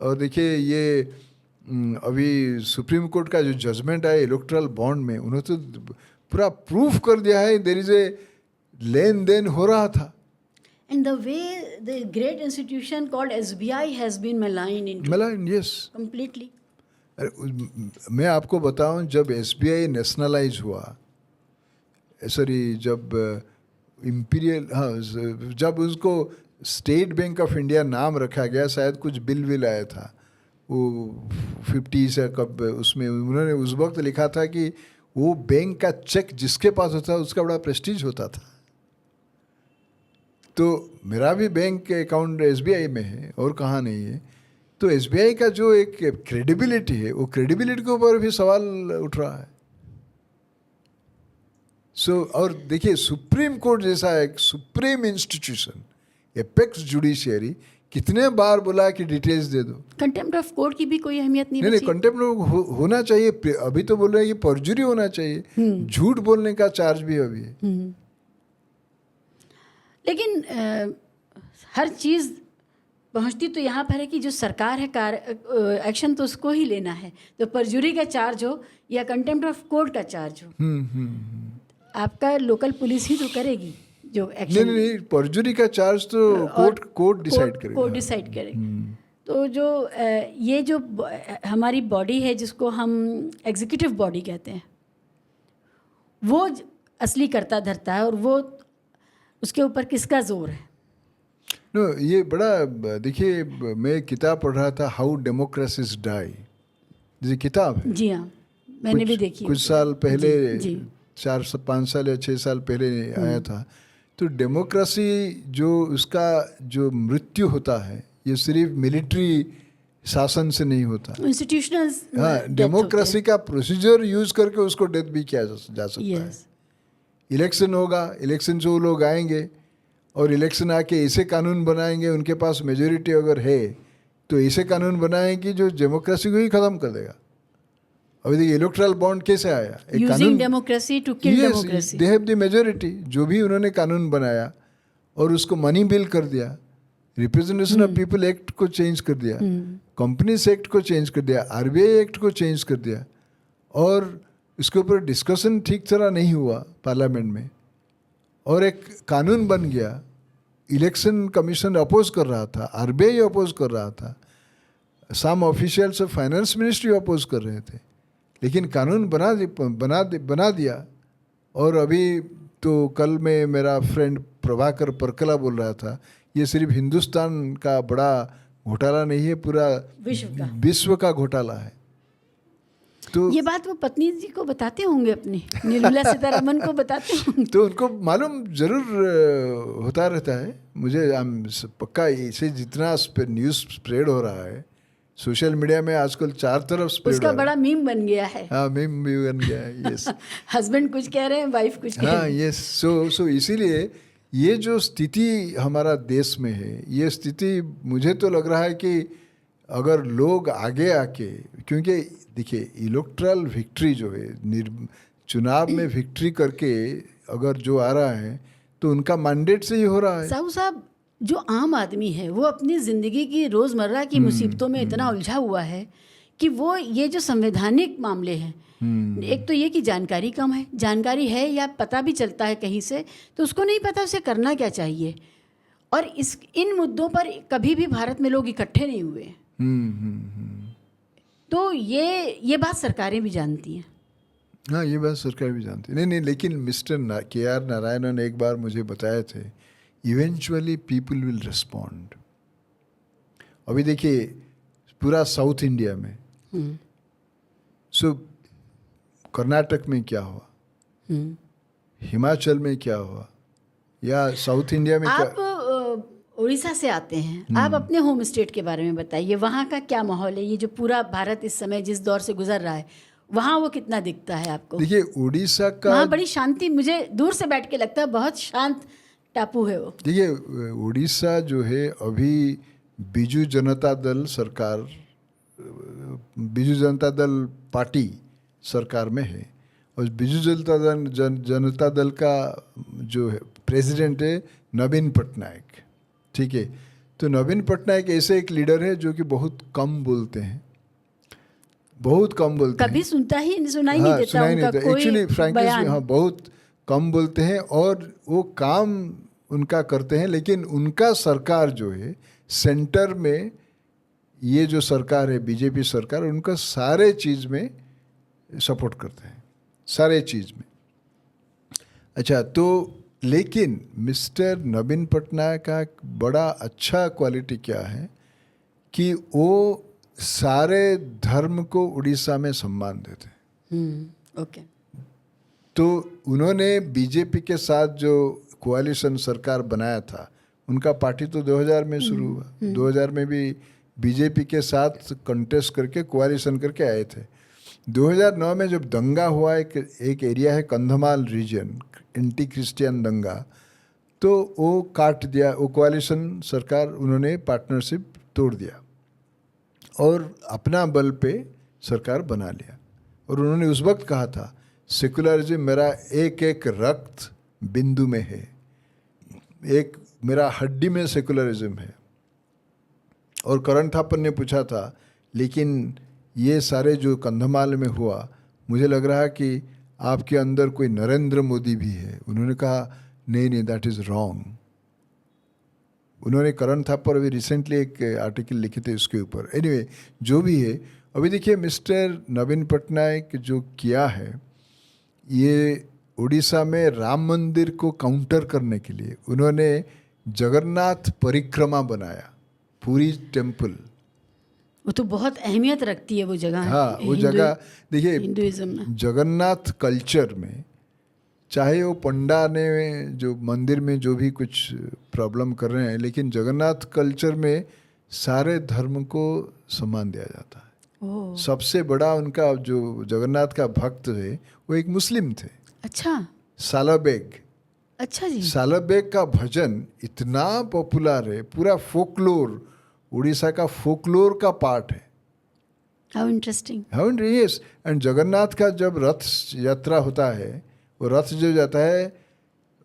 और देखिए ये अभी सुप्रीम कोर्ट का जो जजमेंट है इलेक्ट्रल बॉन्ड में, उन्होंने तो पूरा प्रूफ कर दिया है देयर इज ए लेन देन हो रहा था। And the way the great institution called SBI has been maligned, yes, completely. मैं आपको बताऊं, जब SBI नेशनलाइज हुआ, सॉरी जब इम्पीरियल, हाँ, जब उसको स्टेट बैंक ऑफ इंडिया नाम रखा गया, शायद कुछ बिल आया था वो 50 से कब, उसमें उन्होंने उस वक्त लिखा था कि वो बैंक का चेक जिसके पास होता उसका बड़ा प्रेस्टीज होता था। तो मेरा भी बैंक अकाउंट SBI में है और कहाँ नहीं है। तो SBI का जो एक क्रेडिबिलिटी है, वो क्रेडिबिलिटी के ऊपर भी सवाल उठ रहा है। और देखिए सुप्रीम कोर्ट जैसा एक सुप्रीम इंस्टीट्यूशन, एपेक्स जुडिशियरी, कितने बार बोला कि डिटेल्स दे दो। कंटेम्प्ट ऑफ कोर्ट की भी कोई अहमियत नहीं। नहीं, कंटेम्प्ट होना चाहिए। अभी तो बोल रहे हैं कि परजुरी होना चाहिए, झूठ बोलने का चार्ज भी अभी है। लेकिन हर चीज़ पहुंचती तो यहाँ पर है कि जो सरकार है एक्शन तो उसको ही लेना है। तो परजुरी का चार्ज हो या कंटेम्प्ट ऑफ कोर्ट का चार्ज हो, आपका लोकल पुलिस ही तो करेगी जो एक्शन। नहीं, परजुरी का चार्ज तो कोर्ट डिसाइड करेगी। कोर्ट डिसाइड करेगी। तो जो ये जो हमारी बॉडी है जिसको हम एग्जीक्यूटिव बॉडी कहते हैं, वो असली करता धरता है, और वो उसके ऊपर किसका जोर है? नो, ये बड़ा देखिए, मैं किताब पढ़ रहा था, हाउ डेमोक्रेसीज डाई, ये किताब है। जी हाँ, मैंने भी देखी। कुछ साल पहले, जी। 4-5 साल या 6 साल पहले आया था। तो डेमोक्रेसी जो उसका जो मृत्यु होता है, ये सिर्फ मिलिट्री शासन से नहीं होता, इंस्टीट्यूशनल। हाँ, डेमोक्रेसी का प्रोसीजर यूज करके उसको डेथ भी किया जा सकता है। इलेक्शन होगा, इलेक्शन से वो लोग आएंगे और इलेक्शन आके ऐसे कानून बनाएंगे, उनके पास मेजोरिटी अगर है तो ऐसे कानून बनाएंगे जो डेमोक्रेसी को ही खत्म कर देगा। अभी देखिए इलेक्ट्रल बॉन्ड कैसे आया, एक कानून, democracy to kill democracy. They have the majority, जो भी उन्होंने कानून बनाया और उसको मनी बिल कर दिया, रिप्रेजेंटेशन ऑफ पीपल एक्ट को चेंज कर दिया, कंपनीज एक्ट को चेंज कर दिया, आरबीआई एक्ट को चेंज कर दिया, और इसके ऊपर डिस्कशन ठीक तरह नहीं हुआ पार्लियामेंट में, और एक कानून बन गया। इलेक्शन कमीशन अपोज कर रहा था, आरबीआई अपोज कर रहा था, some officials of finance ministry oppose कर रहे थे, लेकिन कानून बना दिया। और अभी तो कल में मेरा फ्रेंड प्रभाकर परकला बोल रहा था, ये सिर्फ हिंदुस्तान का बड़ा घोटाला नहीं है, पूरा विश्व का घोटाला है। तो ये बात वो पत्नी जी को बताते होंगे, अपनी निर्मला सीतारमन को बताते होंगे। तो उनको मालूम जरूर होता रहता है। मुझे पक्का इसे जितना न्यूज़ स्प्रेड हो रहा है सोशल मीडिया में आजकल, 4 तरफ स्प्रेड, उसका बड़ा मीम बन गया है। हाँ, मीम भी बन गया है। यस, हस्बैंड कुछ कह रहे हैं, वाइफ कुछ कह रही है। यस। सो इसीलिए ये जो स्थिति हमारा देश में है, ये स्थिति मुझे तो लग रहा है कि अगर लोग आगे आके, क्योंकि देखिए इलेक्ट्रल विक्ट्री जो है, चुनाव में विक्ट्री करके अगर जो आ रहा है तो उनका मैंडेट से ही हो रहा है। साहू साहब, जो आम आदमी है वो अपनी ज़िंदगी की रोज़मर्रा की मुसीबतों में इतना उलझा हुआ है कि वो ये जो संवैधानिक मामले हैं, एक तो ये कि जानकारी कम है, जानकारी है या पता भी चलता है कहीं से तो उसको नहीं पता उसे करना क्या चाहिए, और इन मुद्दों पर कभी भी भारत में लोग इकट्ठे नहीं हुए। तो ये बात सरकारें भी जानती हैं। हाँ, ये बात सरकार भी जानती है। नहीं, लेकिन मिस्टर KR नारायणन एक बार मुझे बताए थे, इवेंचुअली पीपल विल रिस्पॉन्ड। अभी देखिए पूरा साउथ इंडिया में, सो कर्नाटक में क्या हुआ, हिमाचल में क्या हुआ, या साउथ इंडिया में आप उड़ीसा से आते हैं, आप अपने होम स्टेट के बारे में बताइए, वहाँ का क्या माहौल है? ये जो पूरा भारत इस समय जिस दौर से गुजर रहा है, वहाँ वो कितना दिखता है आपको? देखिए उड़ीसा का, वहाँ बड़ी शांति, मुझे दूर से बैठ के लगता है बहुत शांत टापू है वो। देखिए उड़ीसा जो है अभी बीजू जनता दल सरकार, बीजू जनता दल पार्टी सरकार में है, और बीजू जनता दल का जो है प्रेसिडेंट है नवीन पटनायक। ठीक है, तो नवीन पटनायक ऐसे एक लीडर है जो कि बहुत कम बोलते हैं, बहुत कम बोलते हैं, कभी सुनाई नहीं देता उनका कोई एक्चुअली फ्रैंकली, बयान। हाँ, बहुत कम बोलते हैं और वो काम उनका करते हैं। लेकिन उनका सरकार जो है सेंटर में, ये जो सरकार है बीजेपी सरकार, उनका सारे चीज़ में सपोर्ट करते हैं, सारे चीज़ में। अच्छा, तो लेकिन मिस्टर नवीन पटनायक का बड़ा अच्छा क्वालिटी क्या है कि वो सारे धर्म को उड़ीसा में सम्मान देते हैं। ओके। तो उन्होंने बीजेपी के साथ जो कोalition सरकार बनाया था, उनका पार्टी तो 2000 में शुरू हुआ, 2000 में भी बीजेपी के साथ कंटेस्ट करके कोalition करके आए थे। 2009 में जब दंगा हुआ, एक एरिया है कंधमाल रीजन, एंटी क्रिश्चियन दंगा, तो वो काट दिया, वो कोalition सरकार, उन्होंने पार्टनरशिप तोड़ दिया और अपना बल पे सरकार बना लिया। और उन्होंने उस वक्त कहा था सेकुलरिज्म मेरा एक एक रक्त बिंदु में है, एक मेरा हड्डी में सेकुलरिज्म है। और करण थापर ने पूछा था, लेकिन ये सारे जो कंधमाल में हुआ, मुझे लग रहा है कि आपके अंदर कोई नरेंद्र मोदी भी है। उन्होंने कहा नहीं, दैट इज़ रॉन्ग, उन्होंने करण थापर अभी रिसेंटली एक आर्टिकल लिखे थे उसके ऊपर। एनीवे जो भी है, अभी देखिए मिस्टर नवीन पटनायक जो किया है, ये उड़ीसा में राम मंदिर को काउंटर करने के लिए उन्होंने जगन्नाथ परिक्रमा बनाया, पूरी टेम्पल। वो तो बहुत अहमियत रखती है वो जगह। हाँ, वो जगह देखिए हिंदुइज्म में जगन्नाथ कल्चर में, चाहे वो पंडा ने जो मंदिर में जो भी कुछ प्रॉब्लम कर रहे हैं, लेकिन जगन्नाथ कल्चर में सारे धर्म को सम्मान दिया जाता है। ओह, सबसे बड़ा उनका जो जगन्नाथ का भक्त है वो एक मुस्लिम थे, अच्छा सालाबेग। अच्छा जी। सालाबेग का भजन इतना पॉपुलर है, पूरा फोकलोर, उड़ीसा का फोकलोर का पार्ट है। How interesting. How yes. And Jagannath का जब रथ यात्रा होता है, वो रथ जो जाता है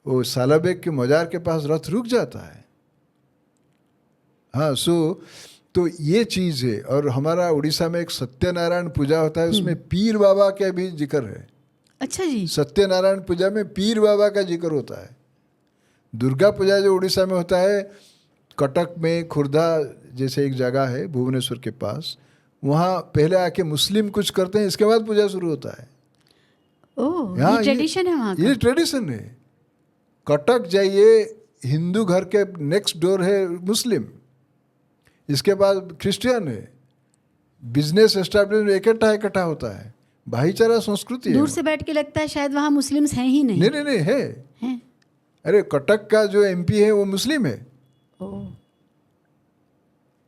वो सालाबेग के मजार के पास रथ रुक जाता है। हाँ, तो ये चीज़ है। और हमारा उड़ीसा में एक सत्यनारायण पूजा होता है, उसमें पीर बाबा का भी जिक्र है। अच्छा जी। सत्यनारायण पूजा में पीर बाबा का जिक्र होता है। दुर्गा पूजा जो उड़ीसा में होता है, कटक में खुर्दा जैसे एक जगह है भुवनेश्वर के पास, वहाँ पहले आके मुस्लिम कुछ करते हैं, इसके बाद पूजा शुरू होता है। ओह, हाँ, ये ट्रेडिशन है वहाँ का। ये ट्रेडिशन है। कटक जाइए, हिंदू घर के नेक्स्ट डोर है मुस्लिम, इसके बाद क्रिश्चियन है। बिजनेस एस्टैब्लिशमेंट इकट्ठा होता है, भाईचारा संस्कृति है। दूर से बैठ के लगता है शायद वहाँ मुस्लिम्स हैं ही नहीं। नहीं है। हैं? अरे कटक का जो एमपी है वो मुस्लिम है। ओह,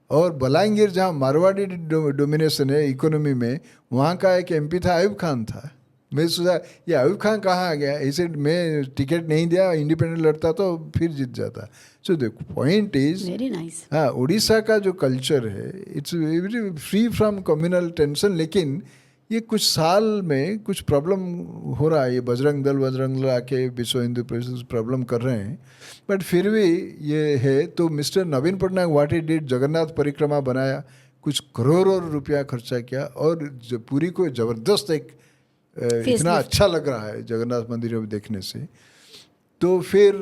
और बलांगीर जहाँ मारवाड़ी डोमिनेशन है इकोनॉमी में, वहाँ का एक एमपी था, आयुब खान था। मैं सोचा ये आयुब खान कहाँ आ गया, इसे मैं टिकट नहीं दिया, इंडिपेंडेंट लड़ता तो फिर जीत जाता। सो the point is, very nice. हाँ, उड़ीसा का जो कल्चर है it's very free from communal tension. लेकिन ये कुछ साल में कुछ प्रॉब्लम हो रहा है। ये बजरंग दल आके विश्व हिंदू परिषद प्रॉब्लम कर रहे हैं, बट फिर भी ये है। तो mister Naveen Patnaik what he did, Jagannath परिक्रमा बनाया, कुछ करोड़ों रुपया खर्चा किया, और पूरी को ज़बरदस्त एक इतना अच्छा लग रहा है जगन्नाथ मंदिर में देखने से। तो फिर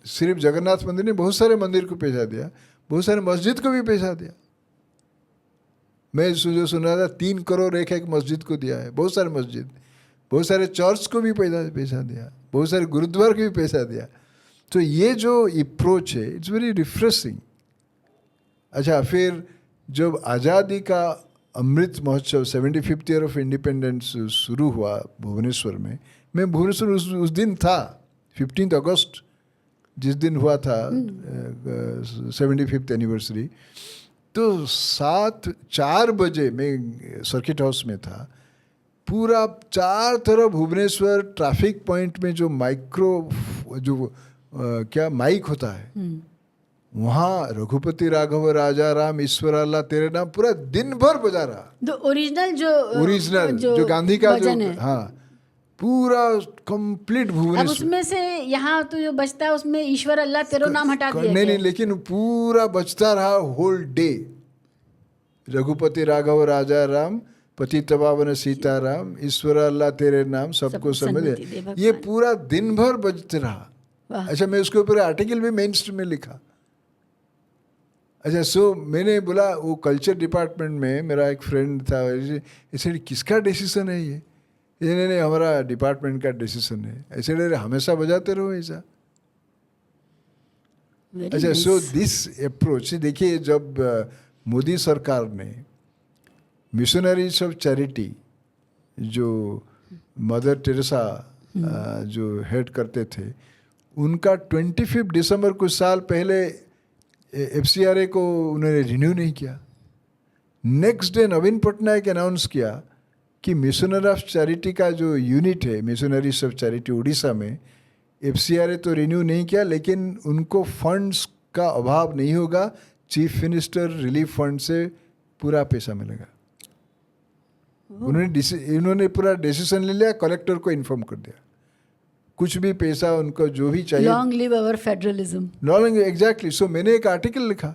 सिर्फ जगन्नाथ मंदिर ने बहुत सारे मंदिर को पैसा दिया, बहुत सारे मस्जिद को भी पैसा दिया। मैं जो सुन रहा था 3 करोड़ एक मस्जिद को दिया है, बहुत सारे मस्जिद, बहुत सारे चर्च को भी पैसा दिया, बहुत सारे गुरुद्वार को भी पैसा दिया। तो ये जो अप्रोच है इट्स वेरी रिफ्रेशिंग। अच्छा, फिर जब आज़ादी का Amrit Mahotsav 75th year of independence शुरू हुआ भुवनेश्वर में, मैं भुवनेश्वर उस दिन था, 15 अगस्त जिस दिन हुआ था 75th एनिवर्सरी। तो 4 बजे मैं सर्किट हाउस में था। पूरा 4 तरफ भुवनेश्वर ट्रैफिक पॉइंट में जो क्या माइक होता है, वहाँ रघुपति राघव राजा राम ईश्वर अल्लाह तेरे नाम पूरा दिन भर बजा रहा। ओरिजिनल जो गांधी का जो, हाँ, पूरा कंप्लीट भुवनेश्वर। अब उसमें से यहाँ तो जो बचता है उसमें ईश्वर अल्लाह तेरो नाम हटा दिया। नहीं, लेकिन पूरा बजता रहा होल डे। रघुपति राघव राजा राम, पतित पावन सीताराम, ईश्वर अल्लाह तेरे नाम, सबको समझे, ये पूरा दिन भर बजते रहा। अच्छा, मैं उसके ऊपर आर्टिकल भी मेन स्ट्रीम में लिखा। अच्छा, सो मैंने बोला, वो कल्चर डिपार्टमेंट में मेरा एक फ्रेंड था, ऐसे किसका डिसीजन है ये? नहीं, हमारा डिपार्टमेंट का डिसीजन है। ऐसे हमेशा बजाते रहो ऐसा। अच्छा, सो दिस अप्रोच, देखिए जब मोदी सरकार ने मिशनरीज ऑफ चैरिटी, जो मदर टेरेसा जो हेड करते थे, उनका 25 दिसंबर कुछ साल पहले FCRA को उन्होंने रिन्यू नहीं किया। नेक्स्ट डे नवीन पटनायक अनाउंस किया कि मिशनरी ऑफ चैरिटी का जो यूनिट है, मिशनरीज ऑफ चैरिटी उड़ीसा में, FCRA तो रिन्यू नहीं किया, लेकिन उनको फंड्स का अभाव नहीं होगा, चीफ मिनिस्टर रिलीफ फंड से पूरा पैसा मिलेगा। उन्होंने पूरा डिसीजन ले लिया, कलेक्टर को इन्फॉर्म कर दिया, कुछ भी पैसा उनको जो भी चाहिए। Long live our federalism. Long, exactly. So मैंने एक आर्टिकल लिखा,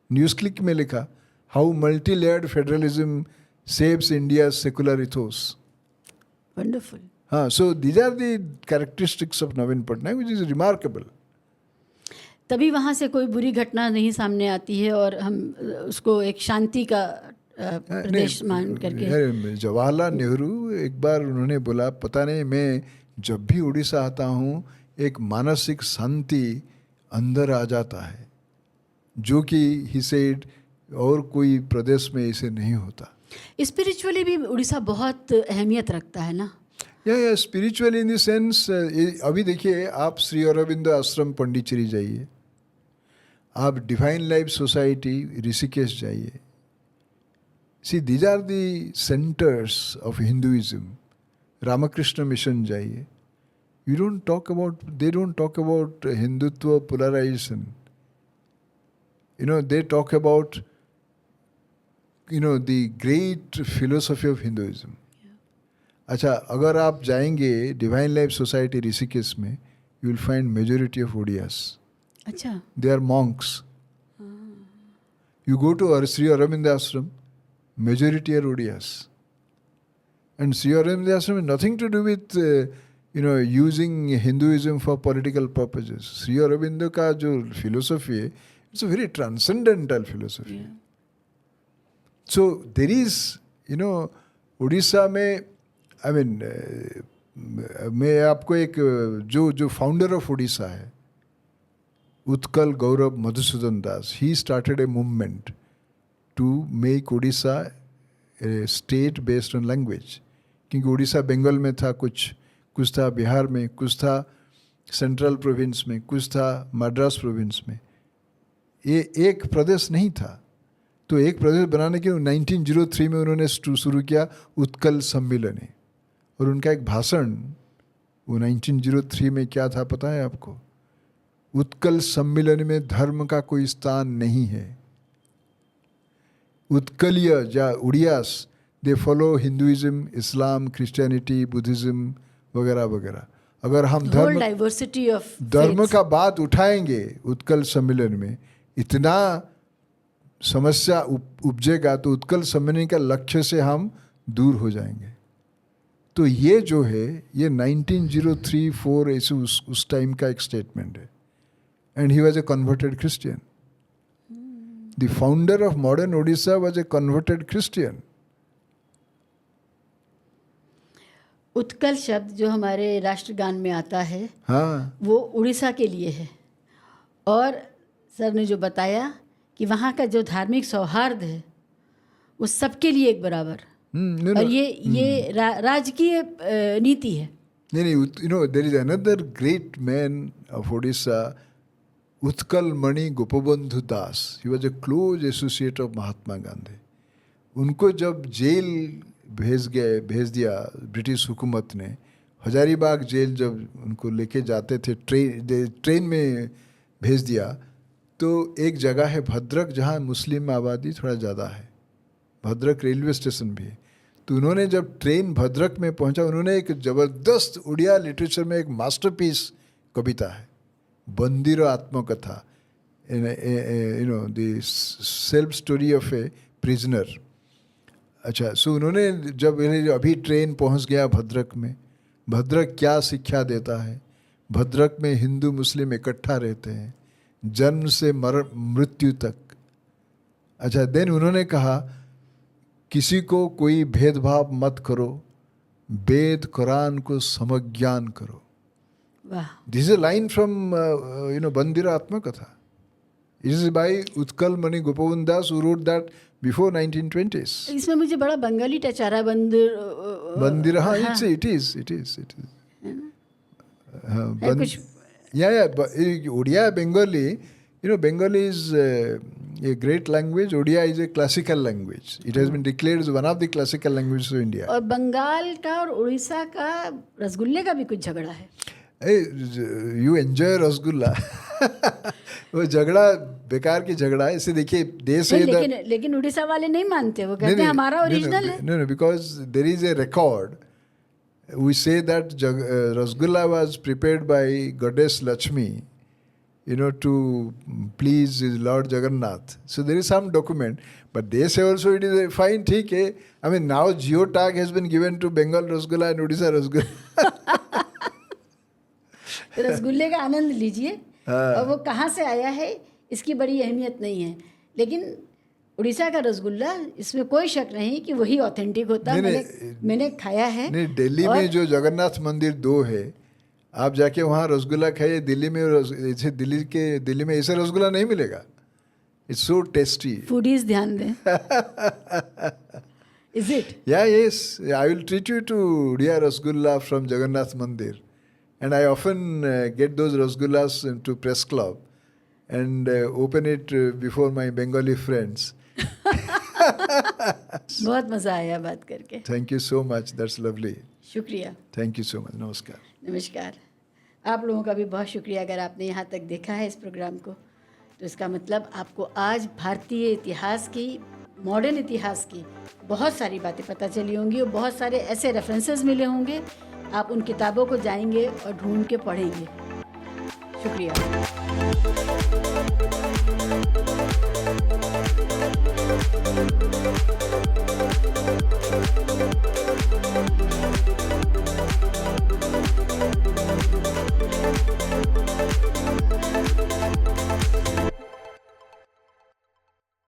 न्यूज़ क्लिक में लिखा, how multi layered federalism saves India secular ethos. Wonderful. हाँ, so these are the characteristics of Naveen Patnaik which is remarkable. तभी वहाँ से कोई बुरी घटना नहीं सामने आती है और हम उसको एक शांति का प्रदेश मान करके। जवाहरलाल नेहरू एक बार उन्होंने बोला, पता नहीं मैं जब भी उड़ीसा आता हूँ एक मानसिक शांति अंदर आ जाता है, जो कि ही सेड और कोई प्रदेश में इसे नहीं होता। स्पिरिचुअली भी उड़ीसा बहुत अहमियत रखता है ना। या स्पिरिचुअल इन द सेंस, अभी देखिए आप श्री अरविंद आश्रम पंडिचेरी जाइए, आप डिवाइन लाइफ सोसाइटी ऋषिकेश जाइए, see these are the centres of Hinduism. Ramakrishna mission जाइए, you don't talk about, they don't talk about Hindutva polarization. They talk about, the great philosophy of Hinduism. अच्छा, अगर आप जाएंगे डिवाइन लाइफ सोसाइटी ऋषिकेश में, you will find majority of Odiyas. अच्छा, They are monks. You go to Sri Aurobindo Ashram, majority are Odiyas. And Sri Aurobindo Ashram has nothing to do with using Hinduism for political purposes. Sri Aurobindo का जो philosophy है, it's a very transcendental philosophy. Yeah. So there is, Orissa में, I mean, मैं आपको एक जो founder of Orissa है, उत्कल गौरव मधुसूदन दास, he started a movement to make Orissa a state based on language. क्योंकि उड़ीसा बंगाल में था, कुछ था बिहार में, कुछ था सेंट्रल प्रोविंस में, कुछ था मद्रास प्रोविंस में, ये एक प्रदेश नहीं था। तो एक प्रदेश बनाने के 1903 में उन्होंने शुरू किया उत्कल सम्मेलन, और उनका एक भाषण वो 1903 में क्या था पता है आपको? उत्कल सम्मेलन में धर्म का कोई स्थान नहीं है। उत्कलीय या Oriyas, they follow Hinduism, Islam, Christianity, Buddhism वगैरह वगैरह। अगर हम धर्म का बात उठाएंगे उत्कल सम्मेलन में, इतना समस्या उपजेगा, तो उत्कल सम्मेलन का लक्ष्य से हम दूर हो जाएंगे। तो ये जो है, ये 1903-4 ऐसे उस टाइम का एक स्टेटमेंट है। And he was a converted Christian. The founder of modern Odisha was a converted Christian. Utkal शब्द जो हमारे राष्ट्रगान में आता है, हाँ, वो उड़ीसा के लिए है। और सर ने जो बताया कि वहाँ का जो धार्मिक सौहार्द है वो सबके लिए एक बराबर, और ये राजकीय नीति है। नहीं, there is another great man of Odisha, Utkal Mani Gopabandhu Das. He was a close associate of Mahatma Gandhi. उनको जब जेल भेज दिया ब्रिटिश हुकूमत ने, हजारीबाग जेल जब उनको लेके जाते थे, ट्रेन में भेज दिया, तो एक जगह है भद्रक जहाँ मुस्लिम आबादी थोड़ा ज़्यादा है, भद्रक रेलवे स्टेशन भी है। तो उन्होंने जब ट्रेन भद्रक में पहुंचा, उन्होंने एक ज़बरदस्त उड़िया लिटरेचर में एक मास्टरपीस कविता है, बंदिर आत्मकथा, the self story of A prisoner. अच्छा, सो उन्होंने जब अभी ट्रेन पहुंच गया भद्रक में, भद्रक क्या शिक्षा देता है? भद्रक में हिंदू मुस्लिम इकट्ठा रहते हैं जन्म से मृत्यु तक। अच्छा, देन उन्होंने कहा किसी को कोई भेदभाव मत करो, वेद कुरान को समज्ञान करो। वाह, this is a line from Bandir Atmakatha. It is by Utkal Mani Gopavan Das who wrote that before 1920s. इसमें मुझे बड़ा बंगाली टच आ रहा है, बंदिर, हाँ, it is. Odia, Bengali, Bengali is a great language. Odia is a classical language. It has been declared as one of the classical languages of India. और बंगाल का और उड़ीसा का रसगुल्ले का भी कुछ झगड़ा है। You enjoy rasgulla. वो झगड़ा बेकार की झगड़ा है। इसे देखिए, देश है, लेकिन उड़ीसा वाले नहीं मानते, वो कहते हैं हमारा ओरिजिनल है। No, because there is a record. We say that rasgulla was prepared by goddess Lakshmi, to please Lord Jagannath. So there is some document, but they say also it is a fine, ठीक है। I mean, now geotag has been given to Bengal rasgulla and Odisha rasgulla. रसगुल्ले का आनंद लीजिए, और वो कहाँ से आया है इसकी बड़ी अहमियत नहीं है, लेकिन उड़ीसा का रसगुल्ला इसमें कोई शक नहीं कि वही ऑथेंटिक होता है। मैंने खाया है। नहीं, दिल्ली में जो जगन्नाथ मंदिर 2 है, आप जाके वहाँ रसगुल्ला खाइए। दिल्ली में ऐसा रसगुल्ला नहीं मिलेगा। It's so tasty. फूडीज ध्यान दें। Is it? Yeah, yes. I will treat you to Udiya Rasgulla from Jagannath Mandir. And I often get those rasgullas to Press Club and open it before my Bengali friends. बहुत मज़ा आया बात करके। Thank you so much. That's lovely. शुक्रिया। Thank you so much. नमस्कार। नमस्कार। आप लोगों का भी बहुत शुक्रिया। अगर आपने यहाँ तक देखा है इस प्रोग्राम को, तो इसका मतलब आपको आज भारतीय इतिहास की, मॉडर्न इतिहास की बहुत सारी बातें पता चली होंगी और बहुत सारे ऐसे रेफरेंसेस मिले होंगे। आप उन किताबों को जाएंगे और ढूंढ के पढ़ेंगे। शुक्रिया।